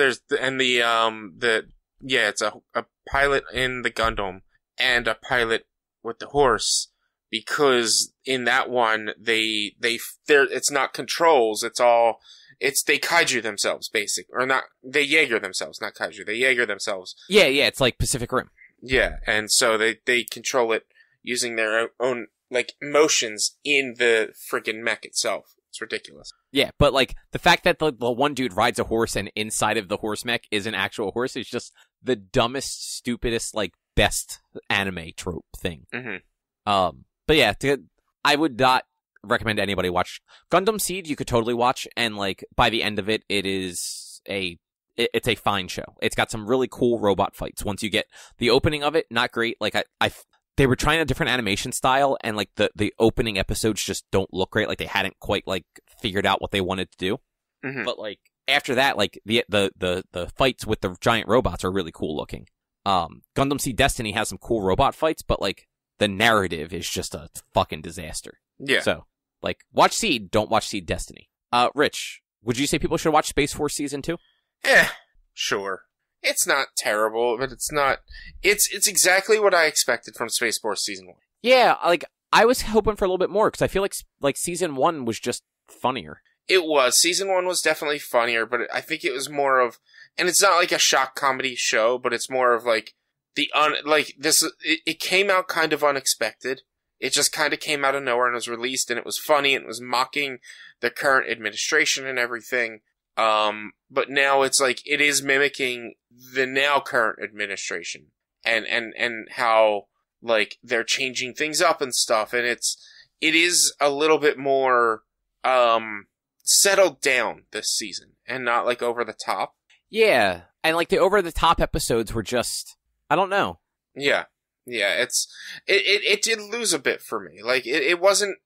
a pilot in the Gundam, and a pilot with the horse, because in that one, it's not controls, they kaiju themselves, basically. Or not, they Jaeger themselves, not kaiju, they Jaeger themselves. Yeah, it's like Pacific Rim. Yeah, and so they control it using their own, like, motions in the friggin' mech itself. It's ridiculous. Yeah, but, like, the fact that the one dude rides a horse and inside of the horse mech is an actual horse is just the dumbest, stupidest, like, best anime trope thing. Mm-hmm. But yeah, I would not recommend anybody watch Gundam Seed. You could totally watch, and like by the end of it, it's a fine show. It's got some really cool robot fights. Once you get the opening of it, not great. Like they were trying a different animation style, and like the opening episodes just don't look great. Like they hadn't quite like figured out what they wanted to do. Mm-hmm. But like after that, like the fights with the giant robots are really cool looking. Gundam Seed Destiny has some cool robot fights, but like the narrative is just a fucking disaster. Yeah. So like watch Seed, don't watch Seed Destiny. Rich, would you say people should watch Space Force Season 2? Sure. It's not terrible, but it's not. It's exactly what I expected from Space Force Season 1. Yeah, like I was hoping for a little bit more because I feel like Season 1 was just funnier. It was. Season 1 was definitely funnier, but I think it was more of, and it's not like a shock comedy show, but it's more of like it came out kind of unexpected. It just kind of came out of nowhere and was released, and it was funny and it was mocking the current administration and everything. But now it's like it is mimicking the now current administration and how like they're changing things up and stuff, and it is a little bit more settled down this season and not like over the top. Yeah, and like the over the top episodes were just, I don't know. Yeah, it did lose a bit for me. Like it wasn't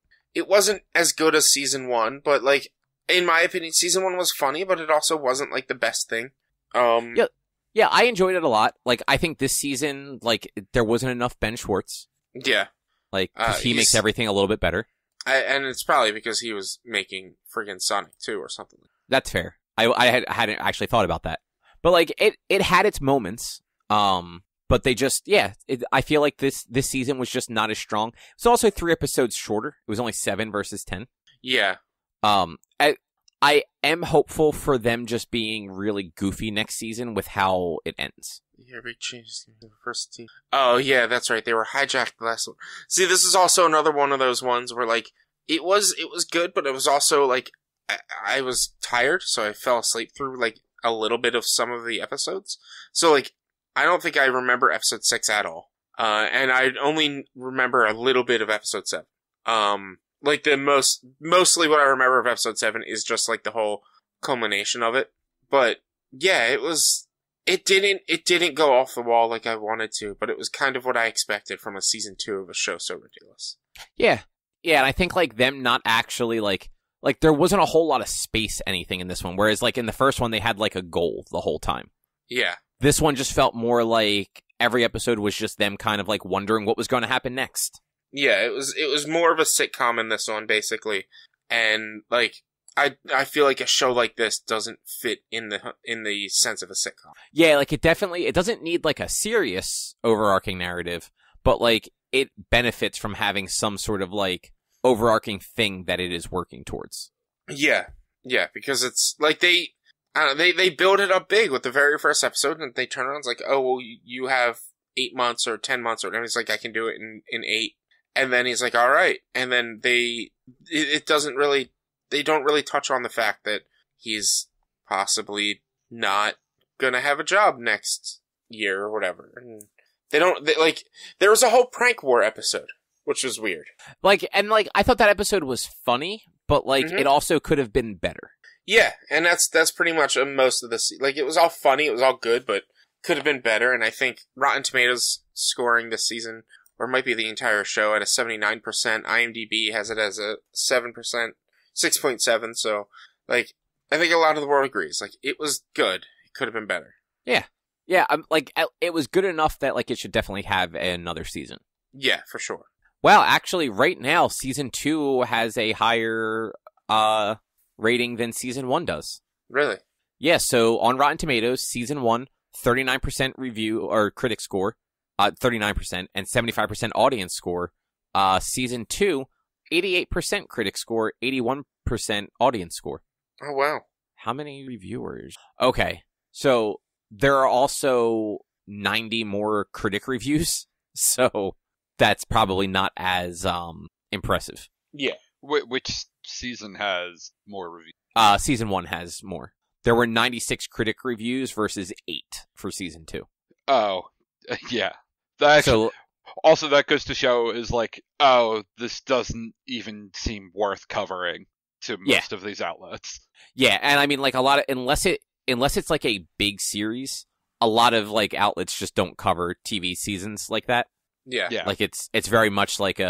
as good as Season 1, but like in my opinion, Season 1 was funny, but it also wasn't like the best thing. Yeah, I enjoyed it a lot. Like I think this season, like there wasn't enough Ben Schwartz. Yeah, like 'cause he makes everything a little bit better. And it's probably because he was making friggin' Sonic 2 or something. That's fair. I hadn't actually thought about that, but like it had its moments. But they just, I feel like this season was just not as strong. It's also 3 episodes shorter. It was only 7 versus 10. Yeah. I am hopeful for them just being really goofy next season with how it ends. Yeah, we changed the first team. Oh, yeah, that's right. They were hijacked the last one. See, this is also another one of those ones where, like, it was good, but it was also, like, I was tired, so I fell asleep through, like, a little bit of some of the episodes. So, like, I don't think I remember episode 6 at all. And I only remember a little bit of episode 7. Like mostly what I remember of episode 7 is just like the whole culmination of it. But yeah, it didn't go off the wall like I wanted to, but it was kind of what I expected from a season 2 of a show so ridiculous. Yeah. Yeah, and I think like them not actually like there wasn't a whole lot of space anything in this one, whereas like in the first one they had like a goal the whole time. Yeah. This one just felt more like every episode was just them kind of like wondering what was going to happen next. Yeah, it was more of a sitcom in this one, basically. And, like, I feel like a show like this doesn't fit in the sense of a sitcom. Yeah, like it doesn't need like a serious overarching narrative, but like it benefits from having some sort of like overarching thing that it is working towards. Yeah, because it's like they build it up big with the very first episode, and they turn around and it's like, oh, well, you have 8 months or 10 months or whatever. He's like, I can do it in 8. And then he's like, all right. And then they don't really touch on the fact that he's possibly not gonna have a job next year or whatever. And there was a whole prank war episode, which was weird. Like, and like, I thought that episode was funny, but like, it also could have been better. Yeah, and that's pretty much most of the like, it was all funny, it was all good, but could have been better. And I think Rotten Tomatoes scoring this season, or it might be the entire show, at a 79%. IMDb has it as a 7%, 6.7. So, like, I think a lot of the world agrees. Like, it was good. It could have been better. Yeah. Like, it was good enough that like it should definitely have another season. Yeah, for sure. Well, actually, right now, season 2 has a higher rating than season 1 does. Really? Yeah. So on Rotten Tomatoes, season 1, 39% review or critic score. 39% and 75% audience score. Season 2, 88% critic score, 81% audience score. Oh, wow. How many reviewers? Okay, so there are also 90 more critic reviews, so that's probably not as impressive. Yeah. Which season has more reviews? Season 1 has more. There were 96 critic reviews versus 8 for season 2. Oh, yeah. Actually, Also, that goes to show is like, oh, this doesn't even seem worth covering to most of these outlets. Yeah, and I mean, like, a lot of unless it's like a big series, a lot of like outlets just don't cover TV seasons like that. Yeah. Like it's very much like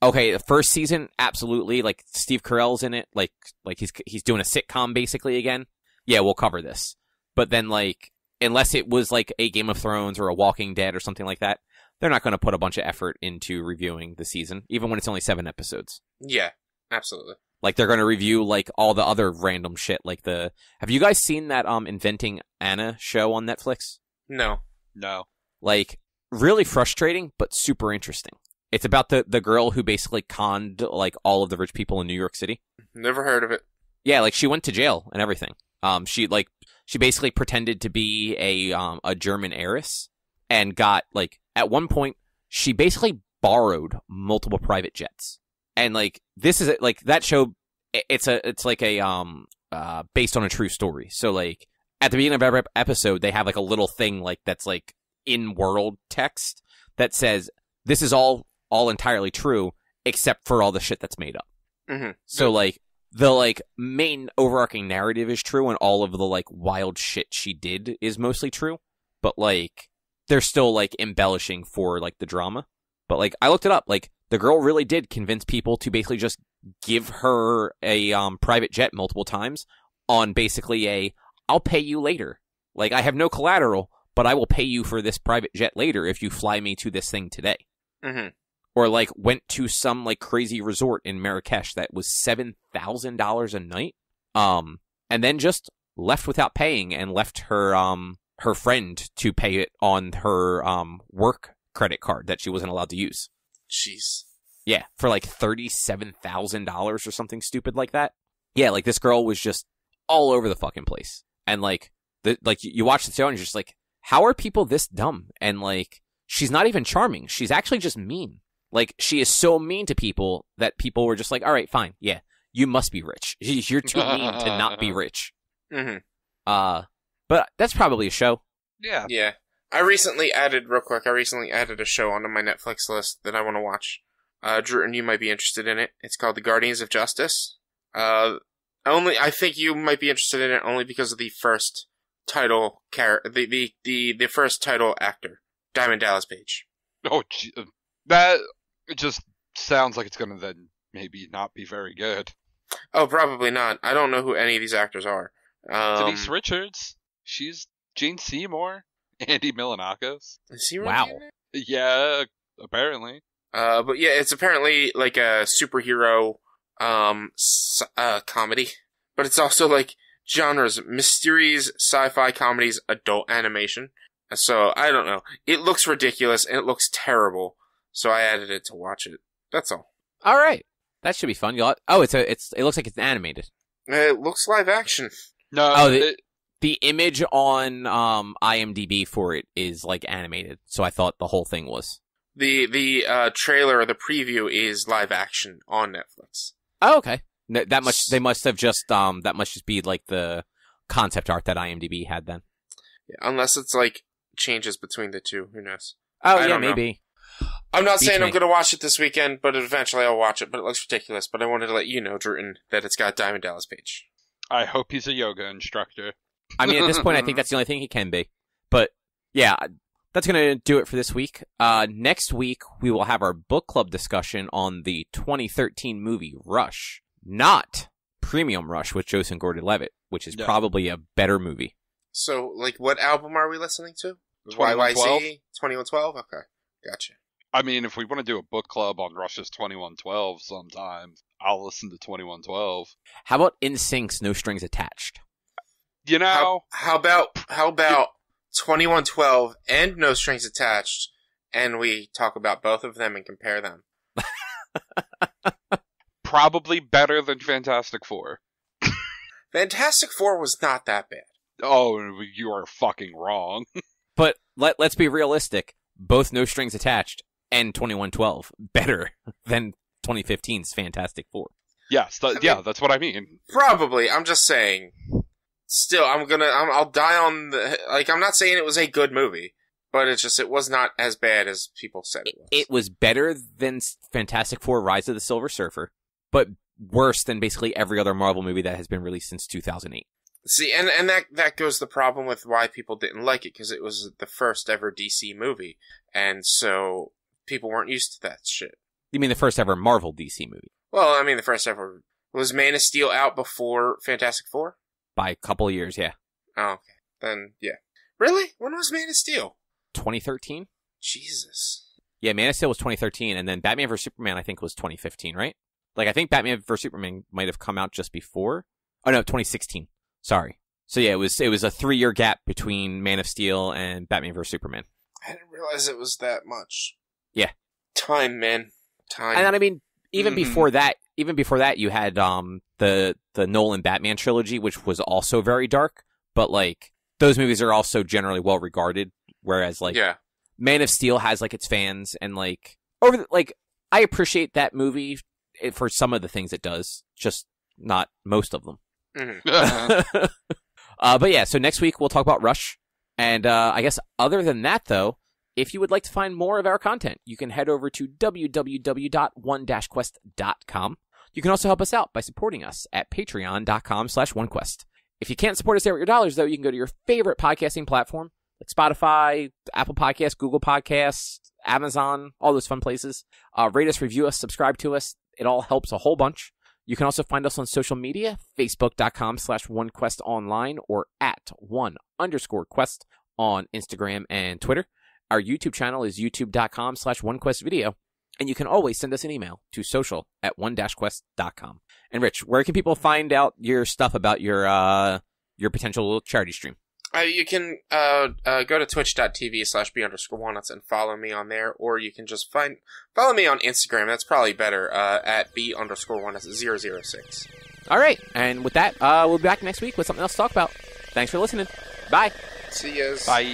okay, the first season, absolutely. Like Steve Carell's in it, like he's doing a sitcom basically again. Yeah, we'll cover this. But then like, unless it was like a Game of Thrones or a Walking Dead or something like that, they're not going to put a bunch of effort into reviewing the season, even when it's only 7 episodes. Yeah, absolutely. Like they're going to review like all the other random shit. Like have you guys seen that Inventing Anna show on Netflix? No. Like really frustrating, but super interesting. It's about the girl who basically conned like all of the rich people in New York City. Never heard of it. Yeah, like she went to jail and everything. She basically pretended to be a German heiress and got like at one point she basically borrowed multiple private jets. And like this is like that show, it's like a based on a true story. So like at the beginning of every episode, they have like a little thing like that's like in world text that says this is all entirely true except for all the shit that's made up. Mm-hmm. So like the like main overarching narrative is true and all of the like wild shit she did is mostly true, but like they're still like embellishing for like the drama. But like I looked it up, like the girl really did convince people to basically just give her a private jet multiple times on basically I'll pay you later. Like I have no collateral, but I will pay you for this private jet later if you fly me to this thing today. Mm-hmm. Or like went to some like crazy resort in Marrakesh that was $7,000 a night. And then just left without paying and left her friend to pay it on her work credit card that she wasn't allowed to use. Jeez. Yeah, for like $37,000 or something stupid like that. Yeah, like this girl was just all over the fucking place. And like you watch the show and you're just like, how are people this dumb? And like she's not even charming. She's actually just mean. Like she is so mean to people that people were just like, all right, fine. Yeah, you must be rich. You're too mean to not be rich. Mm-hmm. But that's probably a show. Yeah. Yeah. I recently added a show onto my Netflix list that I want to watch. Drew, and you might be interested in it. It's called The Guardians of Justice. I think you might be interested in it only because of the first title the first title actor, Diamond Dallas Page. Oh, that just sounds like it's going to then maybe not be very good. Oh, probably not. I don't know who any of these actors are. Denise Richards. She's Jane Seymour. Andy Milonakis. Is he really Wow. in it? Yeah, apparently. But yeah, it's apparently like a superhero comedy, but it's also like genres: mysteries, sci-fi, comedies, adult animation. So I don't know. It looks ridiculous and it looks terrible. So I added it to watch it. That's all. All right, that should be fun. It looks like it's animated. It looks live action. No. Oh, the image on IMDb for it is like animated. So I thought the whole thing was. The trailer or the preview is live action on Netflix. Oh, okay. That much they must have just that must just be like the concept art that IMDb had then. Yeah, unless it's like changes between the two, who knows? Oh I yeah, don't know. maybe. I'm not saying me. I'm going to watch it this weekend, but eventually I'll watch it. But it looks ridiculous. But I wanted to let you know, Druten, that it's got Diamond Dallas Page. I hope he's a yoga instructor. I mean, at this point, I think that's the only thing he can be. But yeah, that's going to do it for this week. Next week, we will have our book club discussion on the 2013 movie Rush, not Premium Rush with Joseph Gordon-Levitt, which is probably a better movie. So, like, what album are we listening to? 2112? YYZ? 2112? Okay, gotcha. I mean, if we want to do a book club on Rush's 2112 sometime, I'll listen to 2112. How about In Sync's No Strings Attached? You know, How about 2112 and No Strings Attached, and we talk about both of them and compare them? probably better than Fantastic Four. Fantastic Four was not that bad. Oh, you are fucking wrong. But let's be realistic. Both No Strings Attached and 2112 better than 2015's Fantastic Four. Yes, that's what I mean. Probably. I'm just saying. Still, I'll die on the... Like, I'm not saying it was a good movie, but it was not as bad as people said it was. It was better than Fantastic Four: Rise of the Silver Surfer, but worse than basically every other Marvel movie that has been released since 2008. See, and that goes the problem with why people didn't like it, because it was the first ever DC movie, and so people weren't used to that shit. You mean the first ever Marvel DC movie? Well, I mean, the first ever... Was Man of Steel out before Fantastic Four? By a couple of years, yeah. Oh, okay. Then, yeah. Really? When was Man of Steel? 2013? Jesus. Yeah, Man of Steel was 2013, and then Batman vs. Superman, I think, was 2015, right? Like, I think Batman vs. Superman might have come out just before. Oh, no, 2016. Sorry. So, yeah, it was a 3-year gap between Man of Steel and Batman vs. Superman. I didn't realize it was that much. Yeah. Time, man. Time. And then, I mean, even before that, you had the Nolan Batman trilogy, which was also very dark, but, like, those movies are also generally well regarded, whereas, like, yeah. Man of Steel has, like, its fans, and, like, I appreciate that movie for some of the things it does, just not most of them. Mm-hmm. But yeah, so next week we'll talk about Rush, and I guess other than that, though, if you would like to find more of our content, you can head over to www.one-quest.com. You can also help us out by supporting us at patreon.com/onequest. If you can't support us there with your dollars, though, you can go to your favorite podcasting platform, like Spotify, Apple Podcasts, Google Podcasts, Amazon, all those fun places. Rate us, review us, subscribe to us. It all helps a whole bunch. You can also find us on social media, facebook.com/onequestonline or at @1_quest on Instagram and Twitter. Our YouTube channel is youtube.com/onequestvideo. And you can always send us an email to social@one-quest.com. And Rich, where can people find out your stuff about your potential charity stream? You can go to twitch.tv/b_walnuts and follow me on there, or you can just follow me on Instagram. That's probably better, at b_walnuts006. All right, and with that, we'll be back next week with something else to talk about. Thanks for listening. Bye. See yas. Bye.